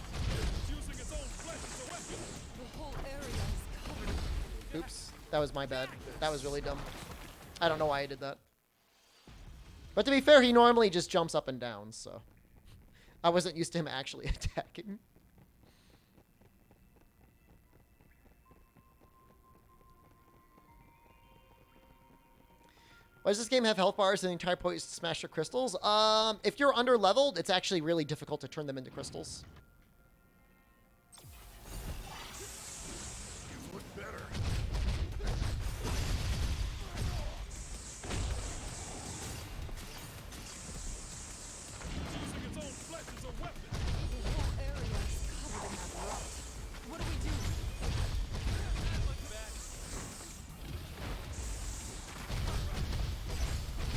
It's using its own flesh as a weapon. The whole area is covered. Oops. That was my bad. That was really dumb. I don't know why I did that. But to be fair, he normally just jumps up and down, so I wasn't used to him actually attacking. Why does this game have health bars and the entire point is to smash your crystals? If you're under leveled, it's actually really difficult to turn them into crystals. You look better. It's using its own flesh as a weapon. The whole area is covered in that rot. What do we do? Look back.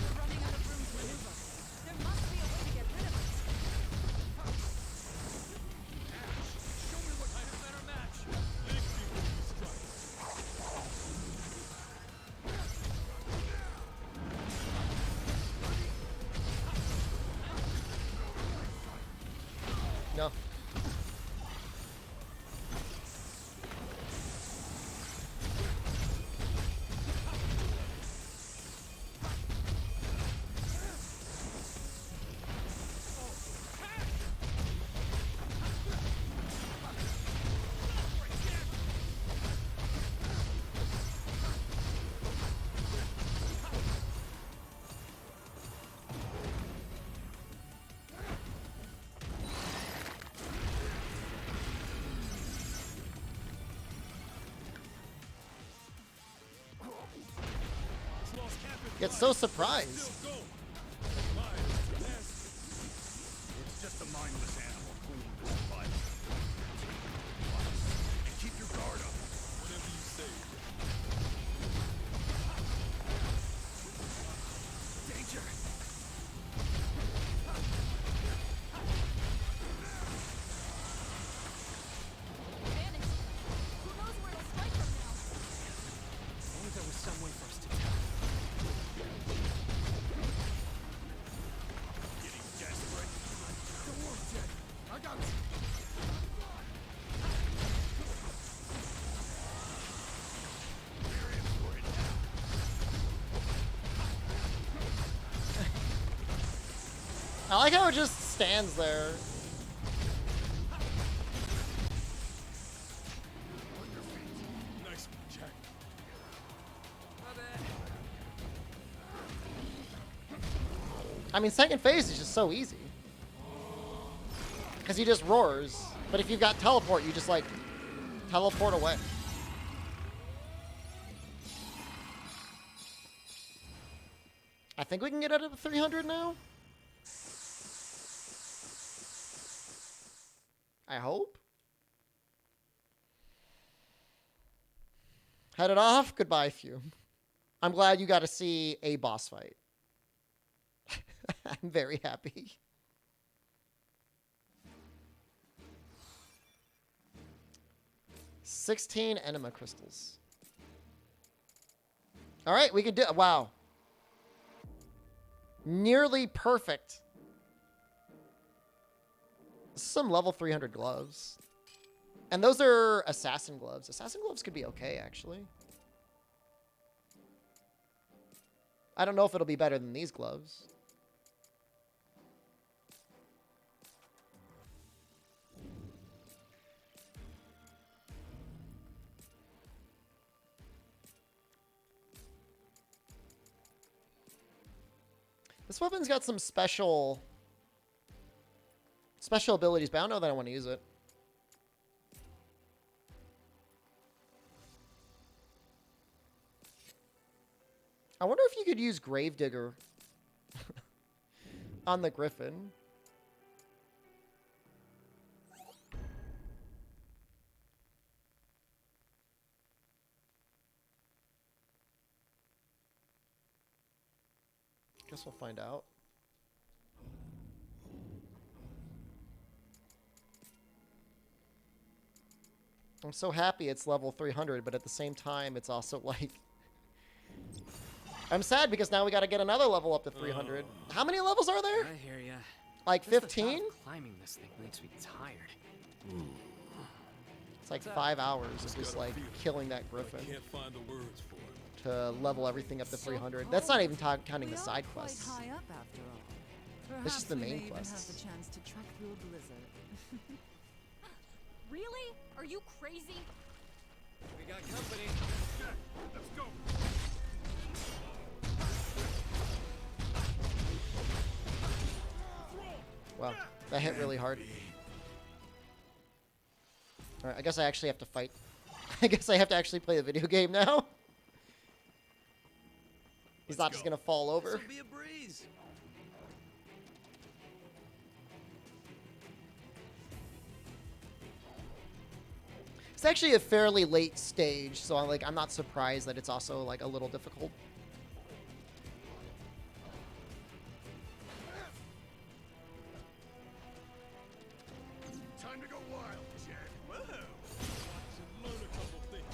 We're running out of room to maneuver. There must be a way to get rid of it. Show me what kind of better match. Big people strike. No. It's lost half its Get life. so surprised. Still going. Fire is nasty. It's just a mindless animal fooling the survivors. And keep your guard up. Whatever you say. Danger! Vanished. Who knows where it'll strike from now? Only there was some way for us to tell. Getting desperate. The war's dead. I got it. We're in for it now. I like how it just stands there. Nice one, Jack. I mean, second phase is just so easy. Because he just roars. But if you've got teleport, you just, like, teleport away. I think we can get out of the 300 now. I hope. Headed off. Goodbye, Fume. I'm glad you got to see a boss fight. I'm very happy. $16 enema crystals. All right, we can do it. Wow. Nearly perfect. Some level 300 gloves. And those are assassin gloves. Assassin gloves could be okay, actually. I don't know if it'll be better than these gloves. This weapon's got some special abilities, but I don't know that I want to use it. I wonder if you could use Gravedigger on the Griffin. Guess we'll find out. I'm so happy it's level 300, but at the same time, it's also like... I'm sad because now we got to get another level up to 300. How many levels are there? I hear ya. Like Just the thought 15? of climbing this thing makes me tired. It's like 5 hours of just like killing that Griffin Can't find the words for it. to level everything up to 300. That's not even counting We the are side quite quests. high up after all. This is Perhaps the we main may even quests. have the chance to trek through a blizzard. Really? Are you crazy? We got company. Let's go. Wow, that hit really hard. Alright, I guess I actually have to fight. I guess I have to actually play the video game now. He's not just gonna fall over. This'll be a breeze. It's actually a fairly late stage, so I'm not surprised that it's also like a little difficult. Time to go wild, Jen. Whoa. Should learn a couple things.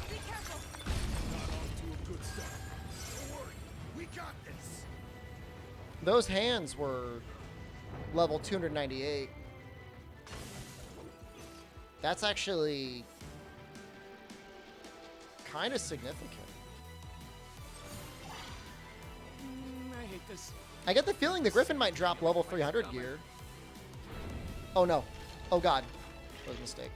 Be careful. Not off to a good start. Don't worry. We got this. Those hands were level 298. That's actually kind of significant. I hate this. I get the feeling the Griffin might drop level 300 gear. Oh no. Oh god. That was a mistake.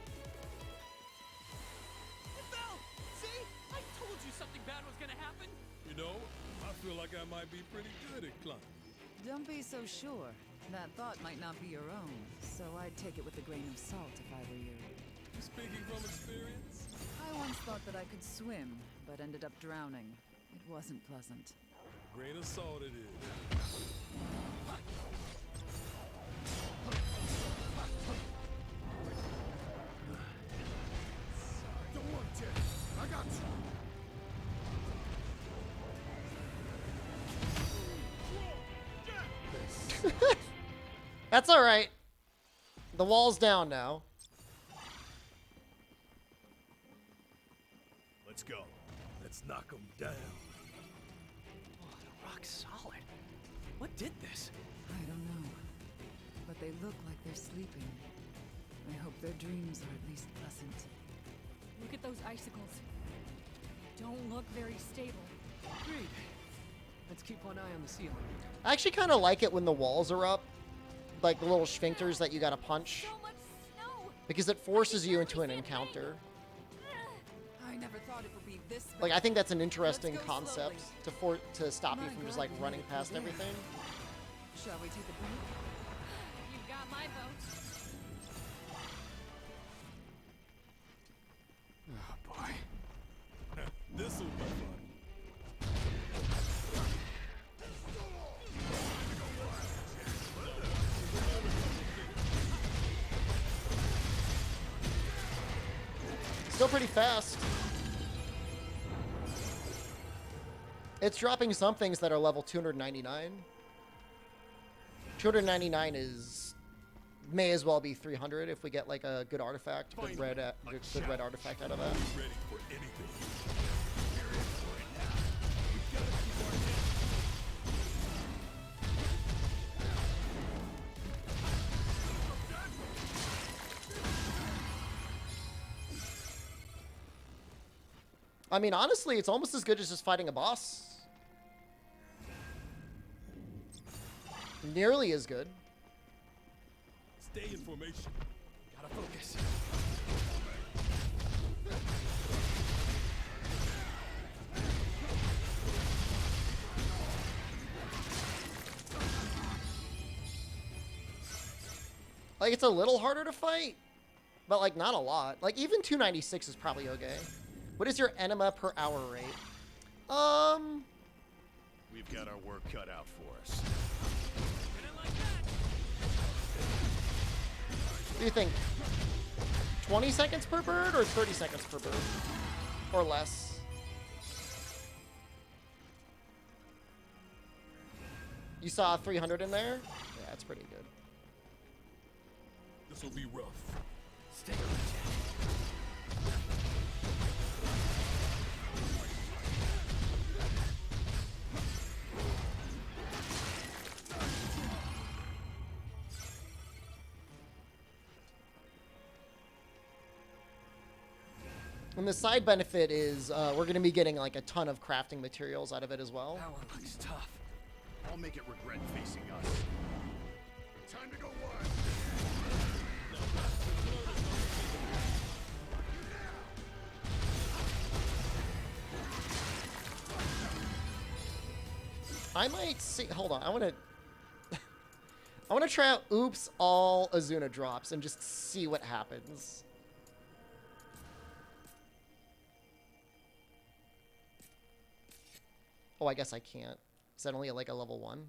It fell! See? I told you something bad was gonna happen. You know, I feel like I might be pretty good at climbing. Don't be so sure. That thought might not be your own, so I'd take it with a grain of salt if I were you. Speaking from experience, I once thought that I could swim, but ended up drowning. It wasn't pleasant. grain of salt it is. Don't worry, Jen. I got you. That's alright. The wall's down now. Let's go. Let's knock them down. Oh, the rock's solid. What did this? I don't know. But they look like they're sleeping. I hope their dreams are at least pleasant. Look at those icicles. Don't look very stable. Agreed. Let's keep one eye on the ceiling. I actually kind of like it when the walls are up. Like the little sphincters that you gotta punch. So much snow. Because it forces you into an encounter. I never thought it would be this bad. Like, I think that's an interesting Let's go concept slowly. to stop you My from just God, like we running made it past through there. everything. Shall we take a break? Still pretty fast. It's dropping some things that are level 299. 299 is may as well be 300 if we get like a good artifact, good red artifact out of that. Ready for anything. I mean, honestly, it's almost as good as just fighting a boss. Nearly as good. Stay in formation. Gotta focus. Like, it's a little harder to fight, but like not a lot. Like, even 296 is probably okay. What is your enema per hour rate? We've got our work cut out for us. What do you think? 20 seconds per bird or 30 seconds per bird? Or less? You saw 300 in there? Yeah, that's pretty good. This will be rough. Stay on the jet. And the side benefit is we're going to be getting like a ton of crafting materials out of it as well. That one looks tough. I'll make it regret facing us. Time to go wild. I might see. Hold on. I want to. I want to try out oops all Azuna drops and just see what happens. Oh, I guess I can't. Is that only like a level 1?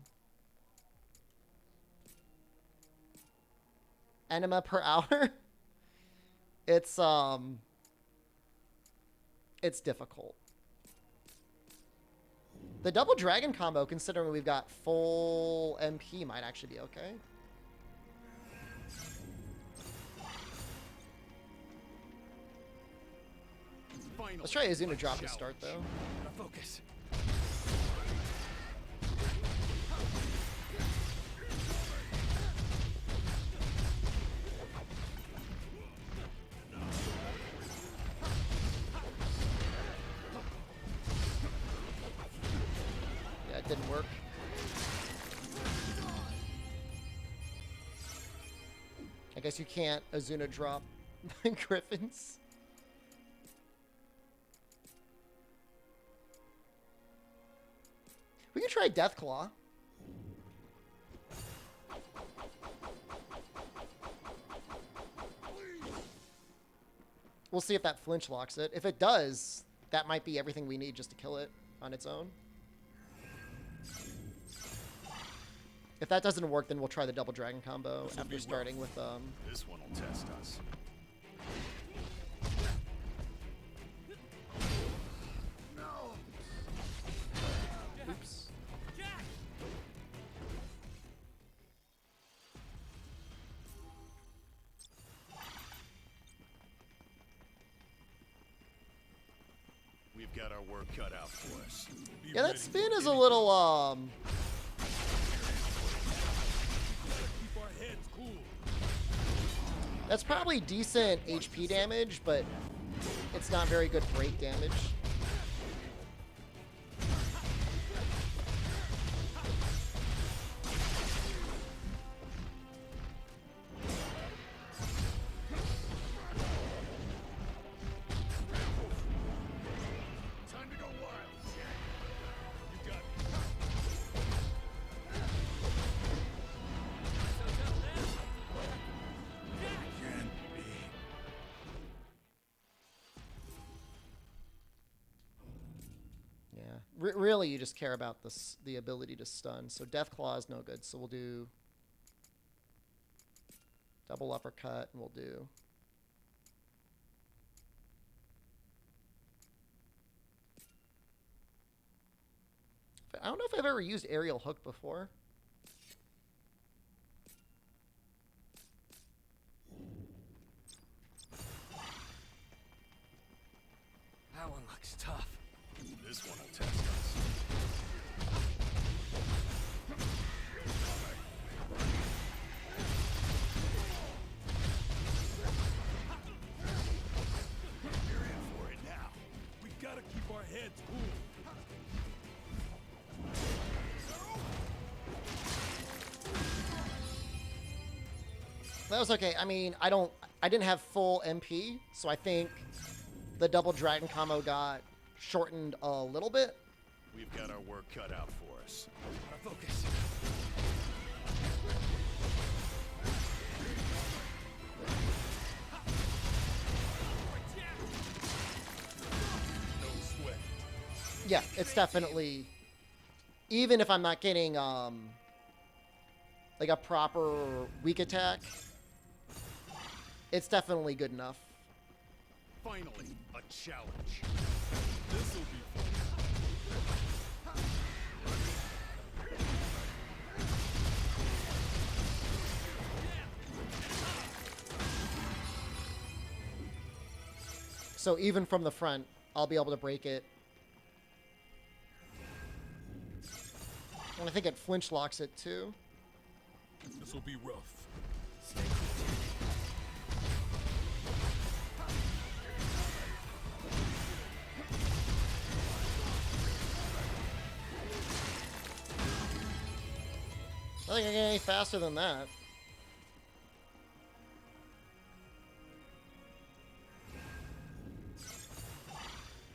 Enema per hour? It's difficult. The double dragon combo, considering we've got full MP, might actually be okay. Let's try Azuna drop to start though. Gotta focus. Yeah, it didn't work. I guess you can't Azuna drop Griffins. We can try Deathclaw. We'll see if that flinch locks it. If it does, that might be everything we need just to kill it on its own. If that doesn't work, then we'll try the double dragon combo after starting with This one will test us. oops. We've got our work cut out for us. Be Yeah, that ready spin for is a anything. little Keep our heads cool. that's probably decent HP damage, but it's not very good break damage. Time to go wild. You got it. Can't be. Yeah, really, you just care about the ability to stun. So Deathclaw is no good. So we'll do double uppercut, and we'll do I don't know if I've ever used aerial hook before. That one looks tough. This one will test us. You're in for it now. We gotta keep our heads cool. That was okay. I mean, I didn't have full MP, so I think the double dragon combo got shortened a little bit. We've got our work cut out for us. Gotta focus. No sweat. Yeah, it's definitely, even if I'm not getting like a proper weak attack, it's definitely good enough. Finally, a challenge. This'll be fun. So even from the front, I'll be able to break it. And I think it flinch locks it too. This'll be rough. I don't think I get any faster than that.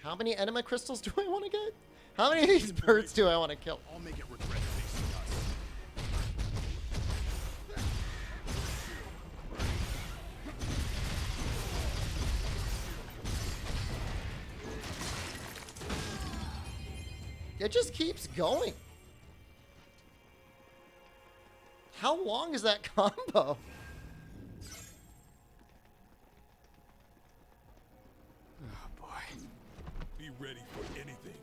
How many enema crystals do I want to get? How many of these birds do I want to kill? I'll make it regret facing us. It just keeps going. How long is that combo? Oh boy. Be ready for anything.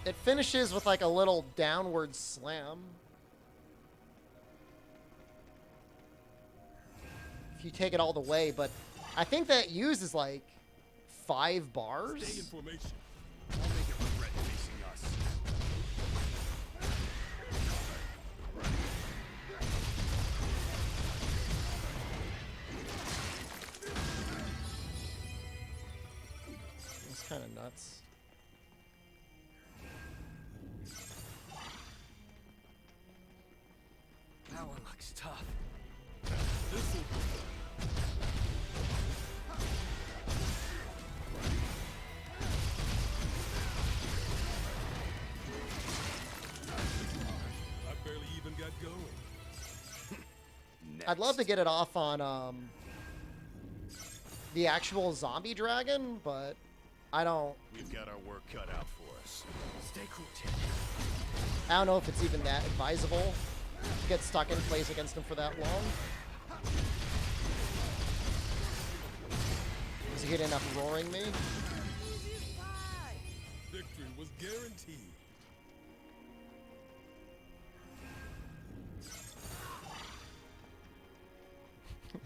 It finishes with like a little downward slam. If you take it all the way, but I think that uses like 5 bars. Stay in formation. I'll make it regret facing us. It's kind of nuts. That one looks tough. This'll be fun. I barely even got going. I'd love to get it off on the actual zombie dragon, but I don't We've got our work cut out for us. Stay cool, Tim. I don't know if it's even that advisable to get stuck in place against him for that long. Is he gonna end up roaring me? Victory was guaranteed.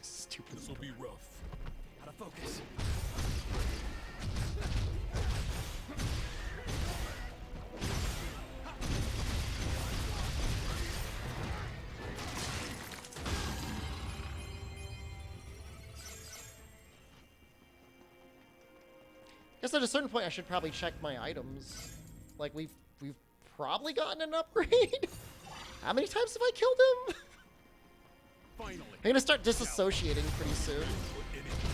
Stupid. This'll be rough. Gotta focus. Guess at a certain point I should probably check my items. Like we've probably gotten an upgrade. How many times have I killed him? Finally. I'm gonna start disassociating pretty soon. For anything.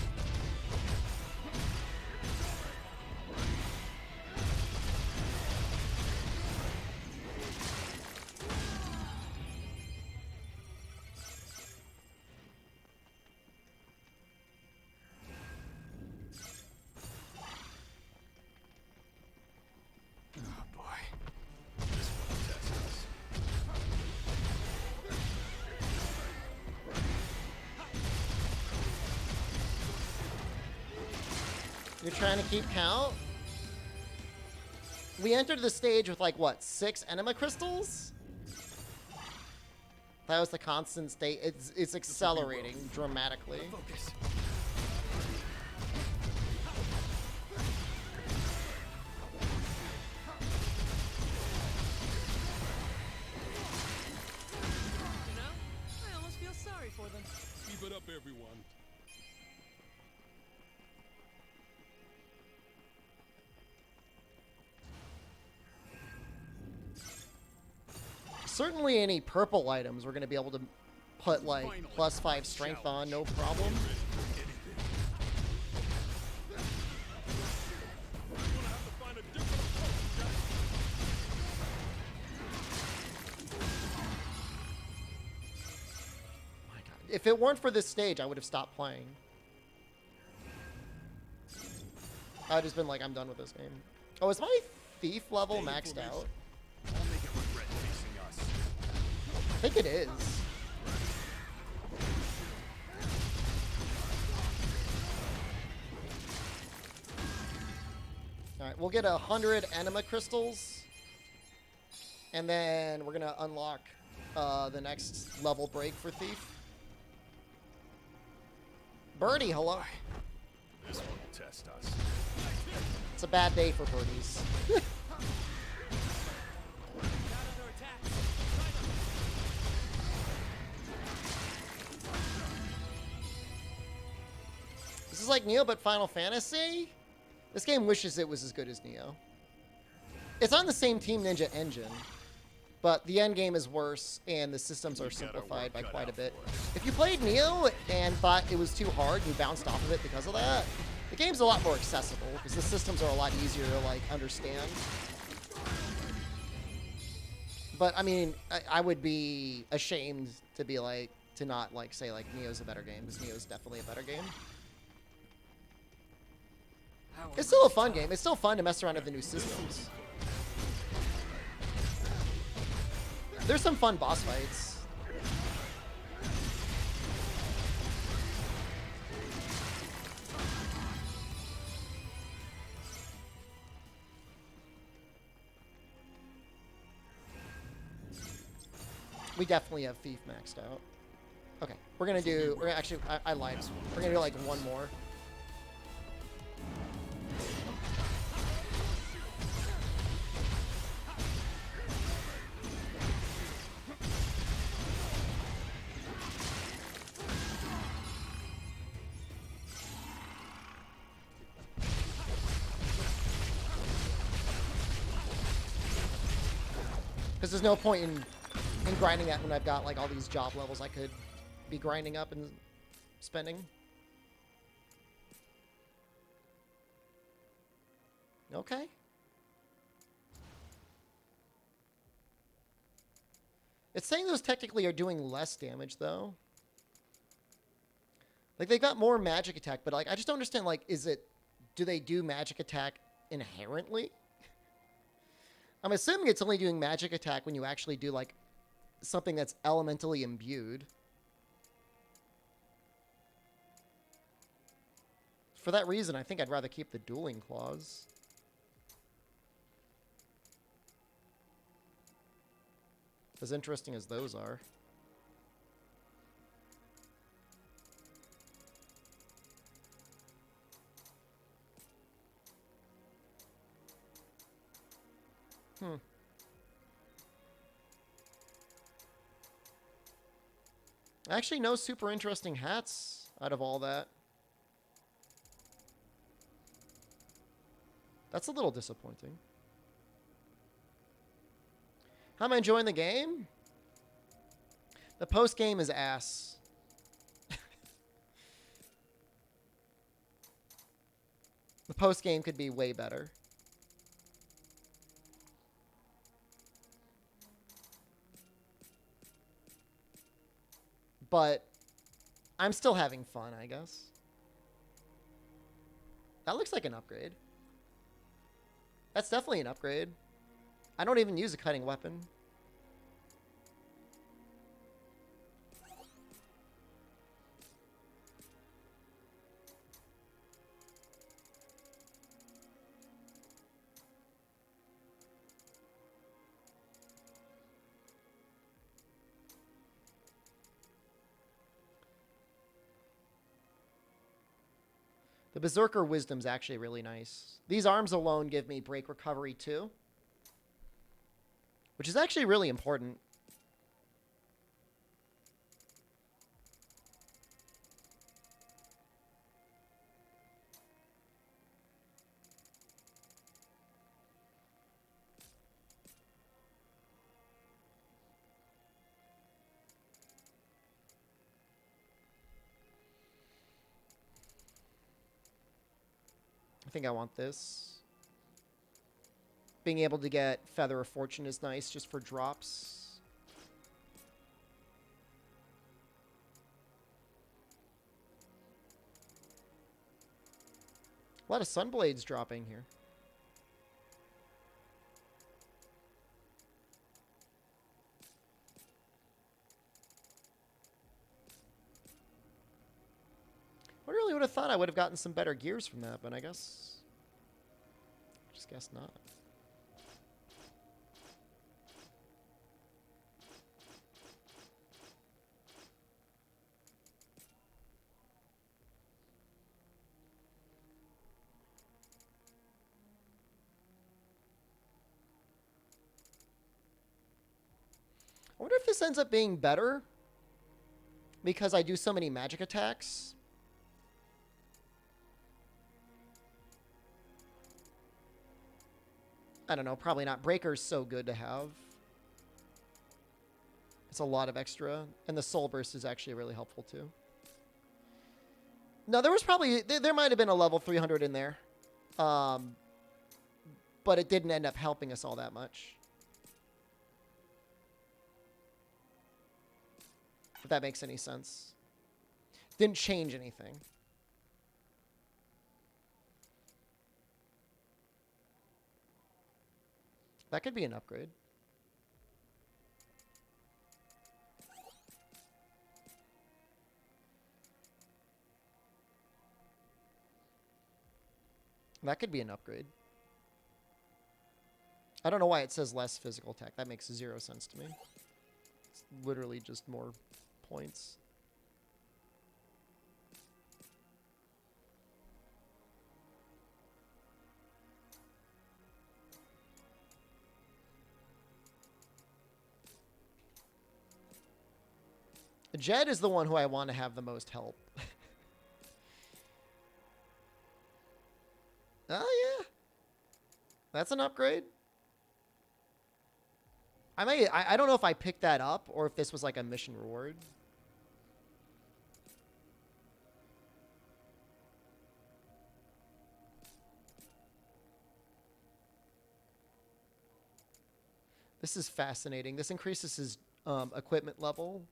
Oh boy. This one You're trying to keep count? We entered the stage with, like, what, 6 enema crystals? That was the constant state. It's accelerating dramatically. Focus. You know, I almost feel sorry for them. Keep it up, everyone. Certainly any purple items we're going to be able to put, like, +5 strength on, no problem. My God. If it weren't for this stage, I would have stopped playing. I would have just been like, I'm done with this game. Oh, is my thief level maxed out? I'll make it regret facing us. I think it is. Alright, we'll get 100 enema crystals. And then we're gonna unlock the next level break for Thief. Birdie, hello. This one will test us. It's a bad day for birdies. This is like Neo, but Final Fantasy? This game wishes it was as good as Neo. It's on the same Team Ninja engine, but the end game is worse, and the systems are simplified by quite a bit. If you played Neo and thought it was too hard, and you bounced off of it because of that, the game's a lot more accessible, because the systems are a lot easier to, like, understand. But, I mean, I would be ashamed to be, like, to not, like, say, like, Neo's a better game, because Neo's definitely a better game. It's still a fun game. It's still fun to mess around with the new systems. There's some fun boss fights. We definitely have Thief maxed out. Okay, we're gonna do. We're gonna actually. I lied. We're gonna do like one more. Because there's no point in grinding that when I've got like all these job levels I could be grinding up and spending. Okay. It's saying those technically are doing less damage though. Like they've got more magic attack, but like I just don't understand, like, do they do magic attack inherently? I'm assuming it's only doing magic attack when you actually do, like, something that's elementally imbued. For that reason, I think I'd rather keep the dueling claws. As interesting as those are. Actually, no super interesting hats out of all that. That's a little disappointing. How am I enjoying the game? The post-game is ass. The post-game could be way better. But I'm still having fun, I guess. That looks like an upgrade. That's definitely an upgrade. I don't even use a cutting weapon. The Berserker Wisdom's actually really nice. These arms alone give me break recovery too, which is actually really important. I think I want this. Being able to get Feather of Fortune is nice just for drops. A lot of Sunblades dropping here. I really would have thought I would have gotten some better gears from that, but I guess... just guess not. I wonder if this ends up being better because I do so many magic attacks. I don't know, probably not. Breaker's so good to have. It's a lot of extra. And the Soul Burst is actually really helpful too. No, there was probably... there might have been a level 300 in there. But it didn't end up helping us all that much. If that makes any sense. Didn't change anything. That could be an upgrade. That could be an upgrade. I don't know why it says less physical attack. That makes 0 sense to me. It's literally just more points. Jed is the one who I want to have the most help. Oh, yeah. That's an upgrade. I don't know if I picked that up or if this was like a mission reward. This is fascinating. This increases his equipment level,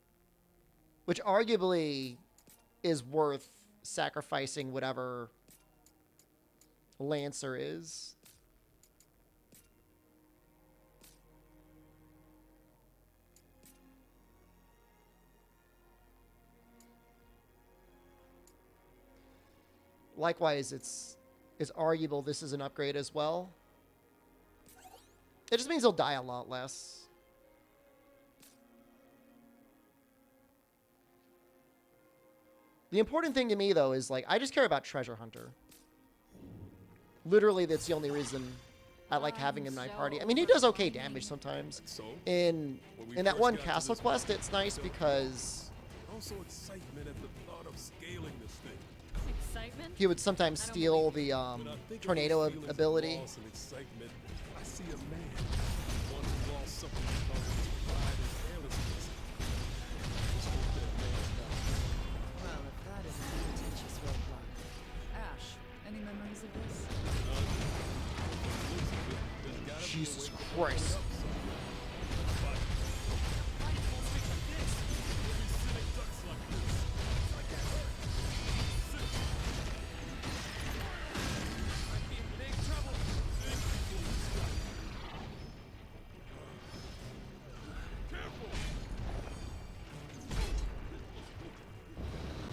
which arguably is worth sacrificing whatever Lancer is. Likewise, it's arguable this is an upgrade as well. It just means he'll die a lot less. The important thing to me, though, is, like, I just care about Treasure Hunter. Literally, that's the only reason I like having him in my party. I mean, he does okay damage sometimes. In that one castle quest, it's nice because... Also excitement at the thought of scaling this thing. Excitement? he would sometimes steal the tornado ability. I see a man, one who lost something called pride and carelessness. Just hope that man's not. Well, if that is a contentious roadblock. Ash, any memories of this? There's gotta be a Jesus way to Christ.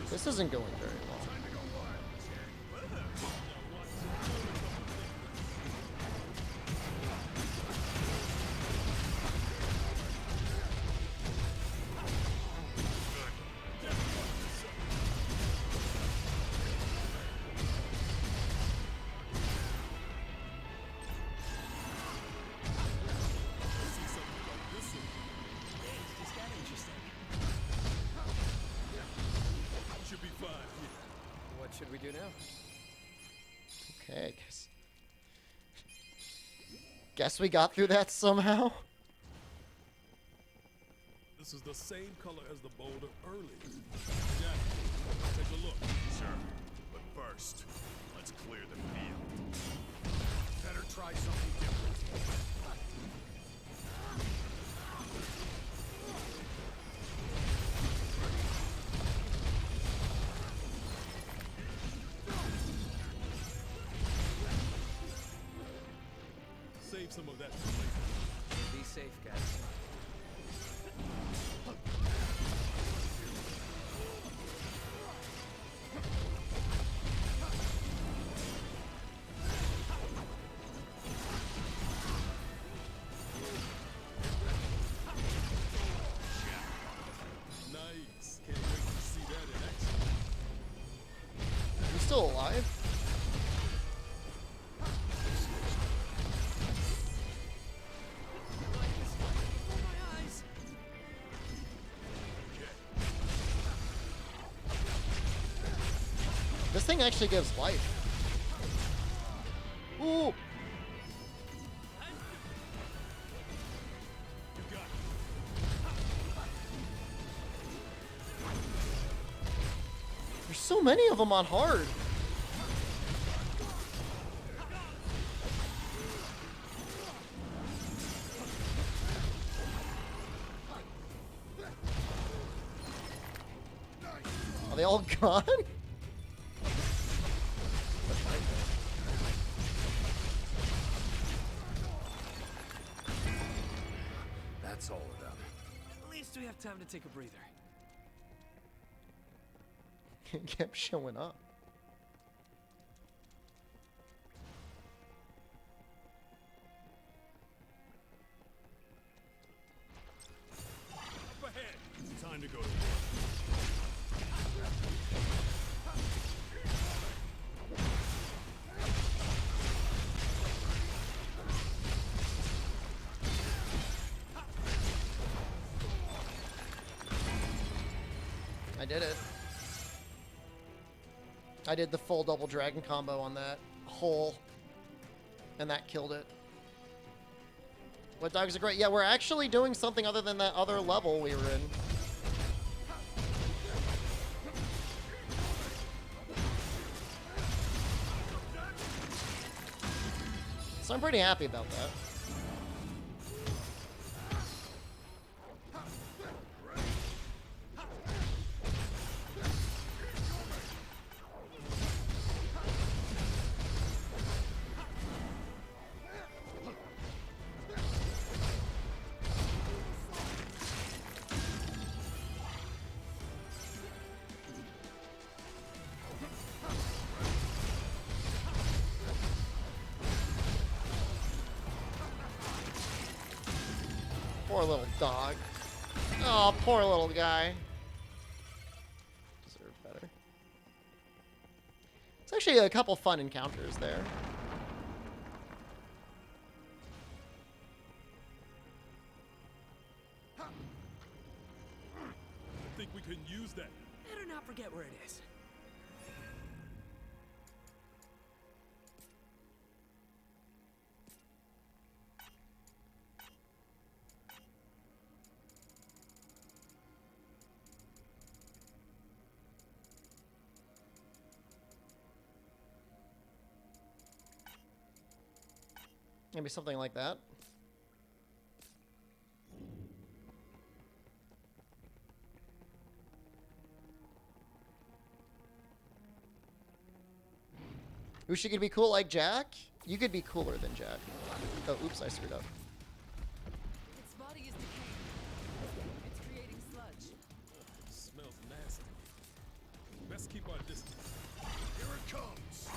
This isn't going very well. do now? Okay, guess we got through that somehow. This is the same color as the boulder earlier. Jack, take a look. Sure. But first, let's clear the field. Better try something different. Save some of that for later. Be safe, guys. Nice. Can't wait to see that in action. You still alive? This thing actually gives life. Ooh! You got it. There's so many of them on hard. Are they all gone? That's all of them. At least we have time to take a breather. Kept showing up. Up ahead. Time to go to work. I did it. I did the full double dragon combo on that hole, and that killed it. What dogs are great. Yeah, we're actually doing something other than that other level we were in. So I'm pretty happy about that. Poor little dog. Oh, poor little guy. Deserved better. It's actually a couple fun encounters there. I think we can use that. Better not forget where it is. Maybe something like that. Ooh, she could be cool like Jack? You could be cooler than Jack. Oh, oops, I screwed up. Its body is decaying. It's creating sludge. It smells nasty. Best keep our distance. Here it comes.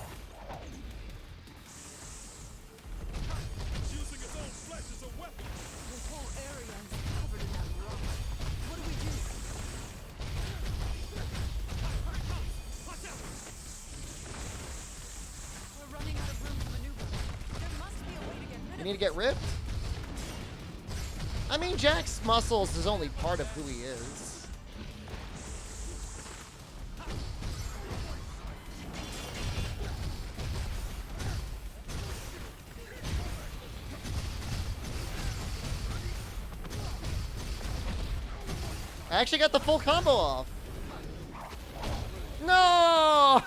It's using its own flesh as a weapon. This whole area is covered in that rock. What do we do? Watch out! We're running out of room to maneuver. There must be a way to get rid You of need to get ripped? I mean, Jack's muscles is only part of who he is. I actually got the full combo off. No!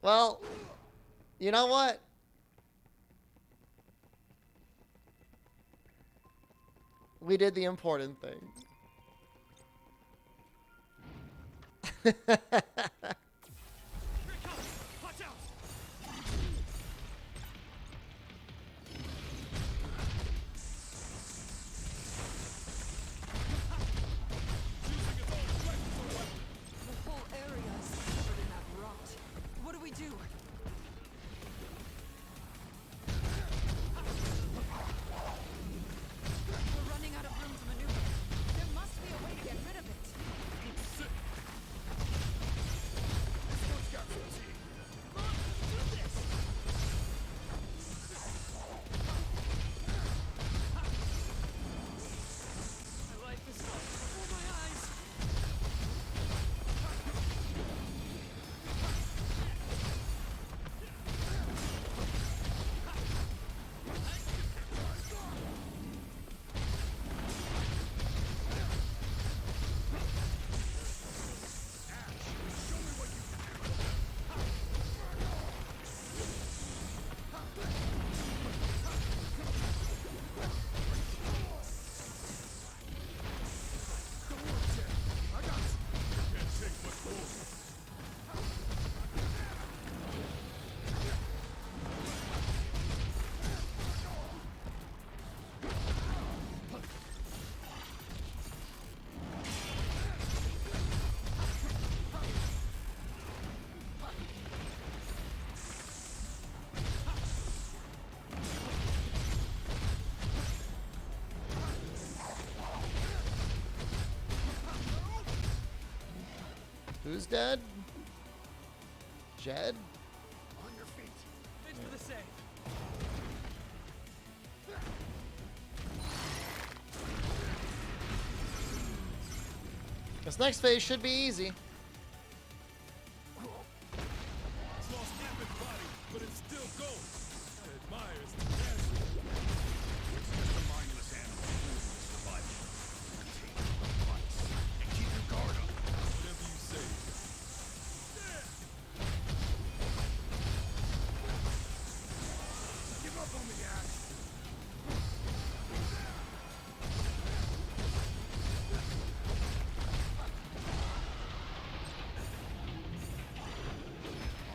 Well, you know what? We did the important thing. The whole area is covered in that rot. What do we do? We're running out of room to maneuver. There must be a way to get rid of it. My life is before my eyes. Who's dead? Jed? On your feet. It's for the save. This next phase should be easy. It's lost half its body, but it's still going. I admire its tenacity. It's just a mindless animal losing its survival. Take your advice and keep your guard up. Whatever you say. Give up on me, Ash.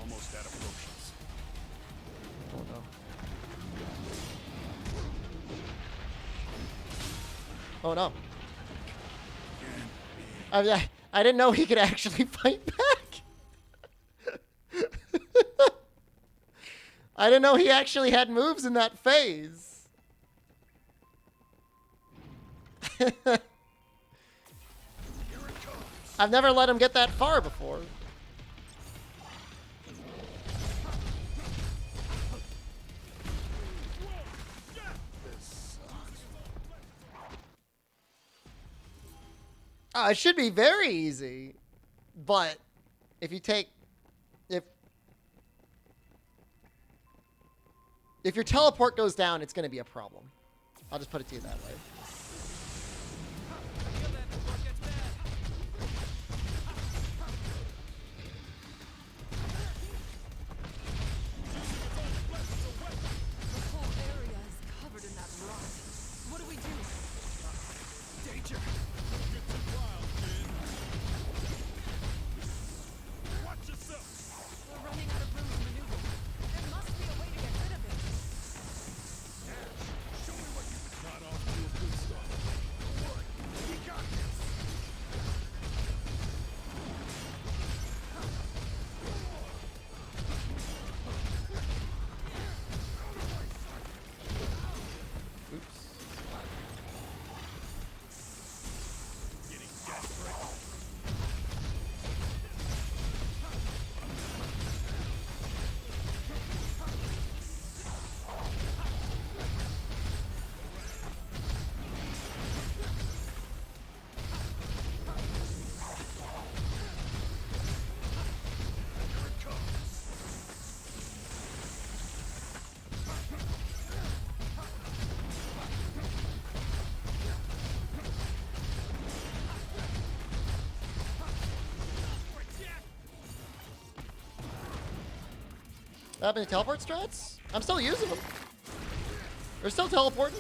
Almost out of potions. Oh no. Oh no. I didn't know he could actually fight back. I didn't know he actually had moves in that phase. I've never let him get that far before. It should be very easy, but if you take, if your teleport goes down, it's going to be a problem. I'll just put it to you that way. The whole area is covered in that rot. What do we do? Danger. Get too wild, kid. Watch yourself. We're running out of room to maneuver. There must be a way to get rid of it. Not off to a good What happened to teleport strats? I'm still using them. They're still teleporting.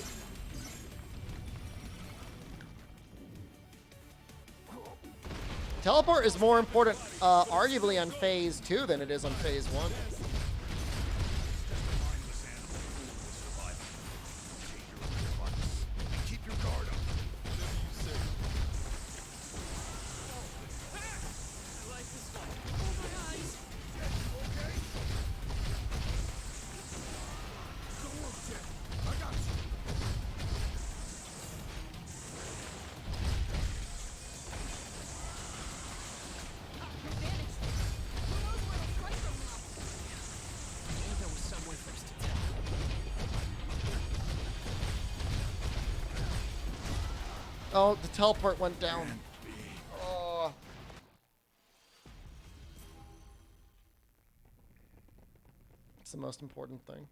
Teleport is more important, arguably, on phase 2 than it is on phase 1. Keep your guard up. There was some way for us to tell. Oh, the teleport went down. Oh. It's the most important thing.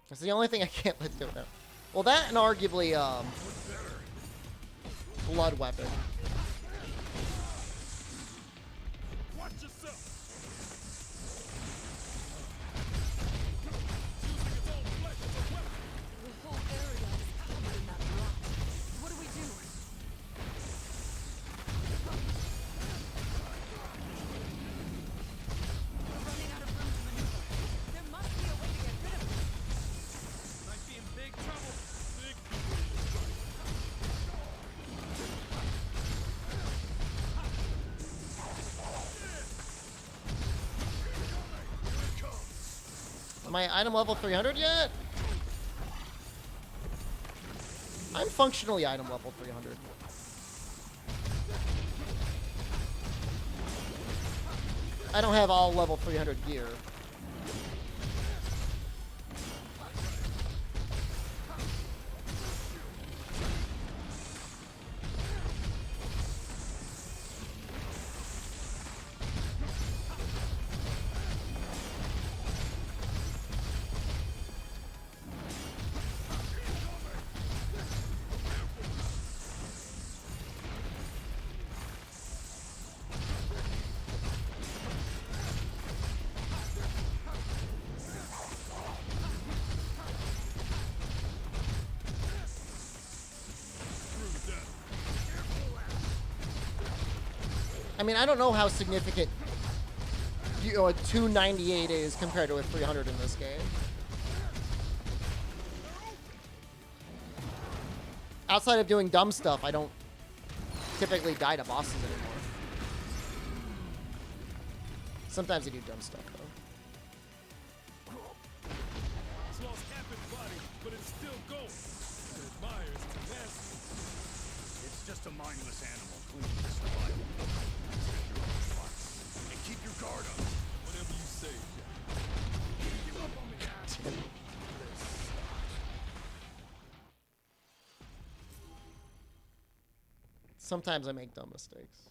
It's the only thing I can't let do now. Well, that and arguably, blood weapon. Watch yourself. The whole area is covered in that rot. What do we do? We're running out of room to maneuver. There must be a way to get rid of this. Might be in big trouble. Am I item level 300 yet? I'm functionally item level 300. I don't have all level 300 gear. I mean, I don't know how significant a 298 is compared to a 300 in this game. Outside of doing dumb stuff, I don't typically die to bosses anymore. Sometimes I do dumb stuff, though. It's lost half its body, but it's still going. It admires tenacity. It's just a mindless animal clinging to survival. And keep your guard up. Whatever you say, Jack. Give up on me. Sometimes I make dumb mistakes.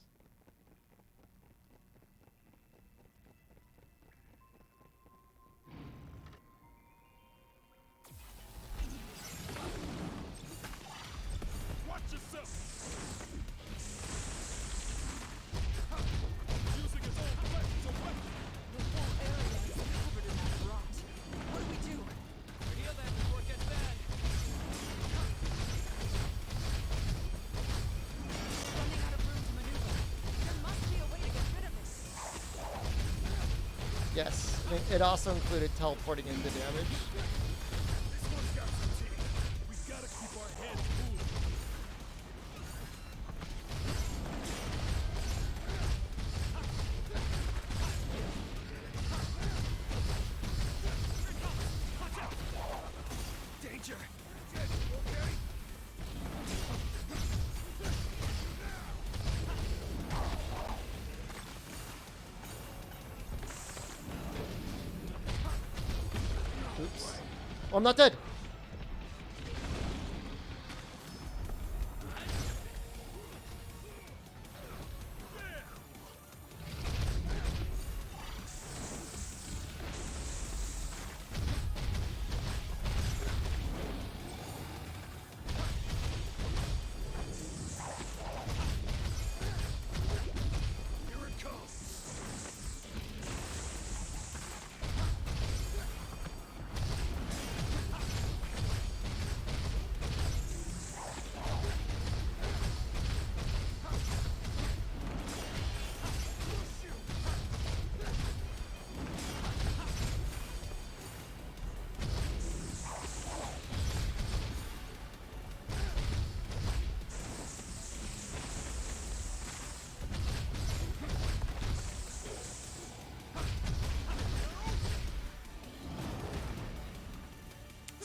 Watch yourself. Using its own flesh as a weapon. The whole area is covered in that rot. What do we do? Heal that before it gets bad. Running out of room to maneuver. There must be a way to get rid of this. Yes, it also included teleporting into damage. This one's got some teeth. We gotta keep our heads cool. Danger. Okay. Oops. Oh, I'm not dead.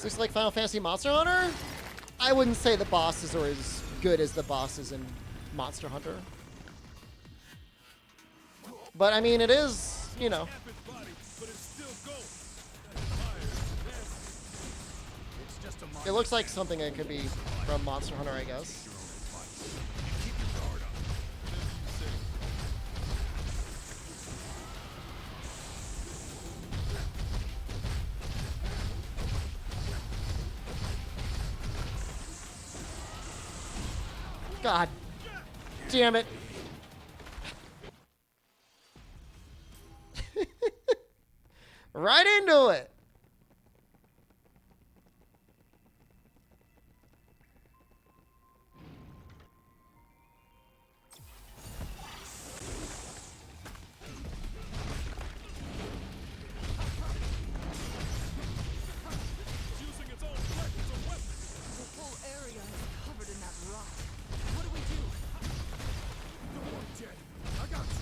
This looks like Final Fantasy Monster Hunter? I wouldn't say the bosses are as good as the bosses in Monster Hunter. But I mean, it is, you know. Half its body, but it's still gold. That fire is nasty. It's just a It mindless looks like something that could be from Monster Hunter, I guess. your own advice. And keep your guard up. Whatever you say. God damn it. Right into it. It's using its own flesh as a weapon. The whole area is covered in that rot. What do we do? Don't worry, Jet. I got you.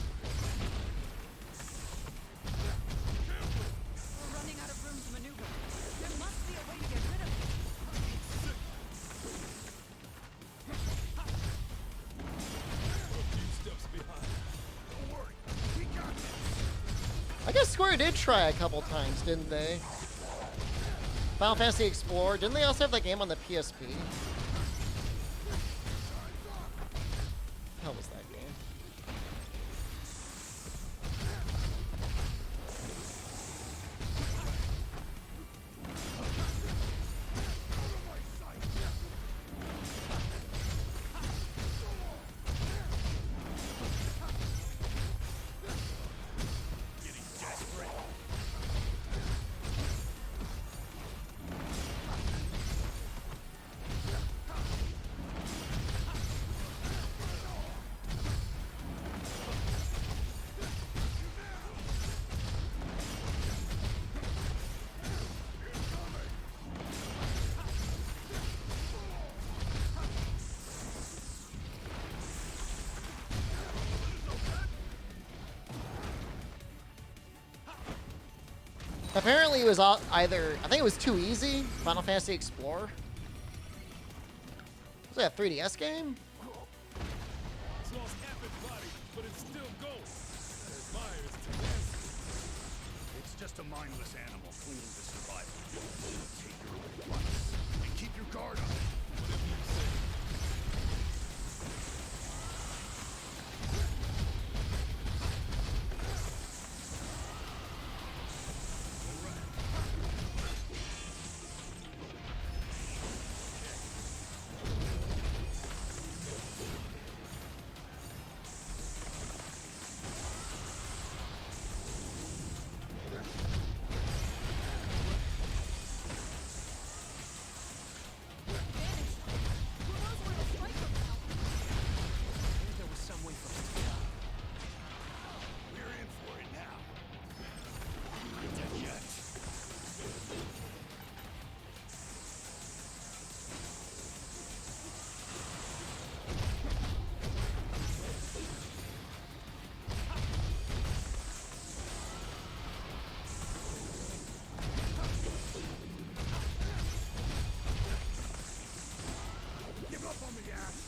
We're running out of room to maneuver. There must be a way to get rid of it. A few steps behind. Don't worry. We got this. I guess Square did try a couple times, didn't they? Final Fantasy Explorer. Didn't they also have that game on the PSP? Hell was that game? Getting desperate. Apparently it was either, I think it was too easy, Final Fantasy Explorer. Was that a 3DS game? It's lost half its body, but it's still gold. That fire is tenacity. It's just a mindless animal clinging to survival. Take your own advice. And keep your guard up. Whatever you say. There was some way for us to go. We're in for it now. Not dead yet. Give up on me, ass.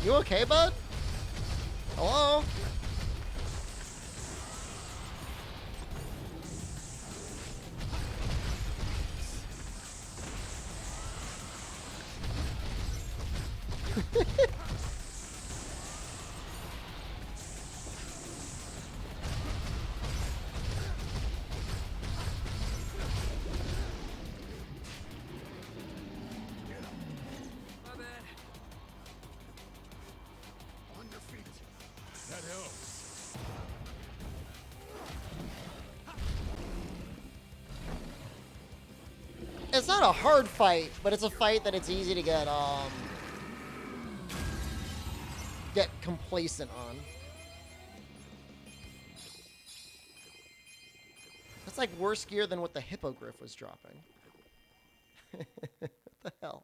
You okay, bud? Hello? My bad. On your feet. That helps. it's not a hard fight, but it's a fight that it's easy to get complacent on. That's like worse gear than what the hippogriff was dropping. What the hell?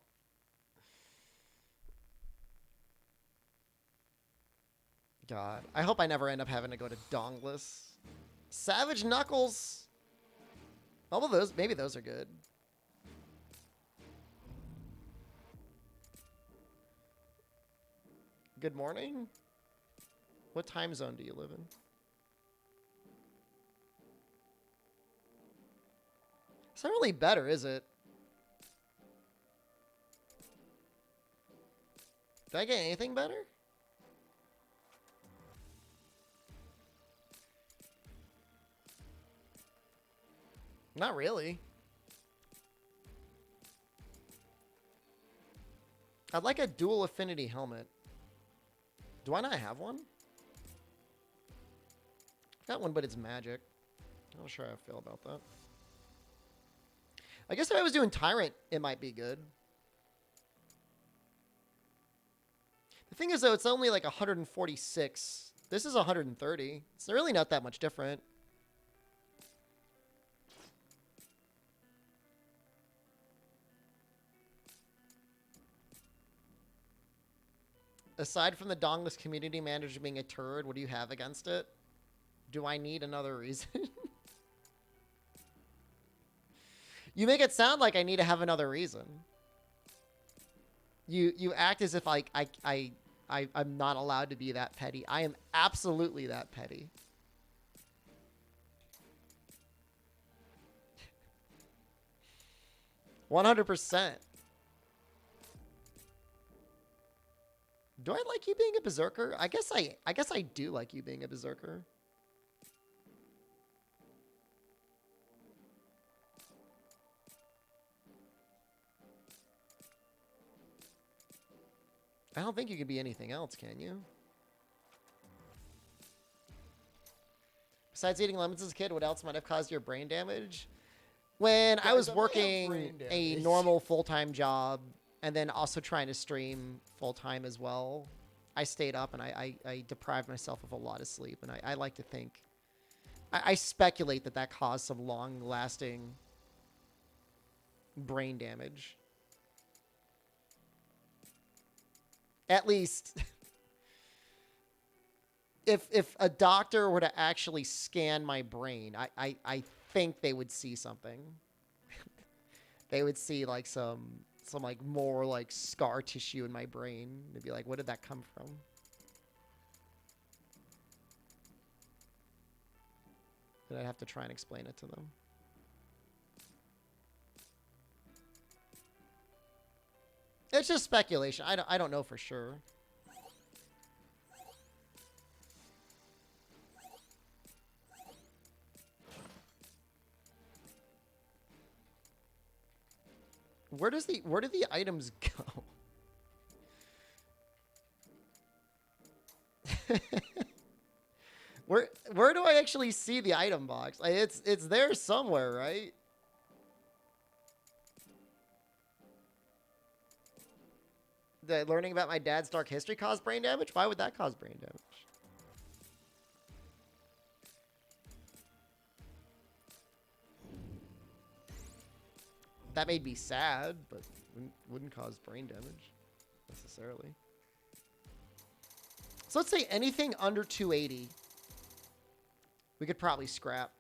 God, I hope I never end up having to go to Dongless. Savage Knuckles. All of those, maybe those are good. Good morning. What time zone do you live in? It's not really better, is it? Did I get anything better? Not really. I'd like a dual affinity helmet. Do I not have one? I've got one, but it's magic. I'm not sure how I feel about that. I guess if I was doing Tyrant, it might be good. The thing is, though, it's only like 146. This is 130. It's really not that much different. Aside from the Dongless community manager being a turd, what do you have against it? Do I need another reason? You make it sound like I need to have another reason. You act as if I'm not allowed to be that petty. I am absolutely that petty. %. Do I like you being a berserker? I guess I do like you being a berserker. I don't think you can be anything else, can you? Besides eating lemons as a kid, what else might have caused your brain damage? When I was working a normal full-time job and then also trying to stream full-time as well, I stayed up and I deprived myself of a lot of sleep. And I like to think, I speculate that caused some long-lasting brain damage. At least, if a doctor were to actually scan my brain, I think they would see something. They would see like some like more like scar tissue in my brain. They'd be like, "What did that come from?" Then I'd have to try and explain it to them. It's just speculation. I don't know for sure. Where do the items go? Where do I actually see the item box? Like, it's there somewhere, right? Learning about my dad's dark history caused brain damage? Why would that cause brain damage? That made me sad, but wouldn't cause brain damage necessarily. So let's say anything under 280, we could probably scrap.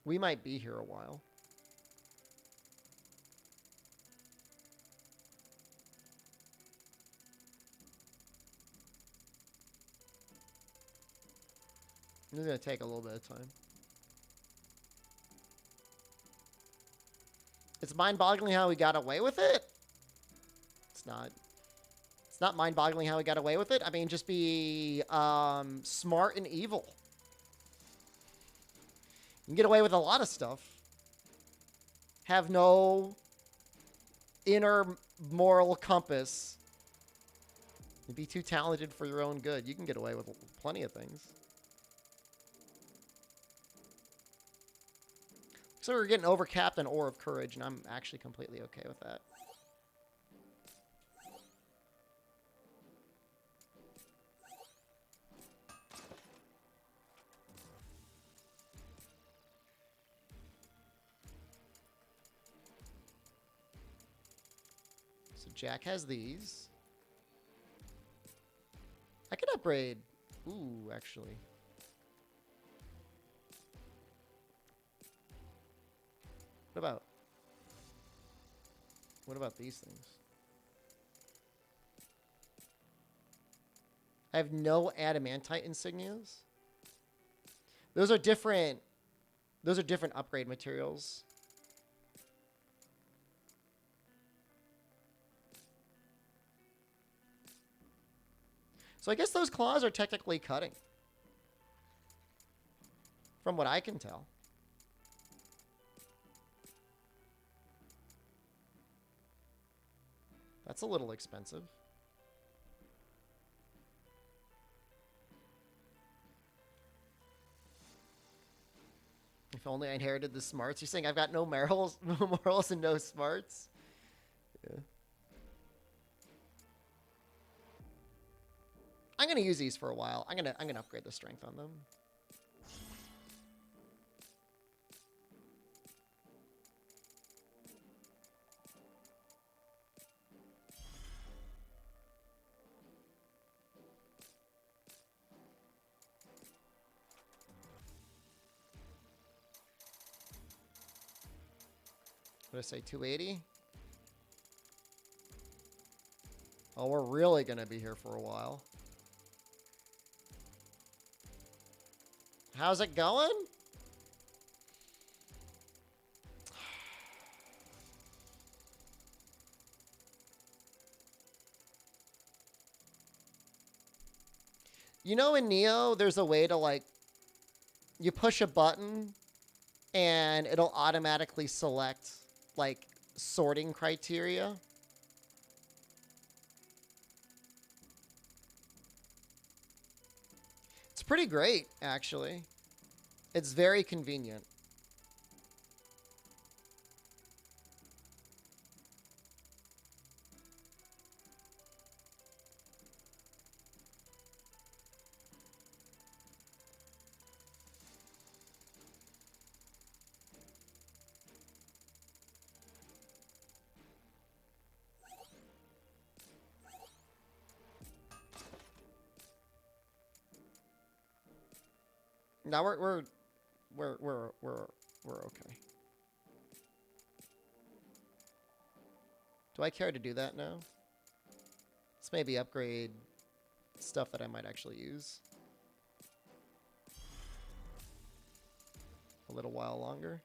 We might be here a while. This is going to take a little bit of time. It's mind-boggling how we got away with it. It's not. It's not mind-boggling how we got away with it. I mean, just be smart and evil. You can get away with a lot of stuff. Have no inner moral compass. You'd be too talented for your own good. You can get away with plenty of things. So we're getting overcapped an Ore of Courage, and I'm actually completely okay with that. So Jack has these. I could upgrade. Ooh, actually. What about these things? I have no adamantite insignias. Those are different upgrade materials. So I guess those claws are technically cutting. From what I can tell. That's a little expensive. If only I inherited the smarts. You're saying I've got no morals, no morals and no smarts? Yeah. I'm gonna use these for a while. I'm gonna upgrade the strength on them. What did I say, 280? Oh, we're really gonna be here for a while. How's it going? You know, in Neo, there's a way to, like, you push a button and it'll automatically select, like, sorting criteria. It's pretty great, actually. It's very convenient. Now we're okay. Do I care to do that now? Let's maybe upgrade stuff that I might actually use a little while longer.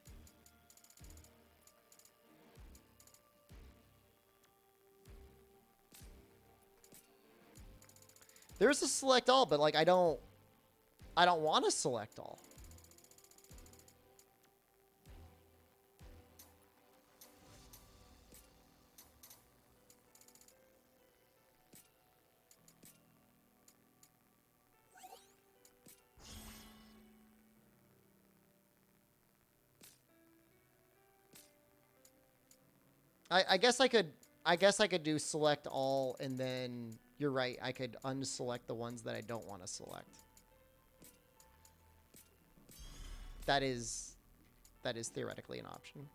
There's a select all, but like I don't want to select all. I guess I could do select all, and then you're right, I could unselect the ones that I don't want to select. That is theoretically an option.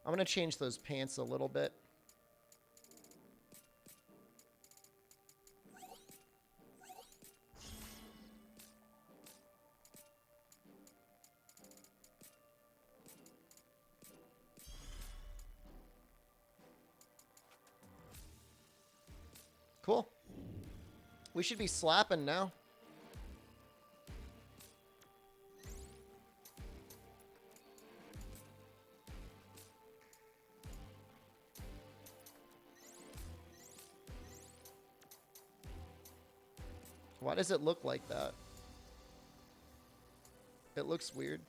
I'm going to change those pants a little bit. Cool. We should be slapping now. Why does it look like that? It looks weird.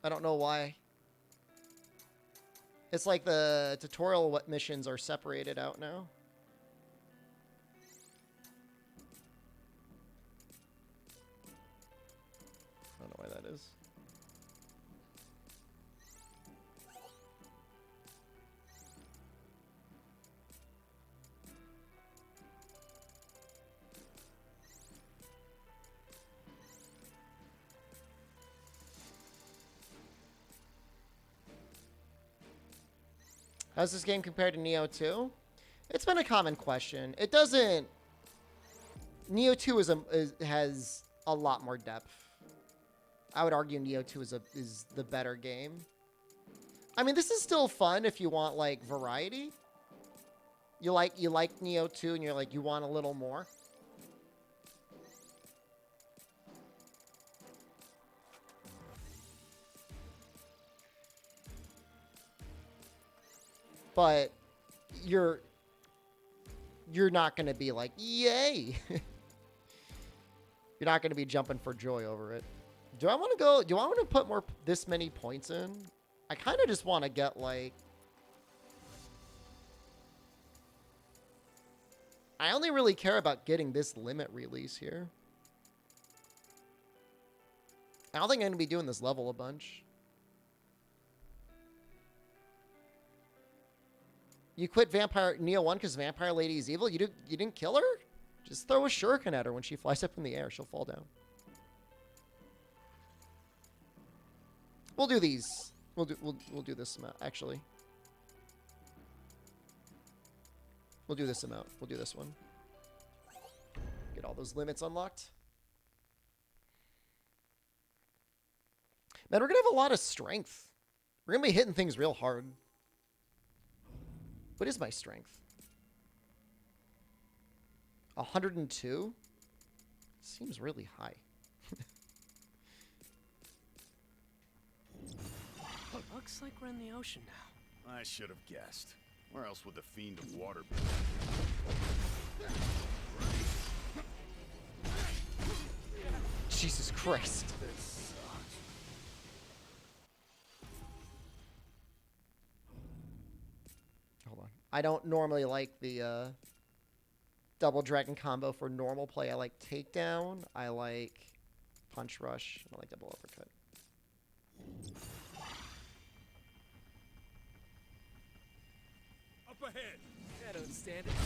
I don't know why. It's like the tutorial missions are separated out now. I don't know why that is. How's this game compared to Neo 2? It's been a common question. It doesn't... Neo 2 has a lot more depth. I would argue Neo 2 is the better game. I mean, this is still fun if you want, like, variety. You like Neo 2 and you're like, you want a little more. But you're not going to be like, yay. You're not going to be jumping for joy over it. Do I want to put this many points in? I kind of just want to get like, I only really care about getting this limit release here. I don't think I'm going to be doing this level a bunch. You quit Neo 1 because Vampire Lady is evil? You didn't kill her? Just throw a shuriken at her when she flies up in the air. She'll fall down. We'll do these. We'll do this amount, actually. We'll do this amount. We'll do this one. Get all those limits unlocked. Man, we're going to have a lot of strength. We're going to be hitting things real hard. What is my strength? 102? Seems really high. Looks like we're in the ocean now. I should have guessed. Where else would the fiend of water be? Jesus Christ. Hold on. I don't normally like the double dragon combo for normal play. I like takedown. I like punch rush. I like double uppercut. Up ahead. I don't stand a chance.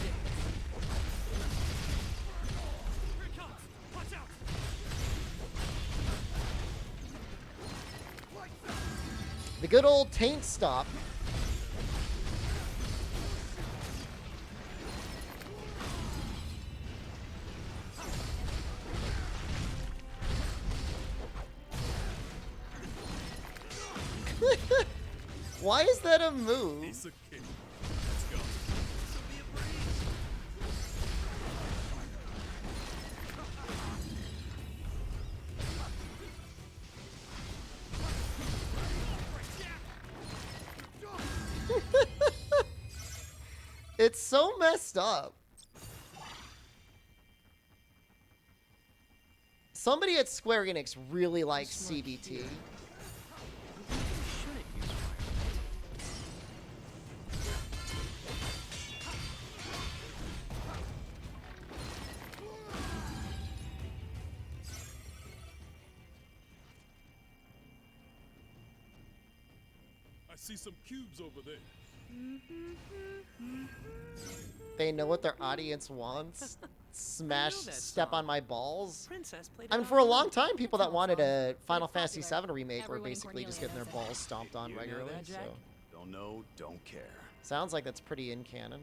Here it comes. Watch out. The good old taint stop. Why is that a move? Piece of cake. Let's go. This'll be a breeze. It's so messed up. Somebody at Square Enix really likes CBT. I see some cubes over there. They know what their audience wants. Smash, that step song. on my balls. Princess played I mean, it for a on long flute. time, people that It's wanted a awesome. Final It's Fantasy popular. VII remake were Everyone in basically just Cornelia getting their knows it. balls stomped on You know regularly. that, So Jack? Don't know, don't care. sounds like that's pretty in canon.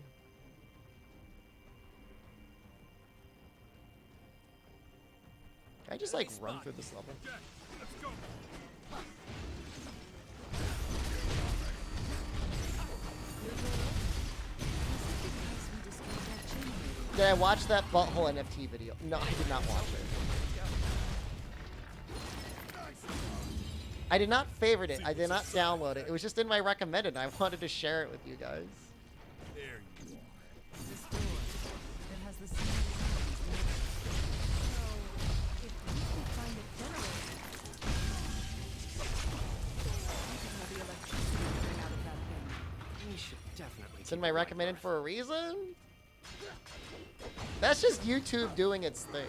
Can I just like run through this level? Jack, let's go. Did I watch that butthole NFT video? No, I did not watch it. I did not favorite it. I did not download it. It was just in my recommended. And I wanted to share it with you guys. There you are. This door. It has the same. So, if we can find a generator, We can have the electricity coming out of that thing. We should definitely. It's in my recommended for a reason. That's just YouTube doing its thing.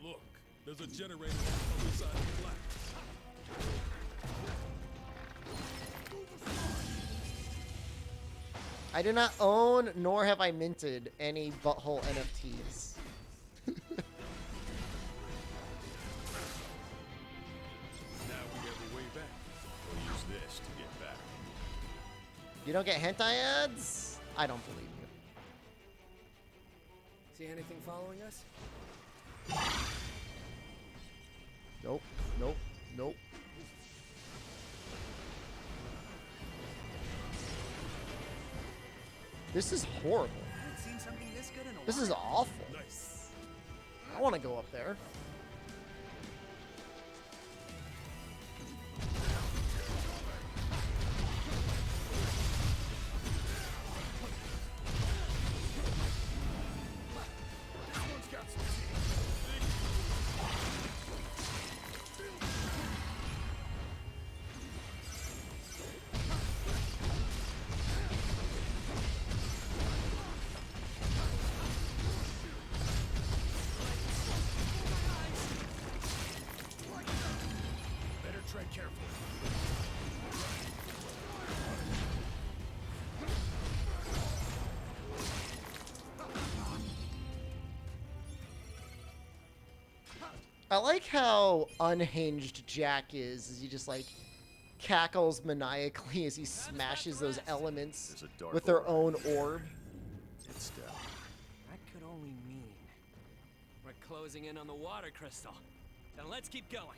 Look, there's a generator on the other side of the glass. I do not own nor have I minted any butthole NFTs. Now we have a way back. We'll use this to get back. You don't get hentai ads? I don't believe you. See anything following us? Nope, nope, nope. This is horrible. I haven't seen something this good in a This while. is awful. Nice. I want to go up there. Better tread carefully. I like how unhinged Jack is he just like cackles maniacally as he smashes those elements There's a dark with their orb. own orb. It's down. That could only mean we're closing in on the water crystal. Then let's keep going.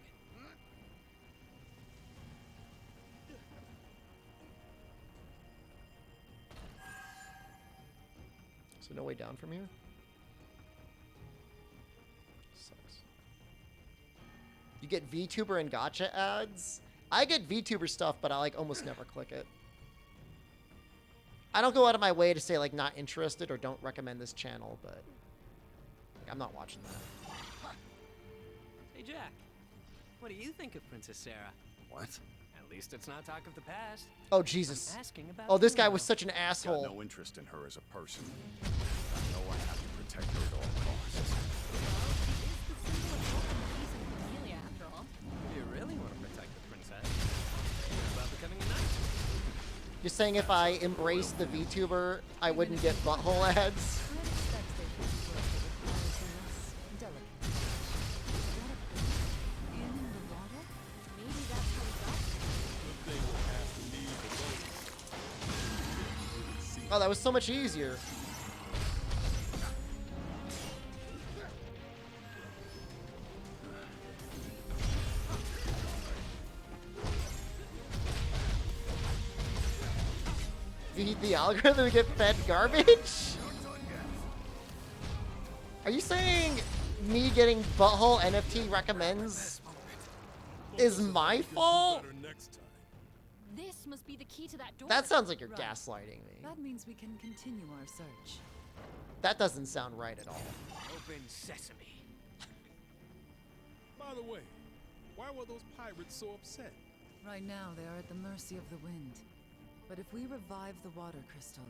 So no way down from here? Sucks. You get VTuber and gotcha ads? I get VTuber stuff, but I like almost never click it. I don't go out of my way to say like not interested or don't recommend this channel, but like, I'm not watching that. Hey Jack, what do you think of Princess Sarah? What? At least it's not talk of the past. Oh Jesus. Asking about Oh, this you guy now. was such an Got asshole. no interest in her as a person. I know I have to protect her at all costs. Amelia, after all. You really want to protect the princess? What about becoming a knight? You're saying if I embrace the VTuber, I wouldn't get butthole ads? I'd expect there could be work that requires some less delicate. In the water? Maybe that's how we got there. Good thing we'll have to leave the boat. Really see Oh, that was so much easier. Feed the algorithm to get fed garbage? Are you saying me getting butthole NFT recommends is my fault? better next time. This must be the key to that door. That sounds like you're Right. gaslighting me. That means we can continue our search. That doesn't sound right at all. Open sesame. By the way, why were those pirates so upset? Right now, they are at the mercy of the wind. But if we revive the water crystal,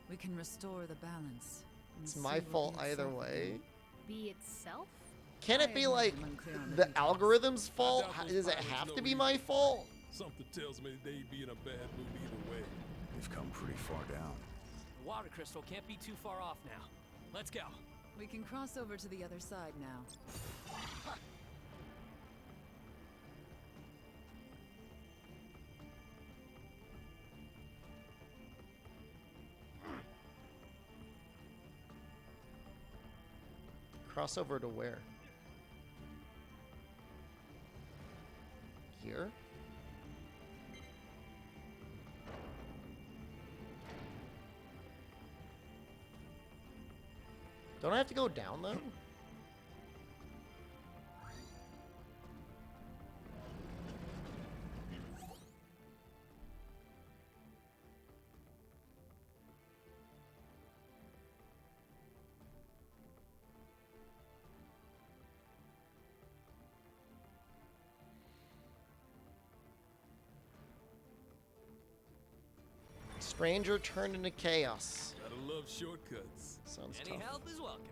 we can restore the balance. and It's the my sea will fault be either itself way. again. Be itself? Can I it be admit like I'm unclear on the details. algorithm's fault? doubt those Does it pirates have know to be either. my fault? Something tells me they'd be in a bad mood either way. We've come pretty far down. The water crystal can't be too far off now. Let's go. We can cross over to the other side now. Crossover to where? Here? Don't I have to go down though? Stranger turned into chaos. Gotta love shortcuts. Sounds Any tough. help is welcome.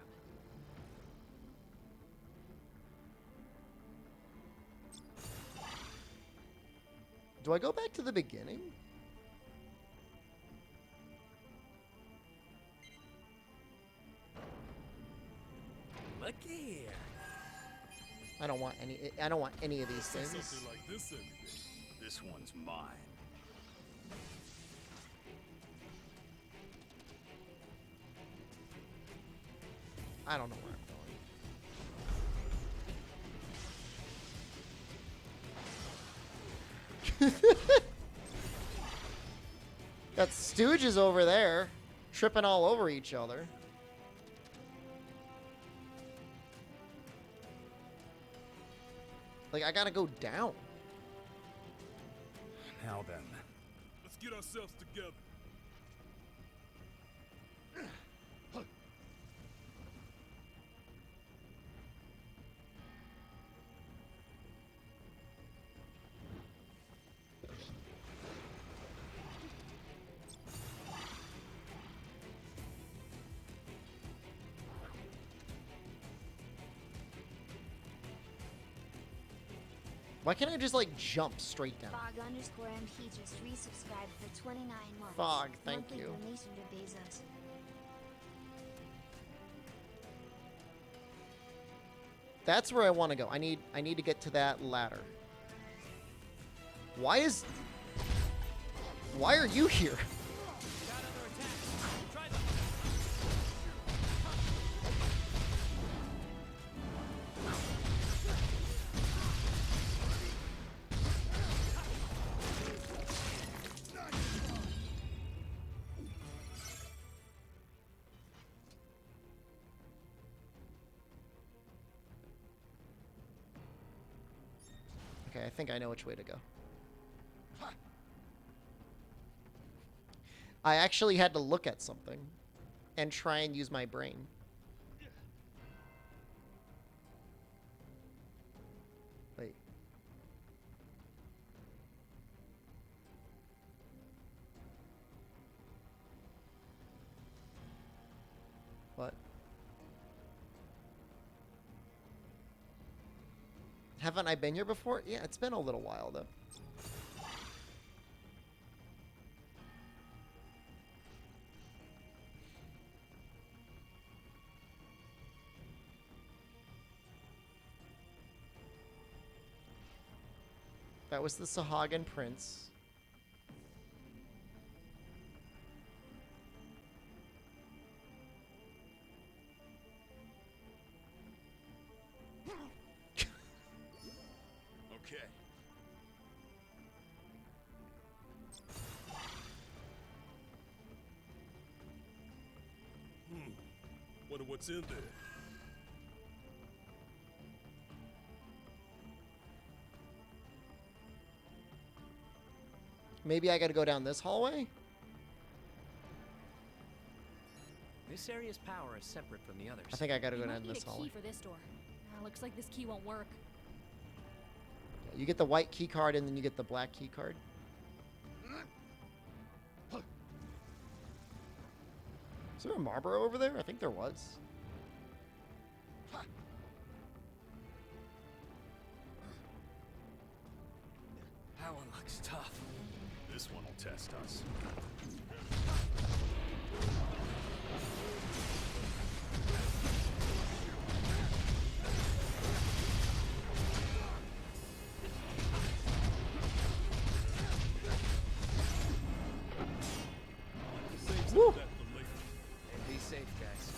Do I go back to the beginning? Looky here. I don't want any of these things. Something like this every day. This one's mine. I don't know where I'm going. Got stooges over there, tripping all over each other. Like, I gotta go down. Now then. Let's get ourselves together. Why can't I just, like, jump straight down? Fog_MP just resubscribed for 29 months. Fog, thank Monthly you. donation to Bezos. That's where I want to go. I need to get to that ladder. Why are you here? Got other attacks. Try them. Okay, I think I know which way to go. I actually had to look at something and try and use my brain. Wait. What? Haven't I been here before? Yeah, it's been a little while though. That was the Sahagan Prince. Okay. Wonder what's in there. Maybe I gotta go down this hallway? This area's power is separate from the others. I think I gotta You go might down need this a key hallway. for this door. Looks like this key won't work. You get the white key card and then you get the black key card. Is there a Marlboro over there? I think there was. That one looks tough. This one will test us. Save some Woo. of that for later. And be safe, guys.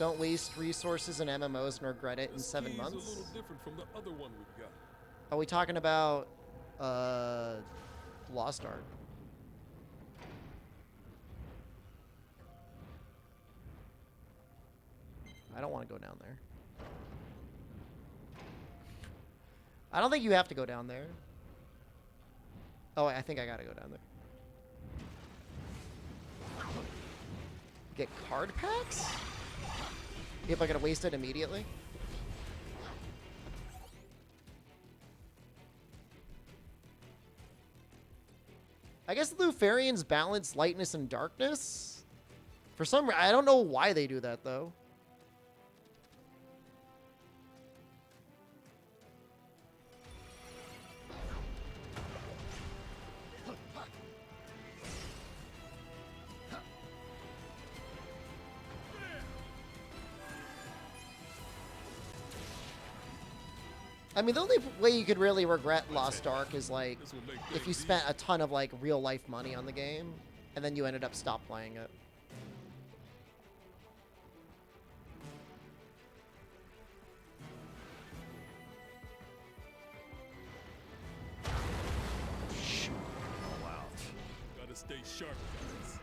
Don't waste resources in MMOs and regret it in This 7 key's months. a little different from the other one we've got. Are we talking about Lost Art? I don't want to go down there. I don't think you have to go down there. Oh, I think I gotta go down there. Get card packs? If I gotta waste it immediately? I guess the Lufarians balance lightness and darkness. For some reason, I don't know why they do that though. I mean, the only way you could really regret Lost Ark is like This will make if you things spent a ton of like real life money on the game and then you ended up stop playing it. All out. Gotta stay sharp, guys.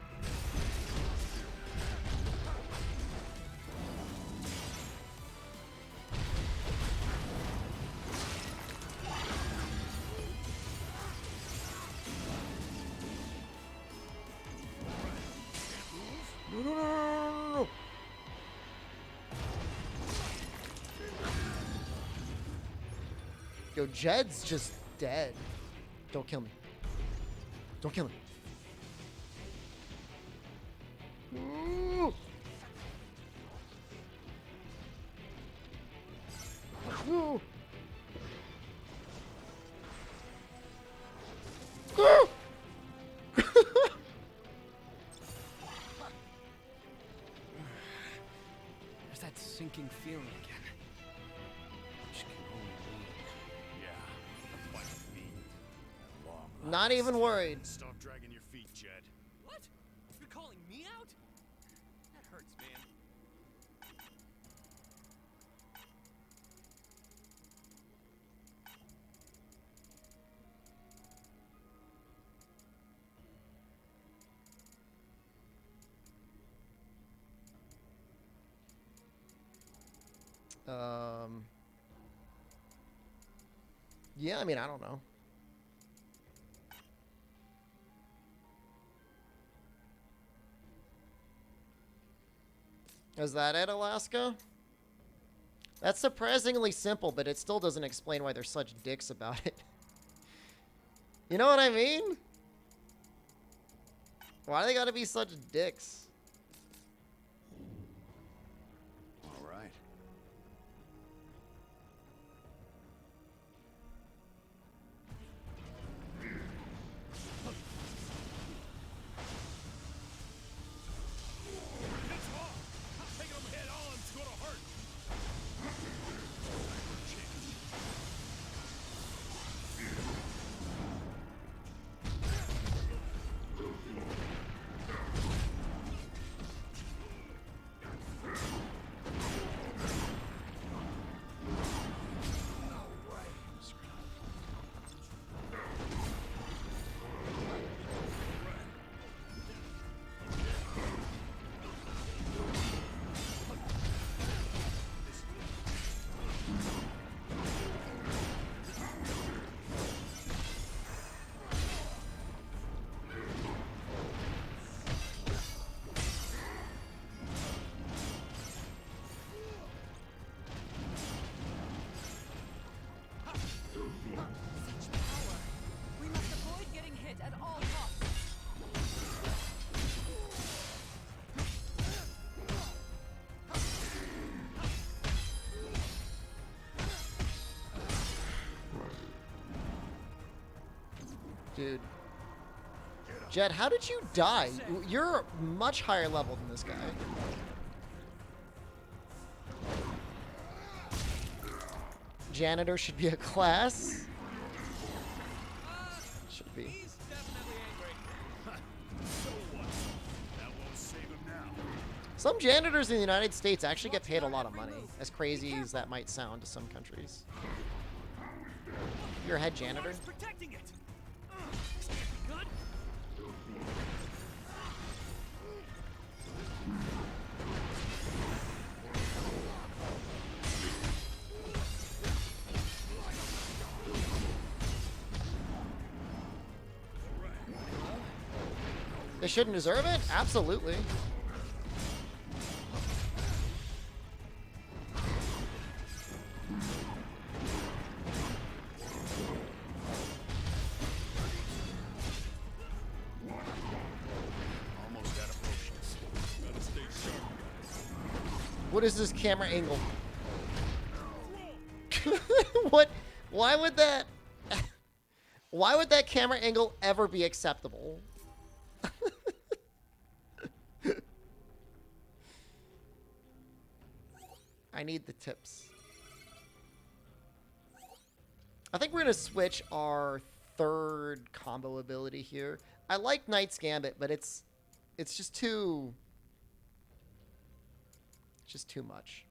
No. Yo, Jed's just dead. Don't kill me. Don't kill me. Ooh. Ooh. Ooh. There's that sinking feeling again. Which can only mean. Yeah, that's my feet. At long Not even worried. Stop dragging your feet, Jed. What? You're calling me out? That hurts, man. Yeah, I mean, I don't know. Is that it, Alaska? That's surprisingly simple, but it still doesn't explain why they're such dicks about it. You know what I mean? Why do they gotta be such dicks? All right. It's off! Taking them head on is gonna hurt! We must avoid getting hit at all costs. Dude. Jed, how did you die? You're much higher level than this guy. Janitor should be a class. Should be. He's definitely angry. So what? That won't save him now. Some janitors in the United States actually get paid a lot of money, as crazy as that might sound to some countries. You're a head janitor? Protecting it. This can't be good. They shouldn't deserve it? Absolutely. Almost out of potions. Gotta stay sharp, guys. What is this camera angle? What? Why would that... Why would that camera angle ever be acceptable? I need the tips. I think we're going to switch our third combo ability here. I like Knight's Gambit, but it's just too... just too much.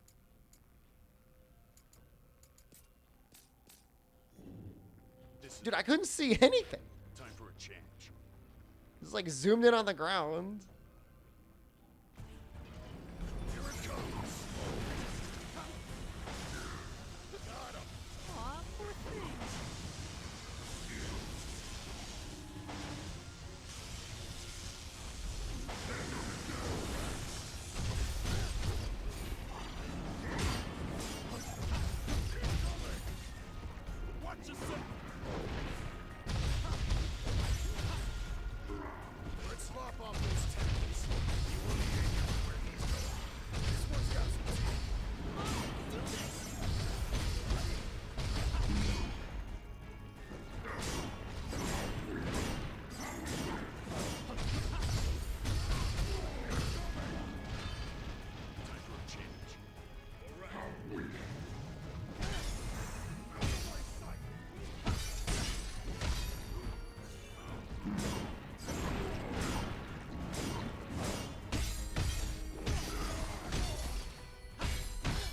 Dude, I couldn't see anything. Time for a change. It's like zoomed in on the ground. Here it comes. Aw, poor thing. Watch yourself. Let's slop off those tentacles. You will need it where he's going. This one's got some teeth. Time for a change.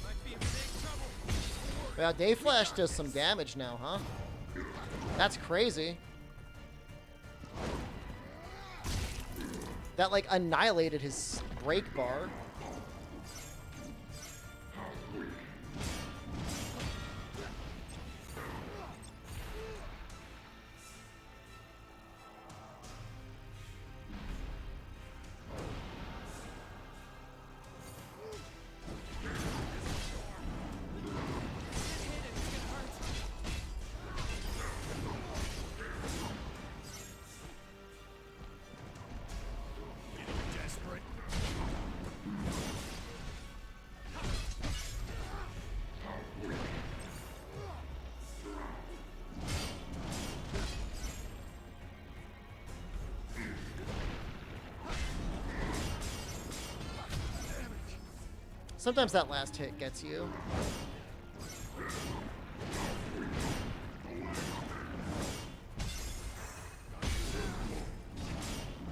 Might be in big trouble. Yeah, Day Flash does some damage now, huh? That's crazy. That, like, annihilated his break bar. Desperate. Sometimes that last hit gets you.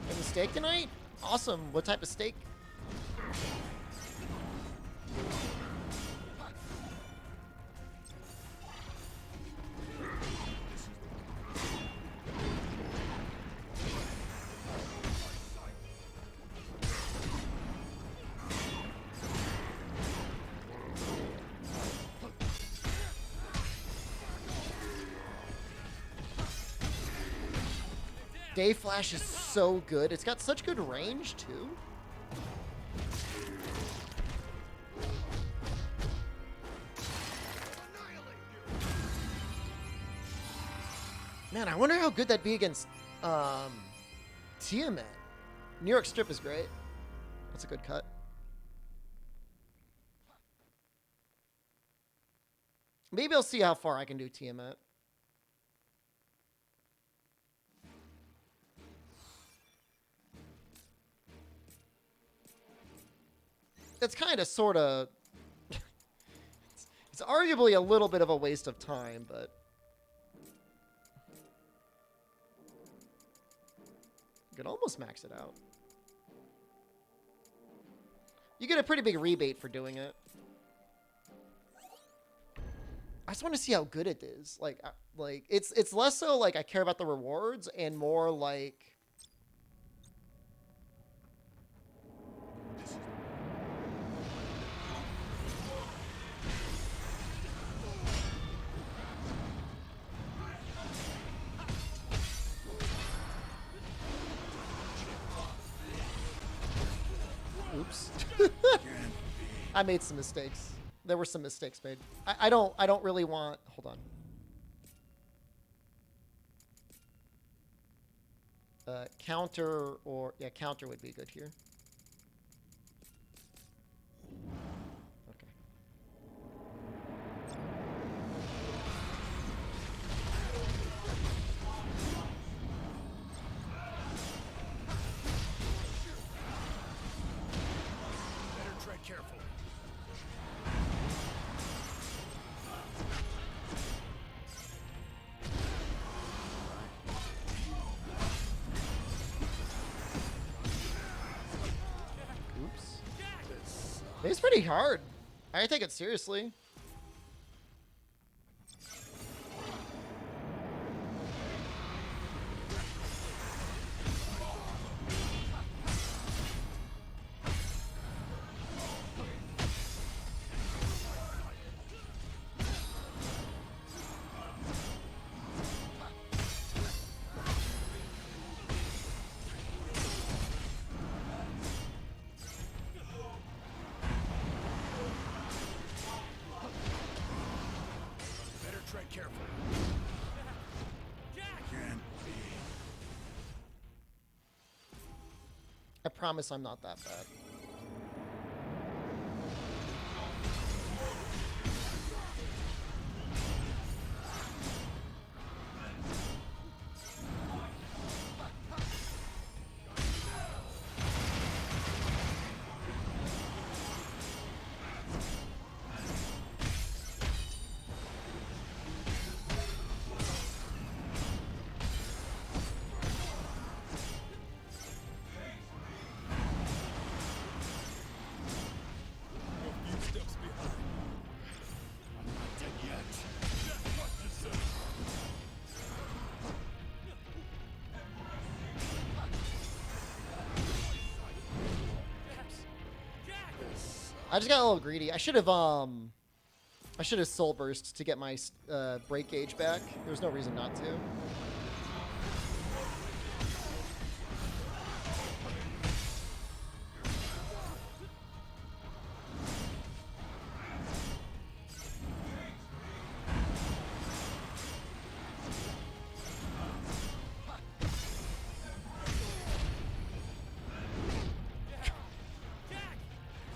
Have a steak tonight? Awesome. What type of steak? Day Flash is so good. It's got such good range, too. Man, I wonder how good that'd be against Tiamat. New York Strip is great. That's a good cut. Maybe I'll see how far I can do Tiamat. It's kind of, sort of... it's arguably a little bit of a waste of time, but... you could almost max it out. You get a pretty big rebate for doing it. I just want to see how good it is. Like it's less so like I care about the rewards and more like oops. I made some mistakes. There were some mistakes made. I don't really want, hold on. Counter or, yeah, counter would be good here. Okay. Better tread carefully. Oops. It's pretty hard. I take it seriously. Better tread carefully. Can't be. I promise I'm not that bad. A few steps behind. I'm not dead yet. Watch yourself. I just got a little greedy. I should have soul burst to get my break gauge back. There's no reason not to.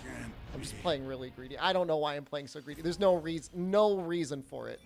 Can't. I'm just playing really greedy. I don't know why I'm playing so greedy. There's no reason for it.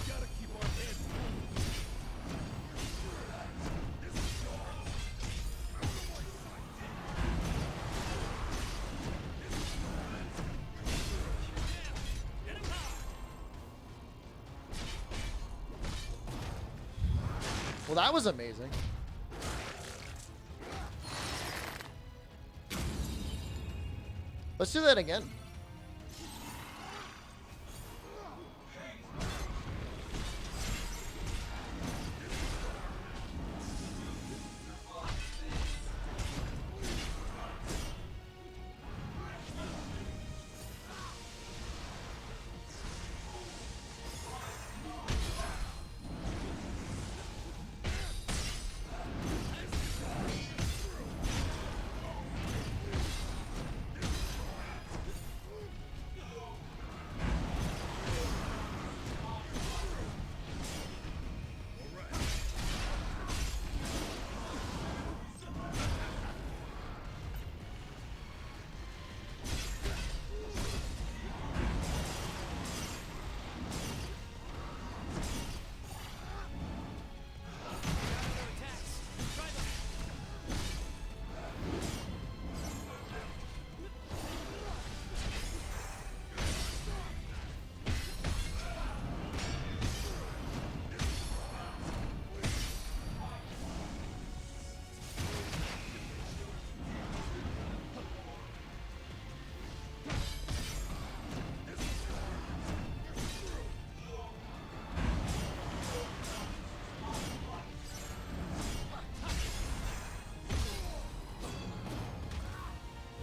Gotta keep our heads moving. Well, that was amazing. Let's do that again.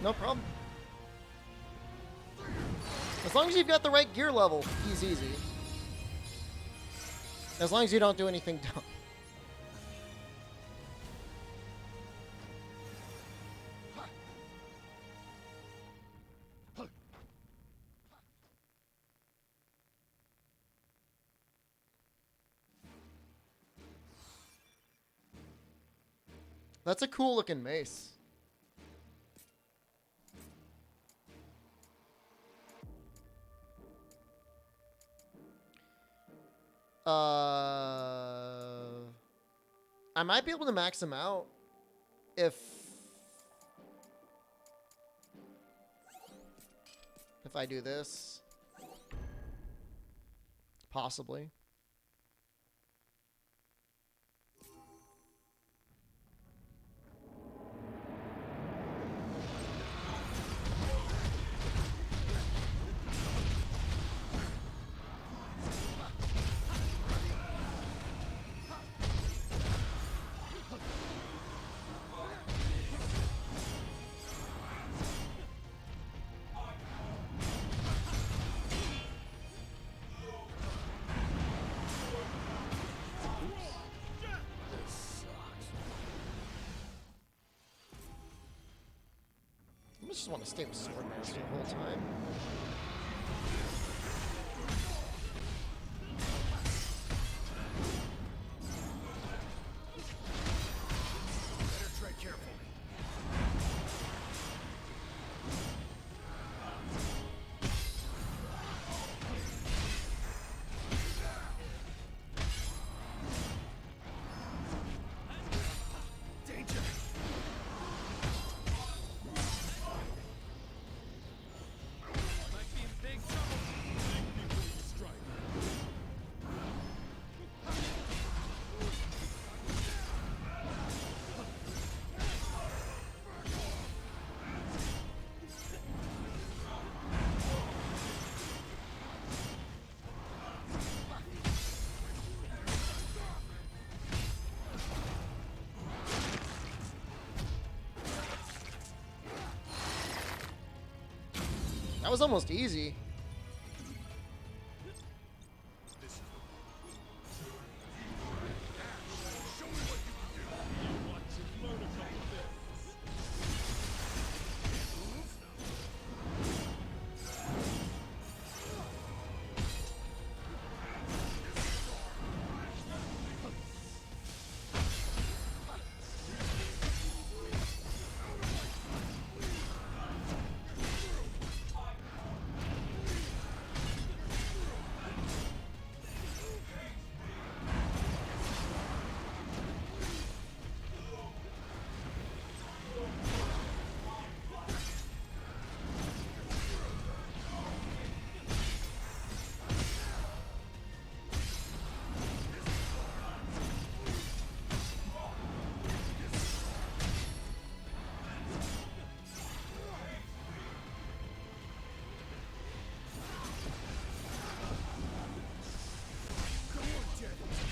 No problem. As long as you've got the right gear level, he's easy. As long as you don't do anything dumb. That's a cool looking mace. I might be able to max him out if I do this. Possibly. I just want to stay with Swordmaster the whole time. Better tread carefully. Danger! Might be in big trouble. Think before you strike. That was almost easy.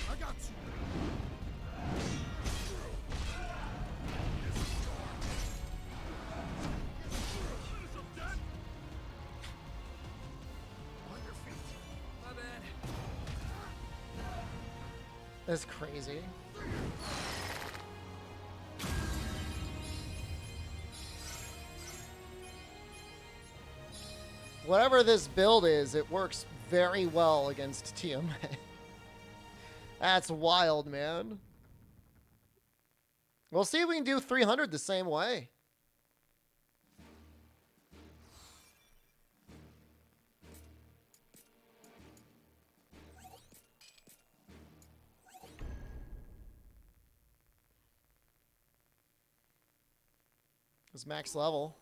I got you. On your feet. My bad. That's crazy. Whatever this build is, it works very well against Tiamat. That's wild, man. We'll see if we can do 300 the same way. It's max level.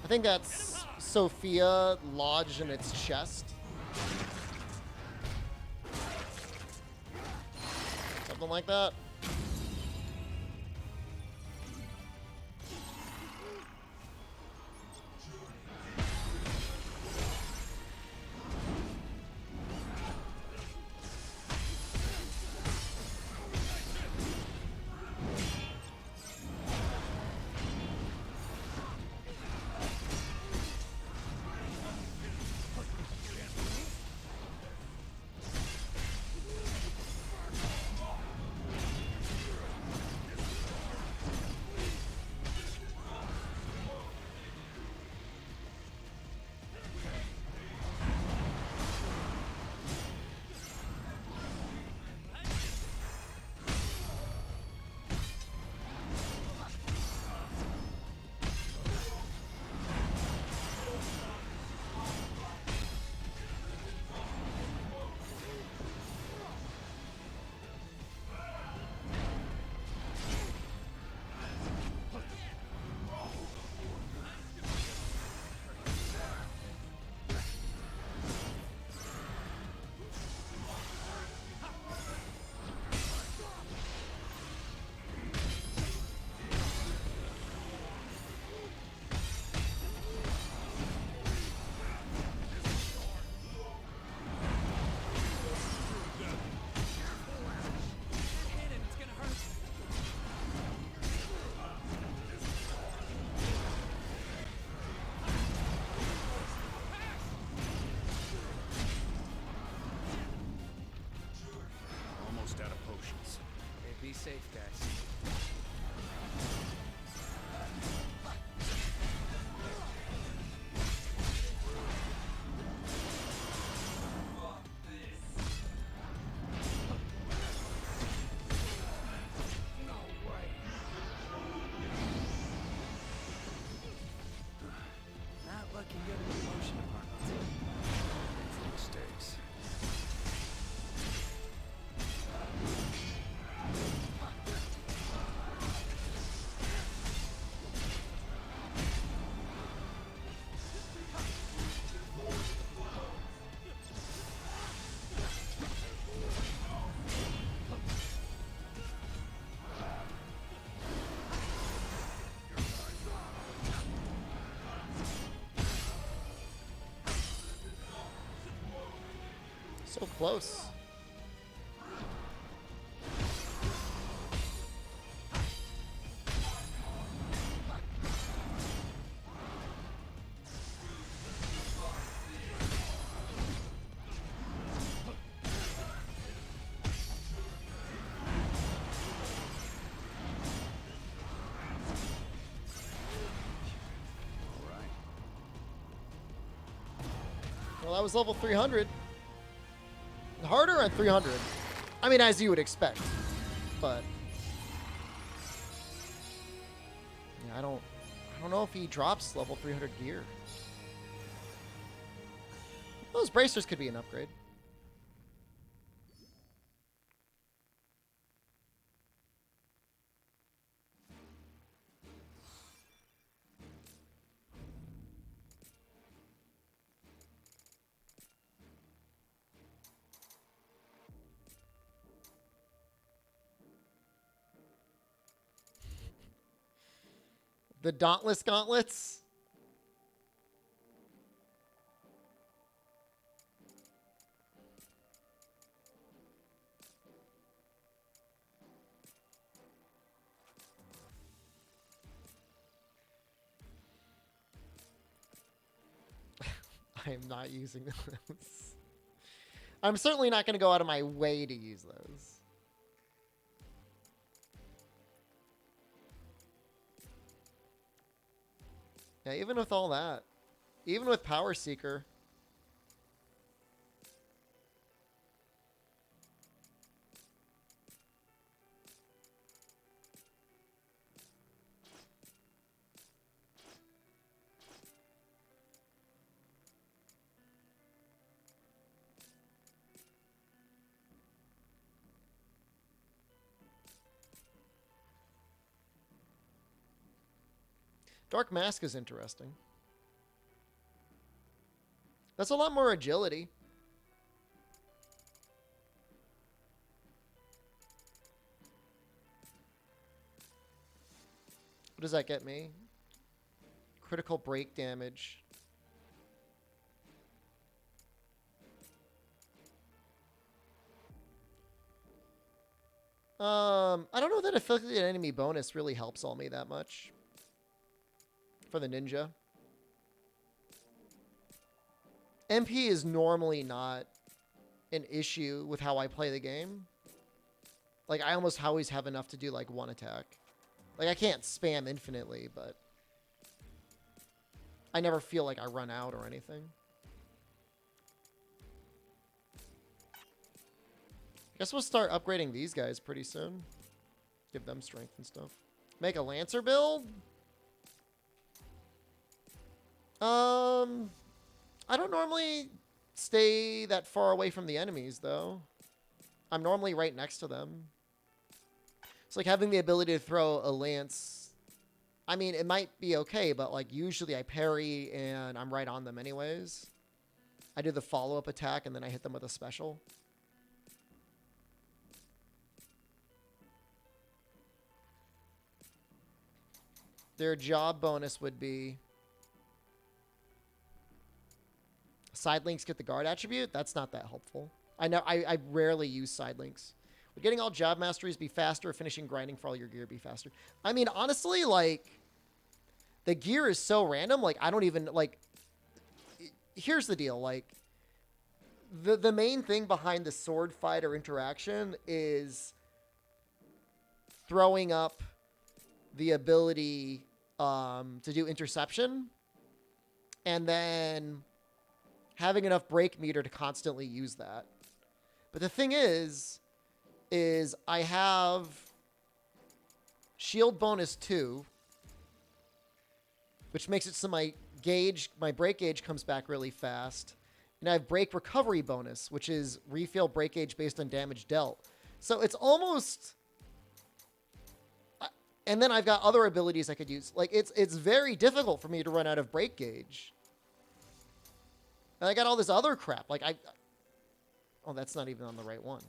I think that's Sophia lodged in its chest. Something like that. Almost out of potions. Okay, be safe, guys. Not looking good in the motion department. Mistakes. So close. All right. Well, that was level 300. Harder on 300. I mean, as you would expect. But yeah, I don't know if he drops level 300 gear. Those bracers could be an upgrade. The Dauntless Gauntlets. I am not using those. I'm certainly not going to go out of my way to use those. Yeah, even with all that, even with Power Seeker, Dark Mask is interesting. That's a lot more agility. What does that get me? Critical break damage. I don't know that afflicted enemy bonus really helps all me that much. For the ninja. MP is normally not an issue with how I play the game. Like, I almost always have enough to do, like, one attack. Like, I can't spam infinitely, but I never feel like I run out or anything. I guess we'll start upgrading these guys pretty soon. Give them strength and stuff. Make a Lancer build? I don't normally stay that far away from the enemies, though. I'm normally right next to them. It's like having the ability to throw a lance. I mean, it might be okay, but like usually I parry and I'm right on them anyways. I do the follow-up attack and then I hit them with a special. Their job bonus would be side links get the guard attribute. That's not that helpful. I rarely use side links. Would getting all job masteries be faster? Finishing grinding for all your gear be faster? I mean, honestly, like, the gear is so random. Like, I don't even, like, here's the deal. Like, the main thing behind the sword fighter interaction is throwing up the ability to do interception and then having enough break meter to constantly use that. But the thing is I have shield bonus 2, which makes it so my break gauge comes back really fast. And I have break recovery bonus, which is refill break gauge based on damage dealt. So it's almost... And then I've got other abilities I could use. Like, it's very difficult for me to run out of break gauge. And I got all this other crap. Like, oh, that's not even on the right one.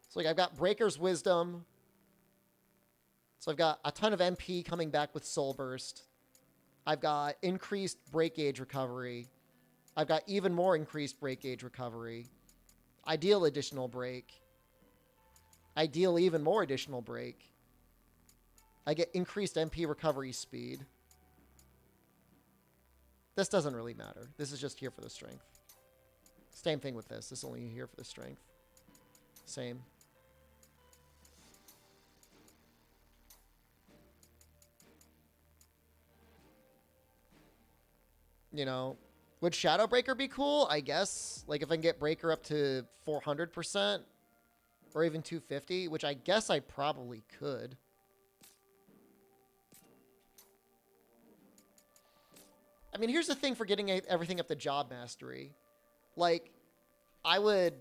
So, like, I've got Breaker's Wisdom. So I've got a ton of MP coming back with Soul Burst. I've got increased break gauge recovery. I've got even more increased break gauge recovery. I deal additional break. I deal even more additional break. I get increased MP recovery speed. This doesn't really matter. This is just here for the strength. Same thing with this. This is only here for the strength. Same. You know, would Shadow Breaker be cool? I guess. Like, if I can get Breaker up to 400%. Or even 250, which I guess I probably could. I mean, here's the thing for getting everything up to job mastery. Like, I would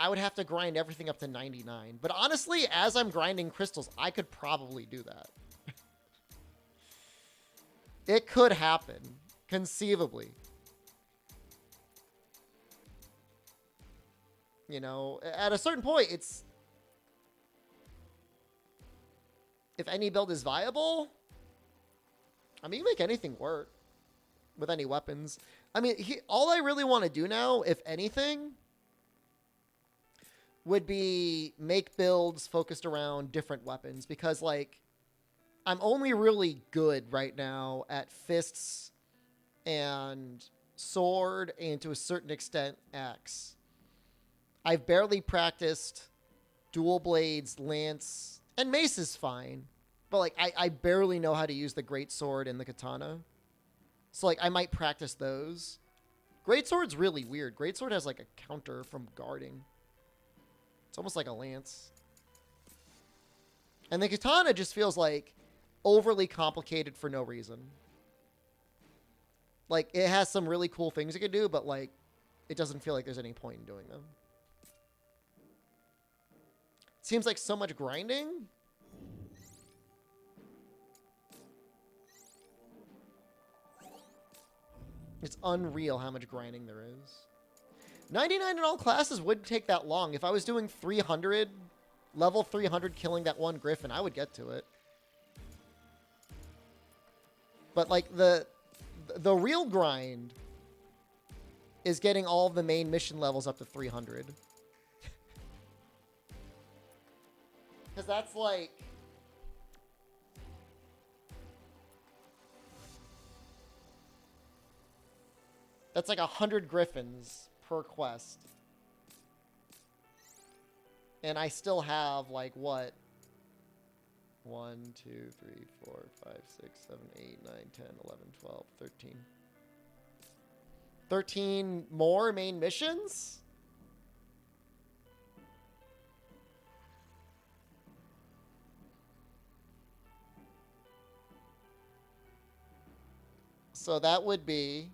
have to grind everything up to 99. But honestly, as I'm grinding crystals, I could probably do that. It could happen. Conceivably. You know, at a certain point, it's... If any build is viable, I mean, you make anything work with any weapons. I mean, all I really want to do now, if anything, would be make builds focused around different weapons. Because, like, I'm only really good right now at fists and sword and, to a certain extent, axe. I've barely practiced dual blades, lance, and mace is fine. But, like, I barely know how to use the greatsword and the katana. So, like, I might practice those. Greatsword's really weird. Greatsword has, like, a counter from guarding. It's almost like a lance. And the katana just feels, like, overly complicated for no reason. Like, it has some really cool things it can do, but, like, it doesn't feel like there's any point in doing them. Seems like so much grinding. It's unreal how much grinding there is. 99 in all classes wouldn't take that long. If I was doing 300, level 300 killing that one griffin, I would get to it. But like the real grind is getting all of the main mission levels up to 300. Because that's like... That's like 100 griffins per quest. And I still have like what? 1, 2, 3, 4, 5, 6, 7, 8, 9, 10, 11, 12, 13. 13 more main missions? So that would be...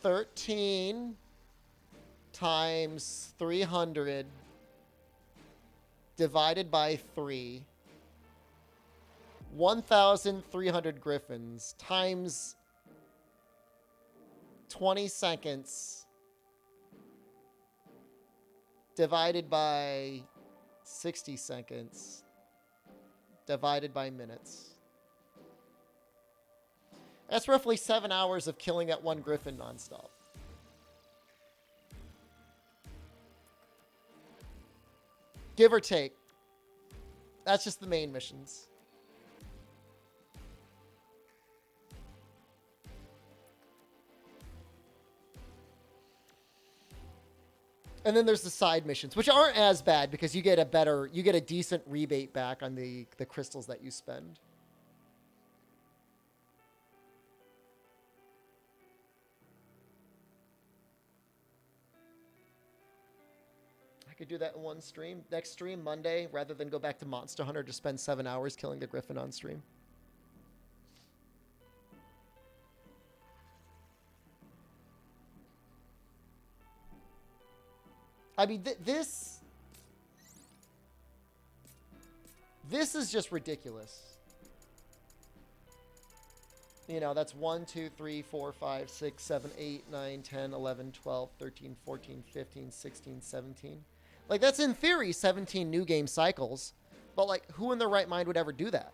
$13 times 300 divided by 3. 1,300 griffins times 20 seconds divided by 60 seconds divided by minutes. That's roughly 7 hours of killing that one griffin nonstop. Give or take. That's just the main missions. And then there's the side missions, which aren't as bad because you get a decent rebate back on the crystals that you spend. Could do that in one stream. Next stream, Monday, rather than go back to Monster Hunter to spend 7 hours killing the griffin on stream. I mean, this is just ridiculous. You know, that's 1, 2, 3, 4, 5, 6, 7, 8, 9, 10, 11, 12, 13, 14, 15, 16, 17. Like, that's in theory 17 new game cycles, but like, who in their right mind would ever do that?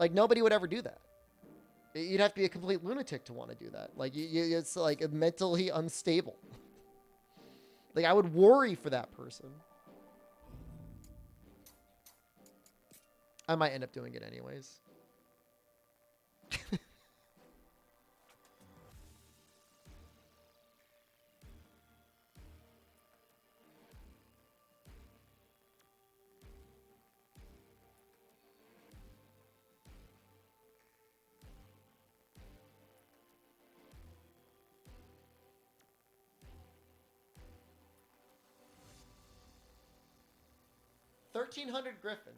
Like, nobody would ever do that. You'd have to be a complete lunatic to want to do that. Like, it's like mentally unstable. Like, I would worry for that person. I might end up doing it anyways. $1,300 griffins.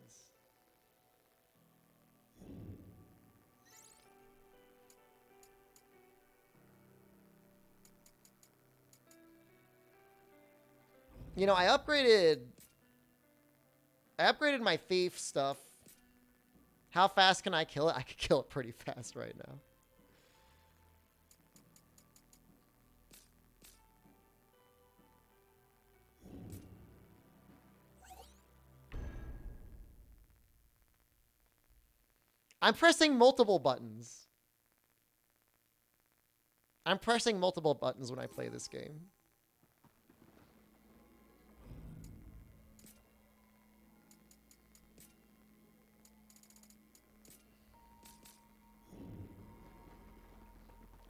You know, I upgraded my thief stuff. How fast can I kill it? I could kill it pretty fast right now. I'm pressing multiple buttons. I'm pressing multiple buttons when I play this game.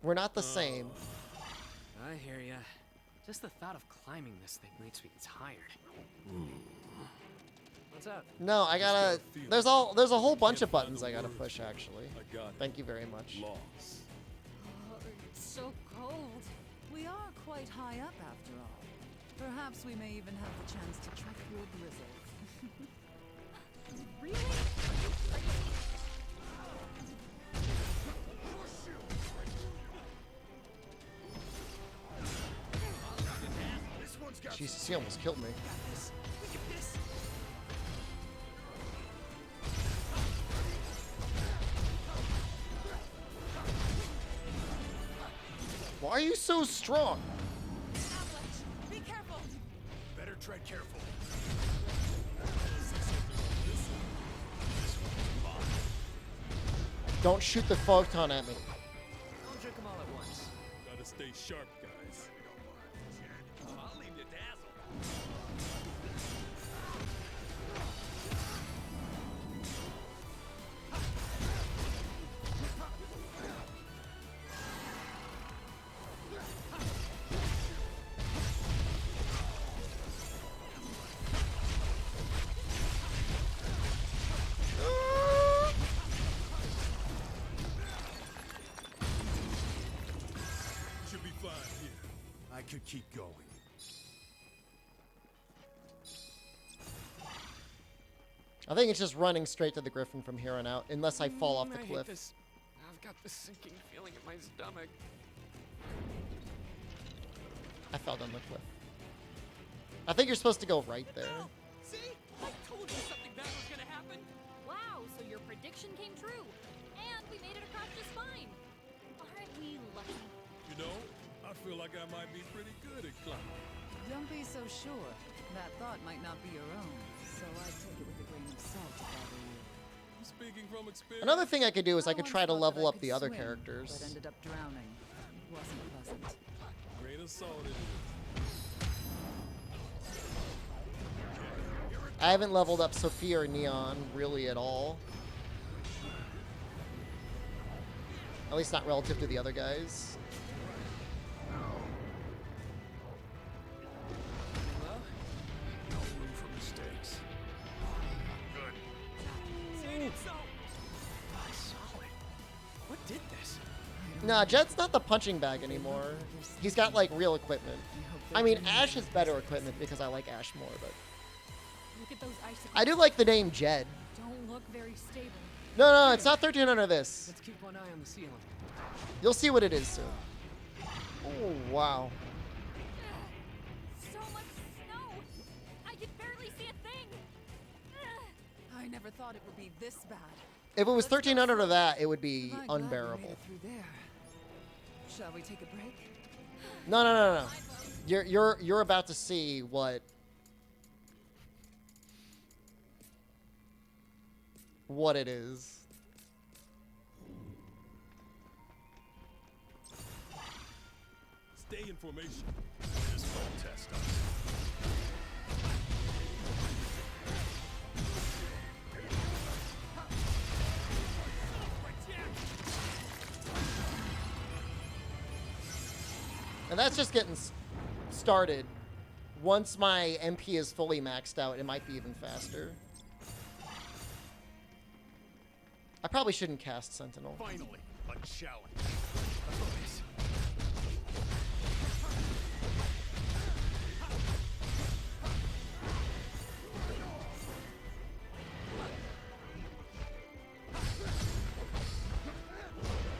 We're not the same. I hear ya. Just the thought of climbing this thing makes me tired. What's up? No, I gotta... There's a whole bunch of buttons I gotta push, actually. Thank you very much. Oh, it's so cold. We are quite high up after all. Perhaps we may even have the chance to trek through a blizzard. Really? Jesus, he almost killed me. Why are you so strong? Be careful! Better tread careful. Don't shoot the photon at me. Don't drink them all at once. Gotta stay sharp, guys. I'll leave you dazzled. Should be fine here. I could keep going. I think it's just running straight to the Griffin from here on out, unless I fall off the I hate cliff. this. I've got this sinking feeling in my stomach. I fell down the cliff. I think you're supposed to go right there. No! See? I told you something bad was gonna happen. Wow, so your prediction came true. And we made it across just fine. Aren't we lucky? You know, I feel like I might be pretty good at climbing. Don't be so sure. That thought might not be your own, so I'd take it with a grain of salt if I were you. I'm speaking from experience. Another thing I could do is I could once try to thought level that I up could the other swim, characters. But ended up drowning. Wasn't pleasant. Grain of salt it is. I haven't leveled up Sophia or Neon really at all. At least not relative to the other guys. Hello? No room for mistakes. Good. Say it so. Solid. What did this? Nah, Jed's not the punching bag anymore. He's got like real equipment. I mean, Ash has better equipment because I like Ash more, but Look at those icicles. I do like the name Jed. Don't look very stable. No, it's not 1300 this. Let's keep one eye on the ceiling. You'll see what it is soon. Oh, wow. So much snow. I can barely see a thing. I never thought it would be this bad. If it was 1300 of that, it would be My God, we made unbearable. it through there. Shall we take a break? No. You're about to see what it is. Stay in formation. This won't test us. And that's just getting started. Once my MP is fully maxed out, it might be even faster. I probably shouldn't cast Sentinel. Finally, a challenge.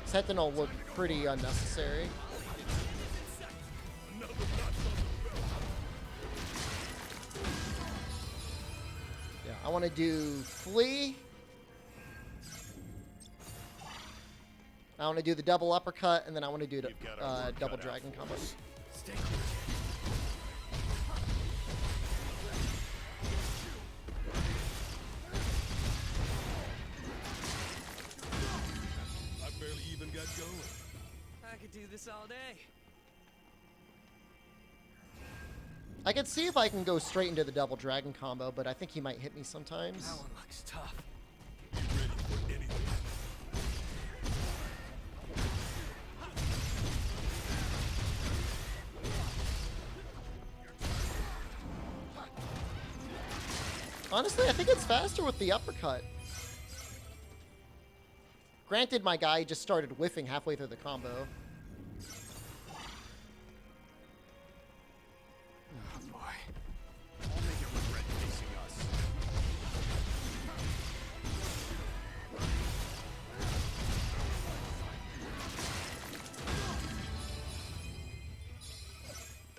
Sentinel looked pretty unnecessary. Yeah, I want to do Flee. I want to do the double uppercut, and then I want to do the We've got our work double cut out dragon for combo. us. Stay clear. I barely even got going. I could do this all day. I could see if I can go straight into the double dragon combo, but I think he might hit me sometimes. That one looks tough. Be ready for anything. Honestly, I think it's faster with the uppercut. Granted, my guy just started whiffing halfway through the combo. Oh boy. I'll make it regret facing us.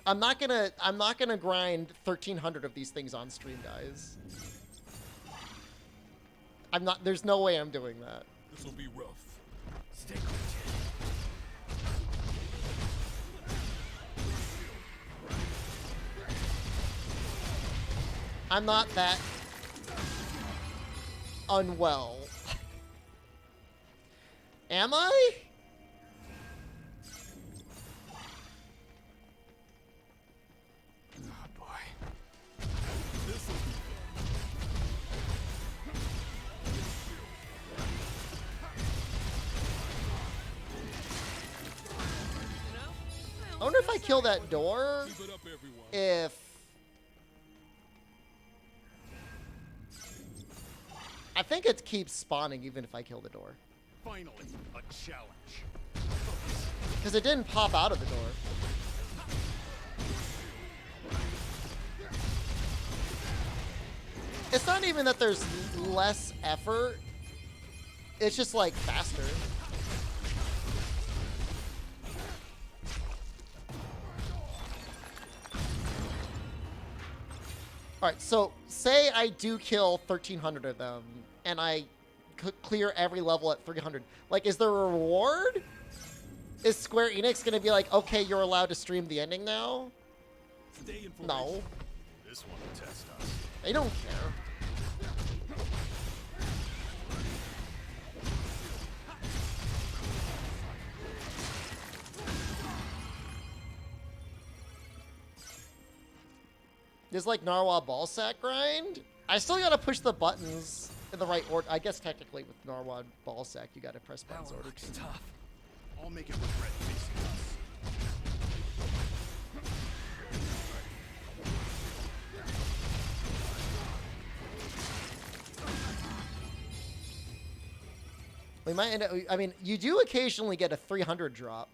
I'm not gonna grind 1300 of these things on stream, guys. There's no way I'm doing that. This will be rough. Stay clear. I'm not that unwell. Am I? Oh boy. This'll be You know? I wonder if I kill that door, Keep it up, everyone. if... I think it keeps spawning even if I kill the door. Finally, a challenge. Because it didn't pop out of the door. It's not even that there's less effort. It's just like faster. Alright, so say I do kill 1,300 of them, and I clear every level at 300. Like, is there a reward? Is Square Enix gonna be like, okay, you're allowed to stream the ending now? Stay in No. formation. This one will test us. They don't care. There's like Narwhal Ballsack grind. I still gotta push the buttons in the right order. I guess technically with Narwhal Ballsack, you gotta press That buttons one order. looks tough. I'll make it regret facing us. We might end up, I mean, you do occasionally get a 300 drop.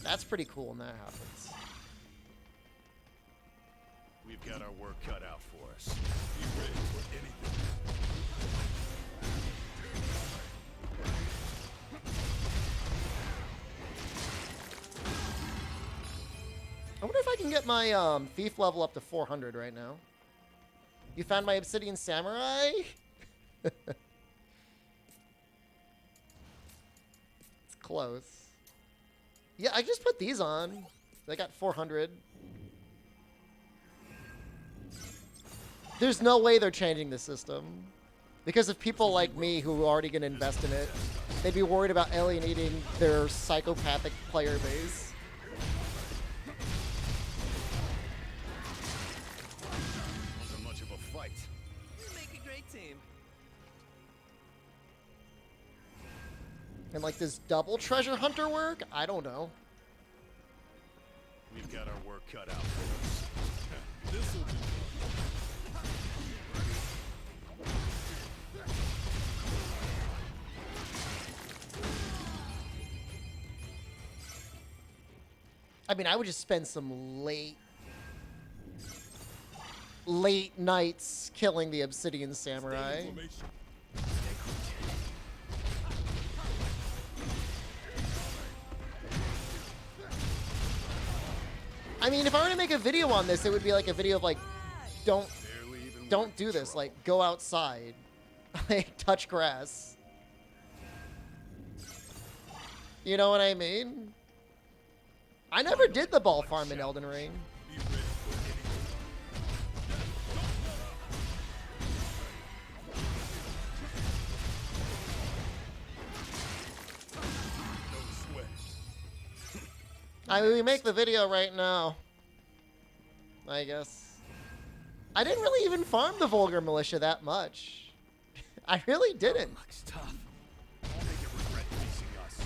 That's pretty cool when that happens. We've got our work cut out for us. Be ready for anything. I wonder if I can get my thief level up to 400 right now. You found my Obsidian Samurai? It's close. Yeah, I just put these on. They got 400. There's no way they're changing the system. Because of people like me who are already going to invest in it, they'd be worried about alienating their psychopathic player base. Wasn't much of a fight. You make a great team. And like, does double treasure hunter work? I don't know. We've got our work cut out for us. This'll be fun. I mean, I would just spend some late nights killing the Obsidian Samurai. Stay in formation. I mean, if I were to make a video on this, it would be like a video of like, don't Barely even don't worth do the this. trouble. Like, go outside, like touch grass. You know what I mean? I never did the ball farm in Elden Ring. Be ready for anything. No sweat. I mean, we make the video right now. I guess. I didn't really even farm the Vulgar Militia that much. I really didn't. Looks tough. I'll make it regret facing us.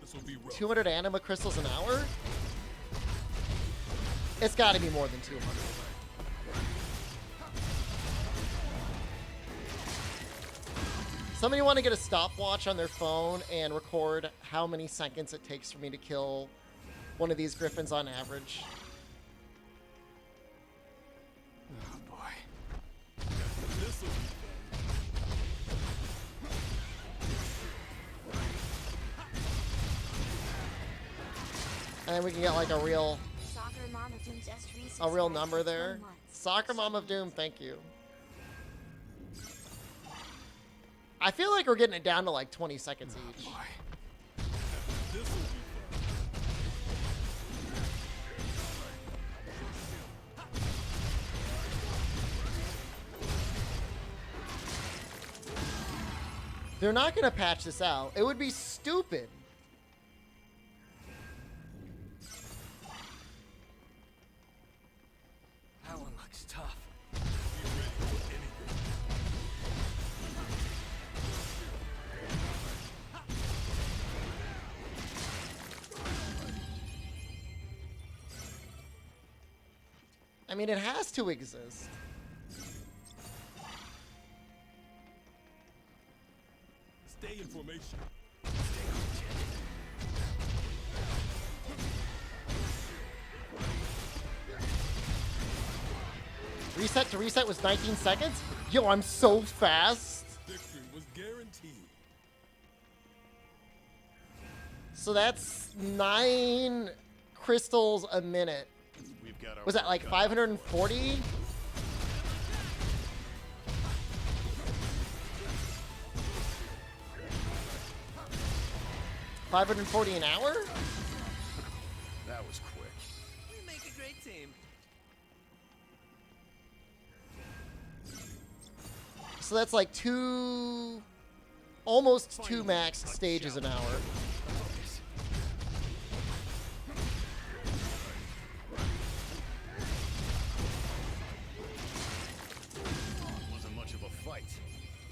This will be rough. 200 anima crystals an hour? It's got to be more than 200. Somebody want to get a stopwatch on their phone and record how many seconds it takes for me to kill one of these griffins on average? Oh boy. This'll be fun. And then we can get like a real a real resubscribed number for there. 20 months. Soccer Mom of Doom, thank you. I feel like we're getting it down to like 20 seconds each. This'll be fun. They're not gonna patch this out. It would be stupid. That one looks tough. Be ready for anything. I mean, it has to exist. Stay in formation. Reset to reset was 19 seconds? Yo, I'm so fast. Victory was guaranteed. So that's 9 crystals a minute. We've got our Was that like 540? $540 an hour? That was quick. We make a great team. So that's like almost 2 max stages an hour. Wasn't much of a fight.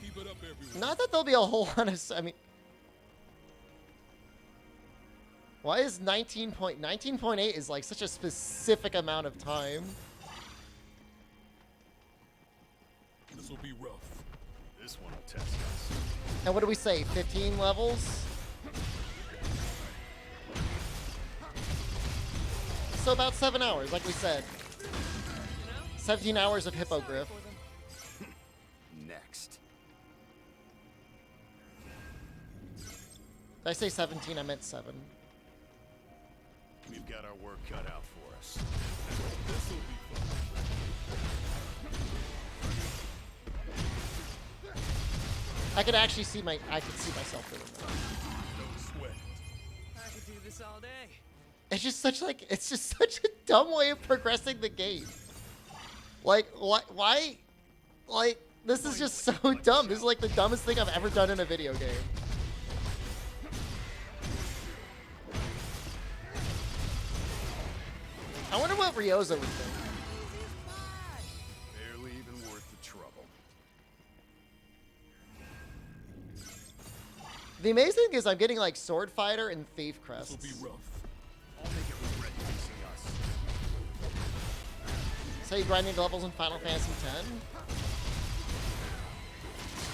Keep it up, everyone. Not that there'll be a whole lot of, I mean, why is 19.8 is like such a specific amount of time? This will be rough. This one will test us. And what do we say, 15 levels? So about 7 hours, like we said. 17 hours of hippogriff. Next. Did I say 17? I meant 7. We've got our work cut out for us. This'll be fun. I could actually see I could see myself doing that. No sweat. I could do this all day. It's just such a dumb way of progressing the game. Like, why? Like, this is just so dumb. This is like the dumbest thing I've ever done in a video game. I wonder what Ryoza would think. Barely even worth the trouble. The amazing thing is I'm getting like Sword Fighter and Thief This'll crests. be rough. I'll make it regret facing us. So you grinding levels in Final Fantasy X?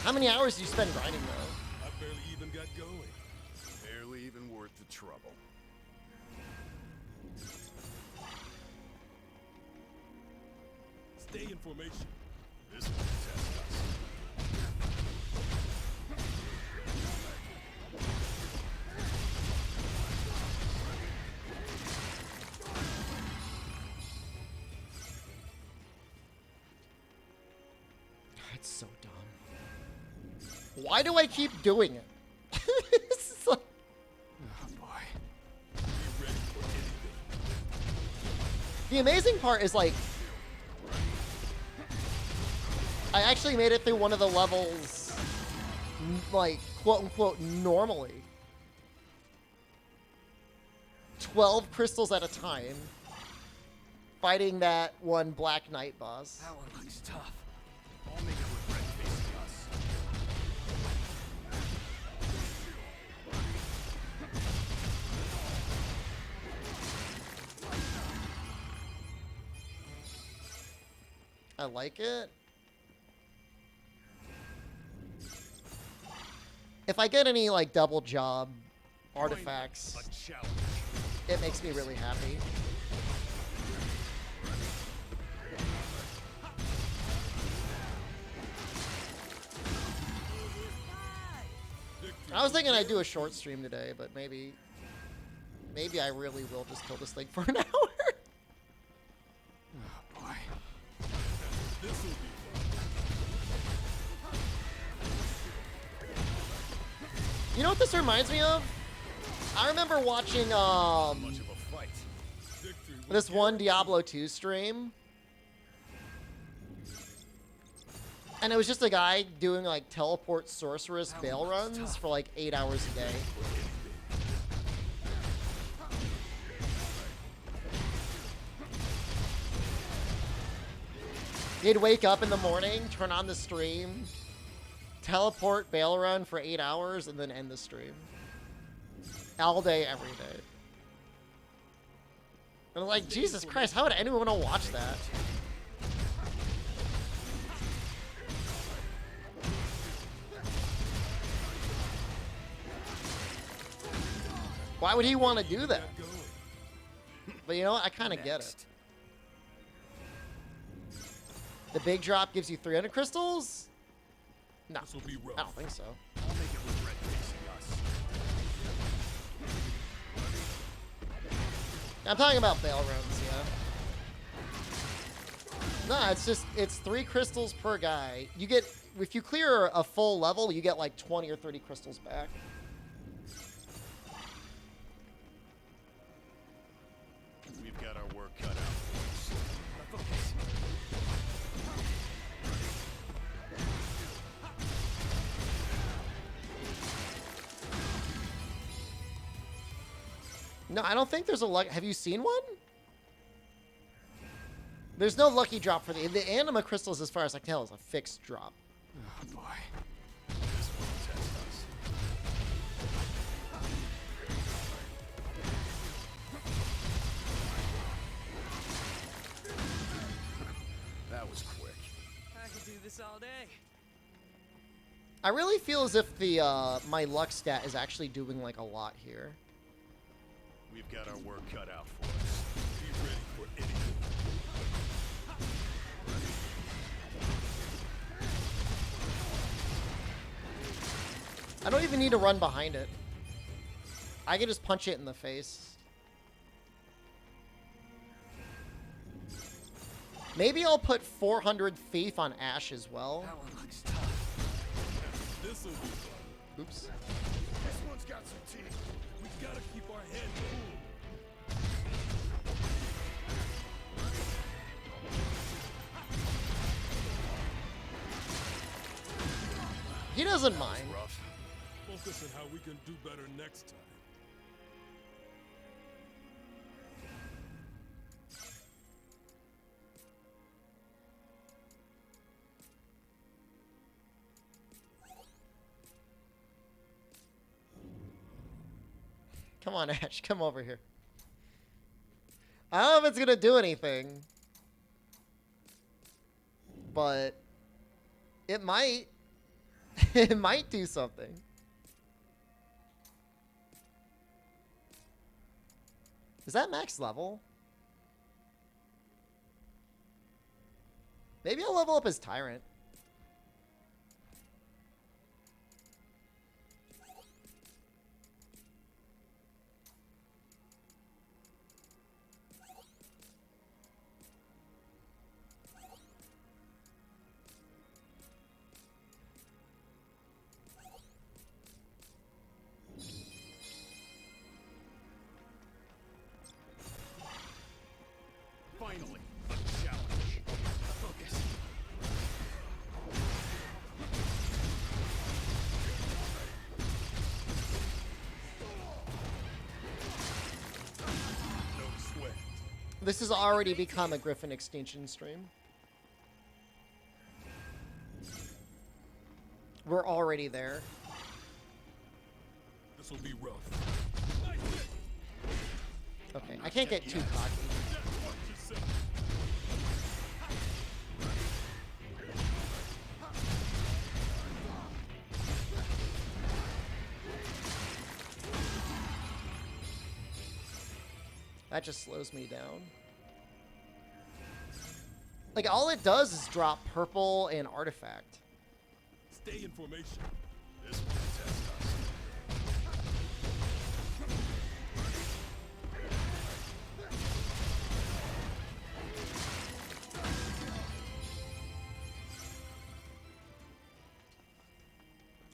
How many hours do you spend grinding though? I barely even got going. Barely even worth the trouble. Stay in formation. This one will test us. It's so dumb. Why do I keep doing it? This is like, Oh boy. Be ready for anything. the amazing part is like, I actually made it through one of the levels, like, quote unquote, normally. 12 crystals at a time, fighting that one Black Knight boss. That one looks tough. I'll make it regret facing us. I like it. If I get any, like, double job artifacts, A challenge. it makes me really happy. I was thinking I'd do a short stream today, but maybe I really will just kill this thing for an hour. You know what this reminds me of? I remember watching Much of a fight. Victory was this one Diablo 2 stream. And it was just a guy doing like teleport sorceress bail runs for like 8 hours a day. He'd wake up in the morning, turn on the stream, teleport bail run for 8 hours, and then end the stream. All day, every day. And I'm like, Jesus Christ, how would anyone want to watch that? Why would he want to do that? But you know what? I kind of get it. The big drop gives you 300 crystals? No, This will be rough. I don't think so. I'll make it regret facing us. I'm talking about bail runs, yeah. No, it's 3 crystals per guy. You get, if you clear a full level, you get like 20 or 30 crystals back. We've got our work cut out for us. No, I don't think there's a luck. Have you seen one? There's no lucky drop for the anima crystals, as far as I can tell, is a fixed drop. Oh boy. This will test us. That was quick. I could do this all day. I really feel as if the my luck stat is actually doing like a lot here. We've got our work cut out for us. Be ready for anything. I don't even need to run behind it. I can just punch it in the face. Maybe I'll put 400 Thief on Ash as well. That one looks tough. This'll be fun. Oops. This one's got some teeth. We gotta keep our head cool. He doesn't mind. Rough. Focus on how we can do better next time. Come on, Ash. Come over here. I don't know if it's going to do anything. But it might. It might do something. Is that max level? Maybe I'll level up as Tyrant. Finally, a challenge. Focus. No sweat. This has already become a Griffin extinction stream. We're already there. This'll be rough. Okay, I can't get too cocky. Watch yourself. That just slows me down. Like, all it does is drop purple and artifact. Stay in formation. This will test us.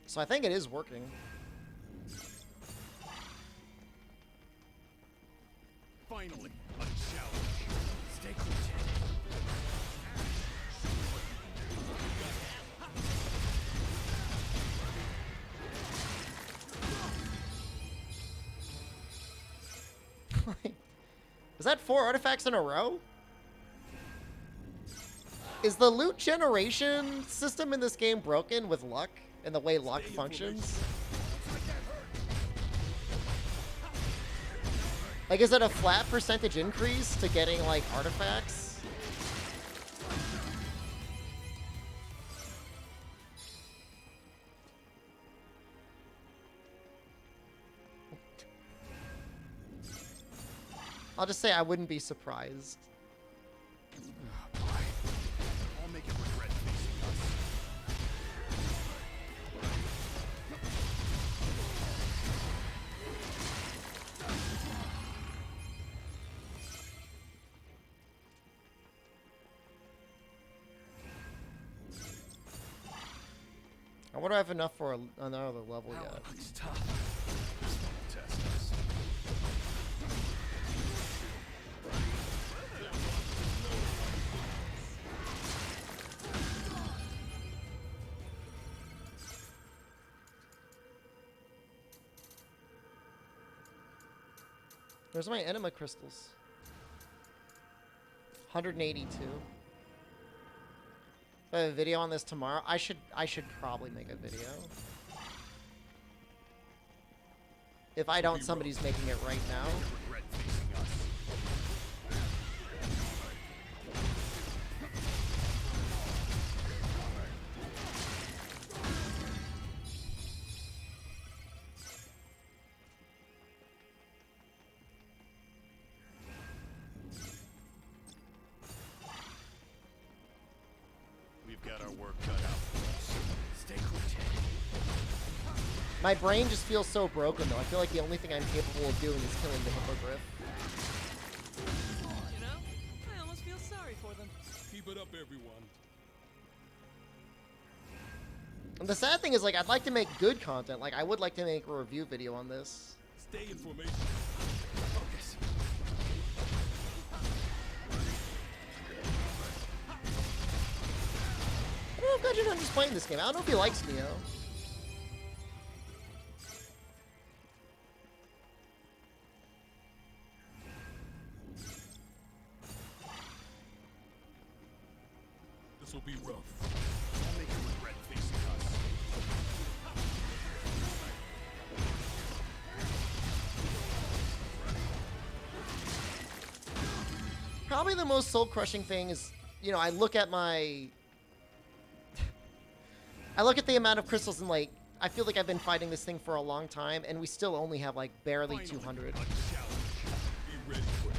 So I think it is working. Finally, a challenge. Stay cool, Ted. Is that 4 artifacts in a row? Is the loot generation system in this game broken with luck and the way luck functions? Like, is it a flat percentage increase to getting, like, artifacts? I'll just say I wouldn't be surprised. I'll make it regret facing us. I wonder if I have enough for another level That yet. one looks tough. This won't test us. Where's my enema crystals? 182. If I have a video on this tomorrow, I should probably make a video. If I don't, somebody's making it right now. Regret facing us. We've got our work cut out for us. Stay cool, Ted. My brain just feels so broken, though. I feel like the only thing I'm capable of doing is killing the hippogriff. You know, I almost feel sorry for them. Keep it up, everyone. And the sad thing is, like, I'd like to make good content. Like, I would like to make a review video on this. Stay in formation. Focus. I don't know if Gudgeon just playing this game. I don't know if he likes Neo. This will be rough. I'll make it regret facing us. Probably the most soul-crushing thing is, you know, I look at my... I look at the amount of crystals and, like, I feel like I've been fighting this thing for a long time, and we still only have, like, barely Finally, 200. a challenge. Be ready for it.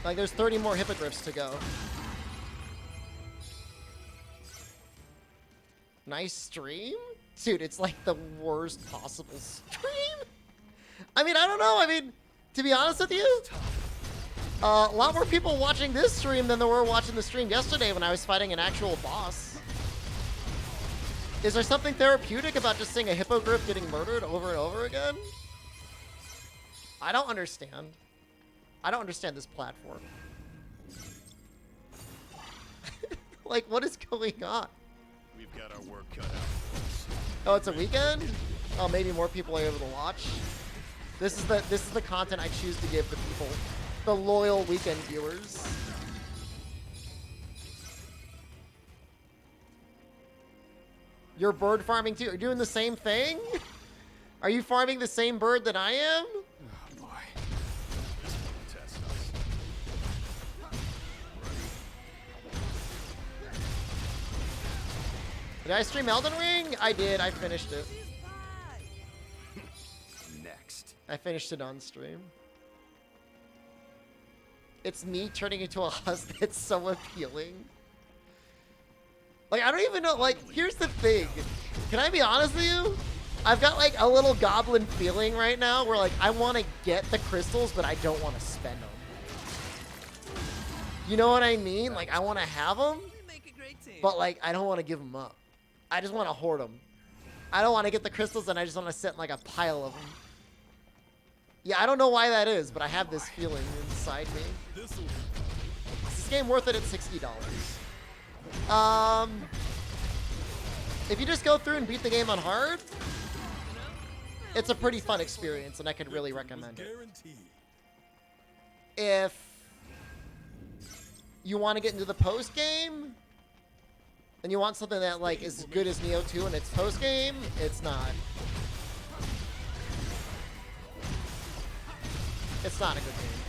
Like, there's 30 more hippogriffs to go. Nice stream? Dude, it's like the worst possible stream. I mean, I don't know. I mean, to be honest with you, a lot more people watching this stream than there were watching the stream yesterday when I was fighting an actual boss. Is there something therapeutic about just seeing a hippogriff getting murdered over and over again? I don't understand. I don't understand this platform. Like, what is going on? We've got our work cut out for us. Oh, it's a weekend? Oh, maybe more people are able to watch. This is the content I choose to give the people, the loyal weekend viewers. You're bird farming too. Are you doing the same thing? Are you farming the same bird that I am? Oh boy. This won't test us. Did I stream Elden Ring? I did. I finished it. Next. I finished it on stream. It's me turning into a husk that's so appealing. Like, I don't even know, like, here's the thing. Can I be honest with you? I've got, like, a little goblin feeling right now where, like, I want to get the crystals, but I don't want to spend them. You know what I mean? Like, I want to have them, We make a great team. but, like, I don't want to give them up. I just want to hoard them. I don't want to get the crystals, and I just want to sit in like a pile of them. Yeah, I don't know why that is, but I have this feeling inside me. Is this game worth it at $60? If you just go through and beat the game on hard, it's a pretty fun experience, and I could really recommend it. If you want to get into the post game, and you want something that like is as good as Neo 2 and its post game, it's not. It's not a good game.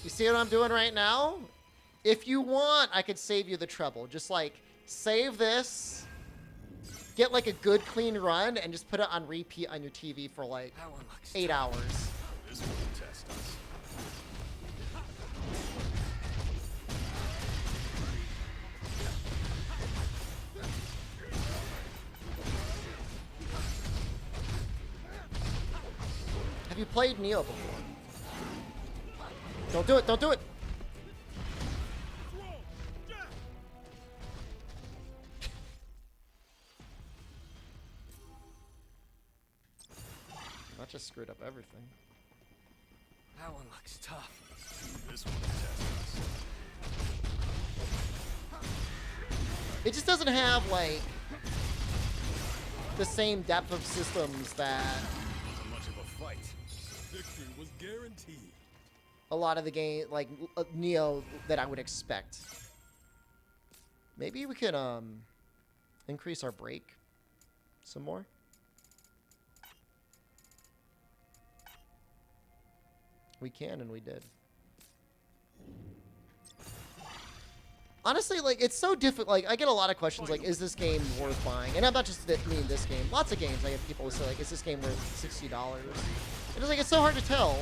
You see what I'm doing right now? If you want, I could save you the trouble. Just like save this, get like a good clean run, and just put it on repeat on your TV for like 8 hours. This will test us. Have you played Neo before? Don't do it, don't do it! That just screwed up everything. That one looks tough. This will test us. It just doesn't have like the same depth of systems that Wasn't much of a fight. Victory was guaranteed. a lot of the game, like Neo, that I would expect. Maybe we could increase our break some more. We can, and we did. Honestly, like, it's so difficult. Like, I get a lot of questions like, is this game worth buying? And I'm not just meaning this game. Lots of games, I get people who say, like, is this game worth $60? And it's like, it's so hard to tell.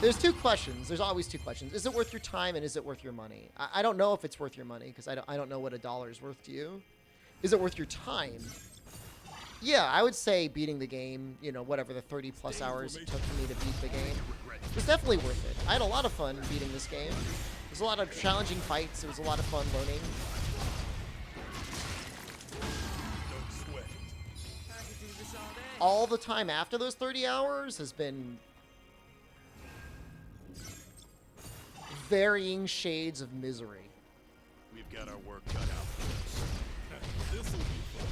There's two questions. There's always two questions. Is it worth your time, and is it worth your money? I don't know if it's worth your money, because I don't know what $1 is worth to you. Is it worth your time? Yeah, I would say beating the game, you know, whatever the 30+ hours it took for me to beat the game, was definitely worth it. I had a lot of fun beating this game. There was a lot of challenging fights. It was a lot of fun learning. Don't sweat it. I could do this all day. All the time after those 30 hours has been varying shades of misery. We've got our work cut out for us. This will be fun.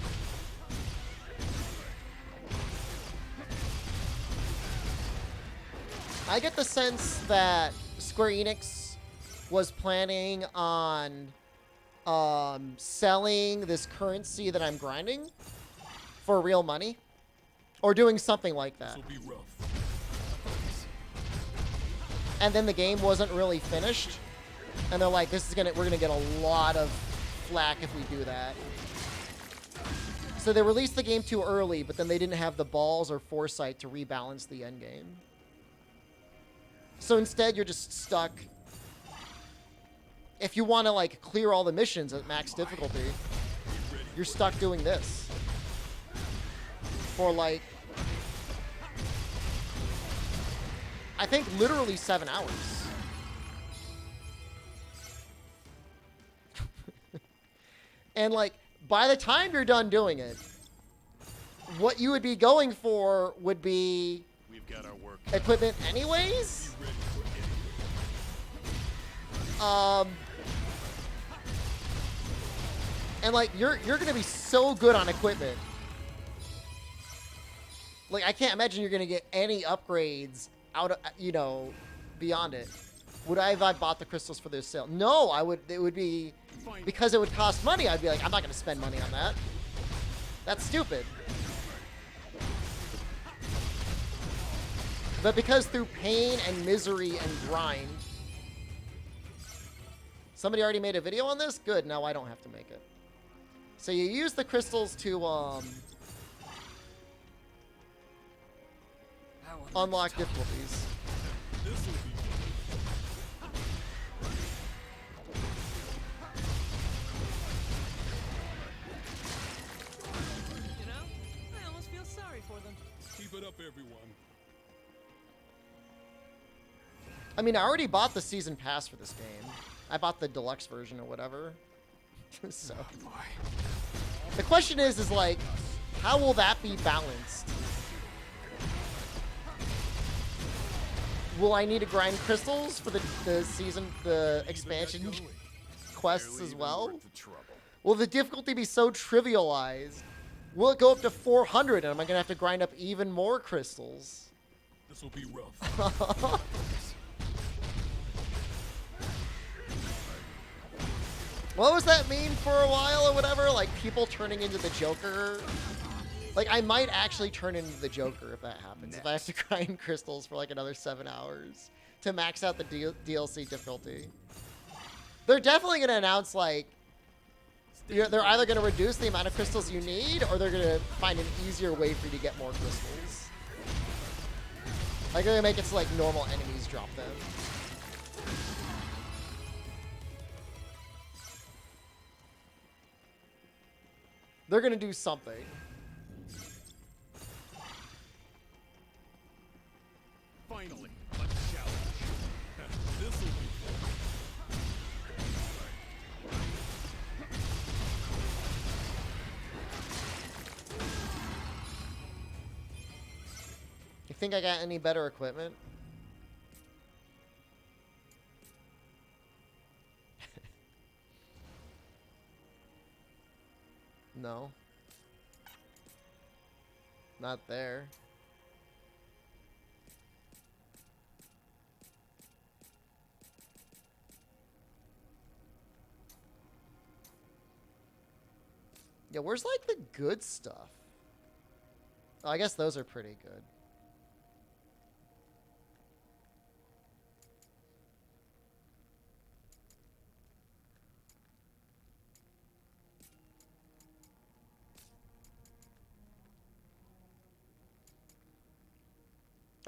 I get the sense that Square Enix was planning on selling this currency that I'm grinding for real money, or doing something like that. This will be rough. And then the game wasn't really finished, and they're like, we're gonna get a lot of flack if we do that. So they released the game too early, but then they didn't have the balls or foresight to rebalance the end game. So instead, you're just stuck. If you want to like clear all the missions at max difficulty, you're stuck doing this for like, I think literally 7 hours. And like, by the time you're done doing it, what you would be going for would be We've got our work. equipment anyways. And like, you're gonna be so good on equipment. Like, I can't imagine you're gonna get any upgrades out of, you know, beyond it. Would I have bought the crystals for this sale? No, I would. It would be because it would cost money. I'd be like, I'm not gonna spend money on that. That's stupid. But because through pain and misery and grind, somebody already made a video on this? Good, now I don't have to make it. So you use the crystals to unlock difficulties. This will be You know, I almost feel sorry for them. keep it up, everyone. I mean, I already bought the season pass for this game. I bought the deluxe version or whatever. So Oh boy. the question is like, how will that be balanced? Will I need to grind crystals for the season, the expansion quests as well? Worth the trouble. Will the difficulty be so trivialized? Will it go up to 400 and am I going to have to grind up even more crystals? This will be rough. What was that meme for a while or whatever? Like people turning into the Joker? Like I might actually turn into the Joker if that happens. If I have to grind crystals for like another 7 hours to max out the DLC difficulty. They're definitely going to announce like, they're either going to reduce the amount of crystals you need or they're going to find an easier way for you to get more crystals. Like they're going to make it so like normal enemies drop them. They're going to do something. Finally, a challenge. This will be fun. You think I got any better equipment? No. Not there. Yeah, where's like the good stuff? Oh, I guess those are pretty good.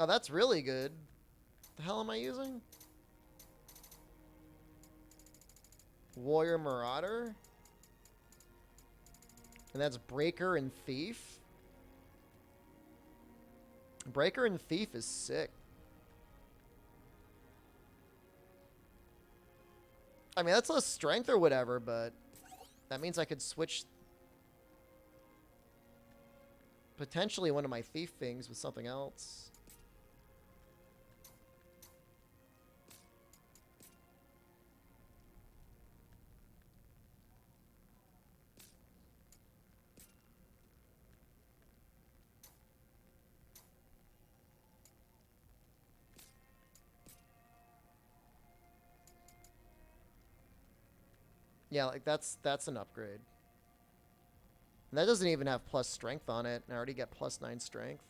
Oh, that's really good. The hell am I using? Warrior Marauder? And that's Breaker and Thief? Breaker and Thief is sick. I mean, that's less strength or whatever, but that means I could switch potentially one of my Thief things with something else. Yeah, like that's an upgrade. And that doesn't even have plus strength on it, and I already get plus 9 strength.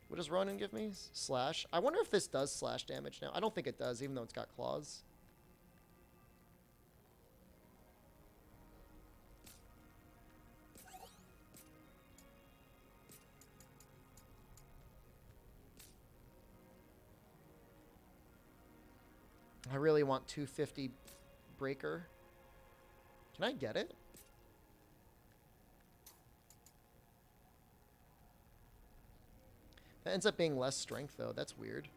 What does Ronin give me? Slash. I wonder if this does slash damage now. I don't think it does, even though it's got claws. I really want 250 Breaker. Can I get it? That ends up being less strength, though. That's weird.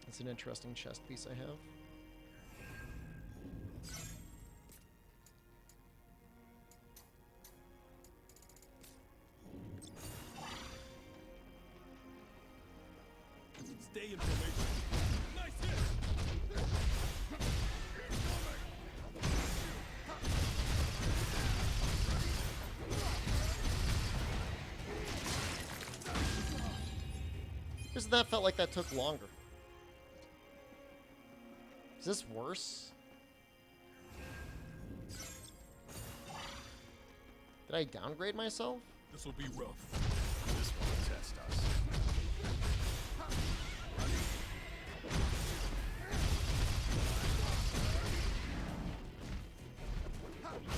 It's an interesting chest piece I have. Stay in formation. Nice hit. Because that felt like that took longer. Is this worse? Did I downgrade myself? This will be rough. This will test us.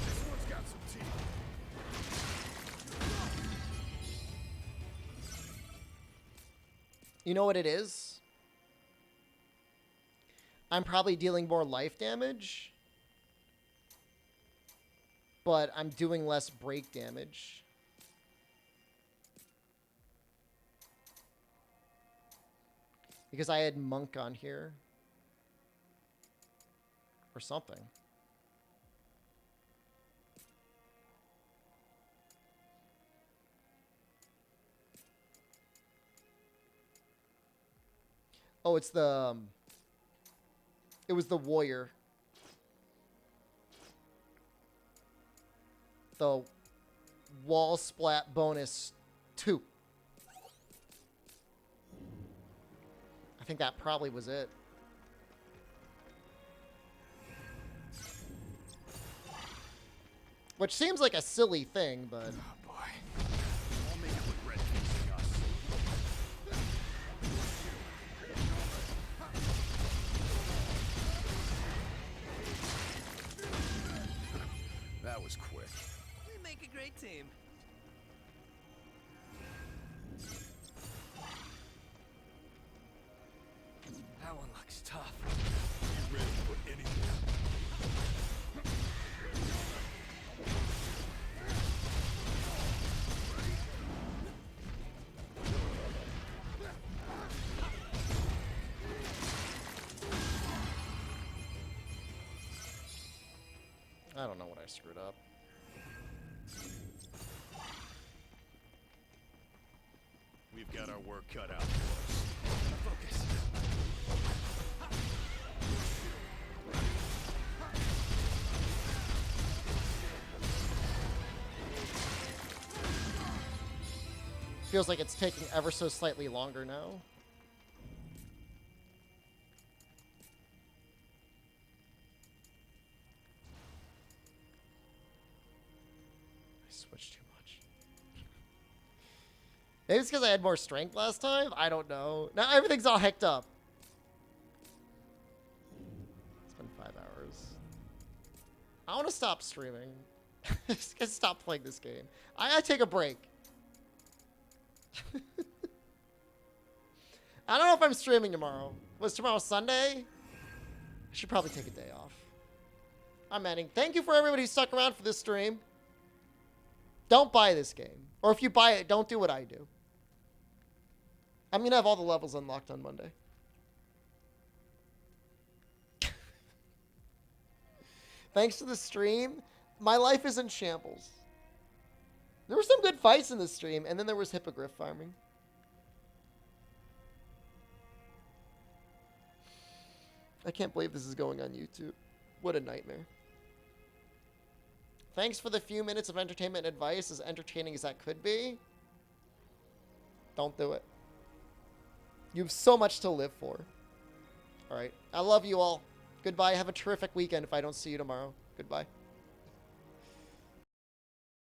This one's got some You know what it is? I'm probably dealing more life damage, but I'm doing less break damage. Because I had Monk on here. Or something. Oh, it's the... it was the warrior. The wall splat bonus 2. I think that probably was it. Which seems like a silly thing, but... Oh boy. I'll make it look red facing us. That was quick. We make a great team. That one looks tough. You ready for anything? I don't know what I screwed up. We've got our work cut out for us. Focus. Feels like it's taking ever so slightly longer now. I switched too much. Maybe it's because I had more strength last time? I don't know. Now everything's all hecked up. It's been 5 hours. I want to stop streaming. Just stop playing this game. I take a break. I don't know if I'm streaming tomorrow. Was tomorrow Sunday? I should probably take a day off. I'm ending. Thank you for everybody who stuck around for this stream. Don't buy this game. Or if you buy it, don't do what I do. I'm going to have all the levels unlocked on Monday. Thanks to the stream, my life is in shambles. There were some good fights in this stream, and then there was hippogriff farming. I can't believe this is going on YouTube. What a nightmare. Thanks for the few minutes of entertainment and advice, as entertaining as that could be. Don't do it. You have so much to live for. All right. I love you all. Goodbye. Have a terrific weekend if I don't see you tomorrow. Goodbye.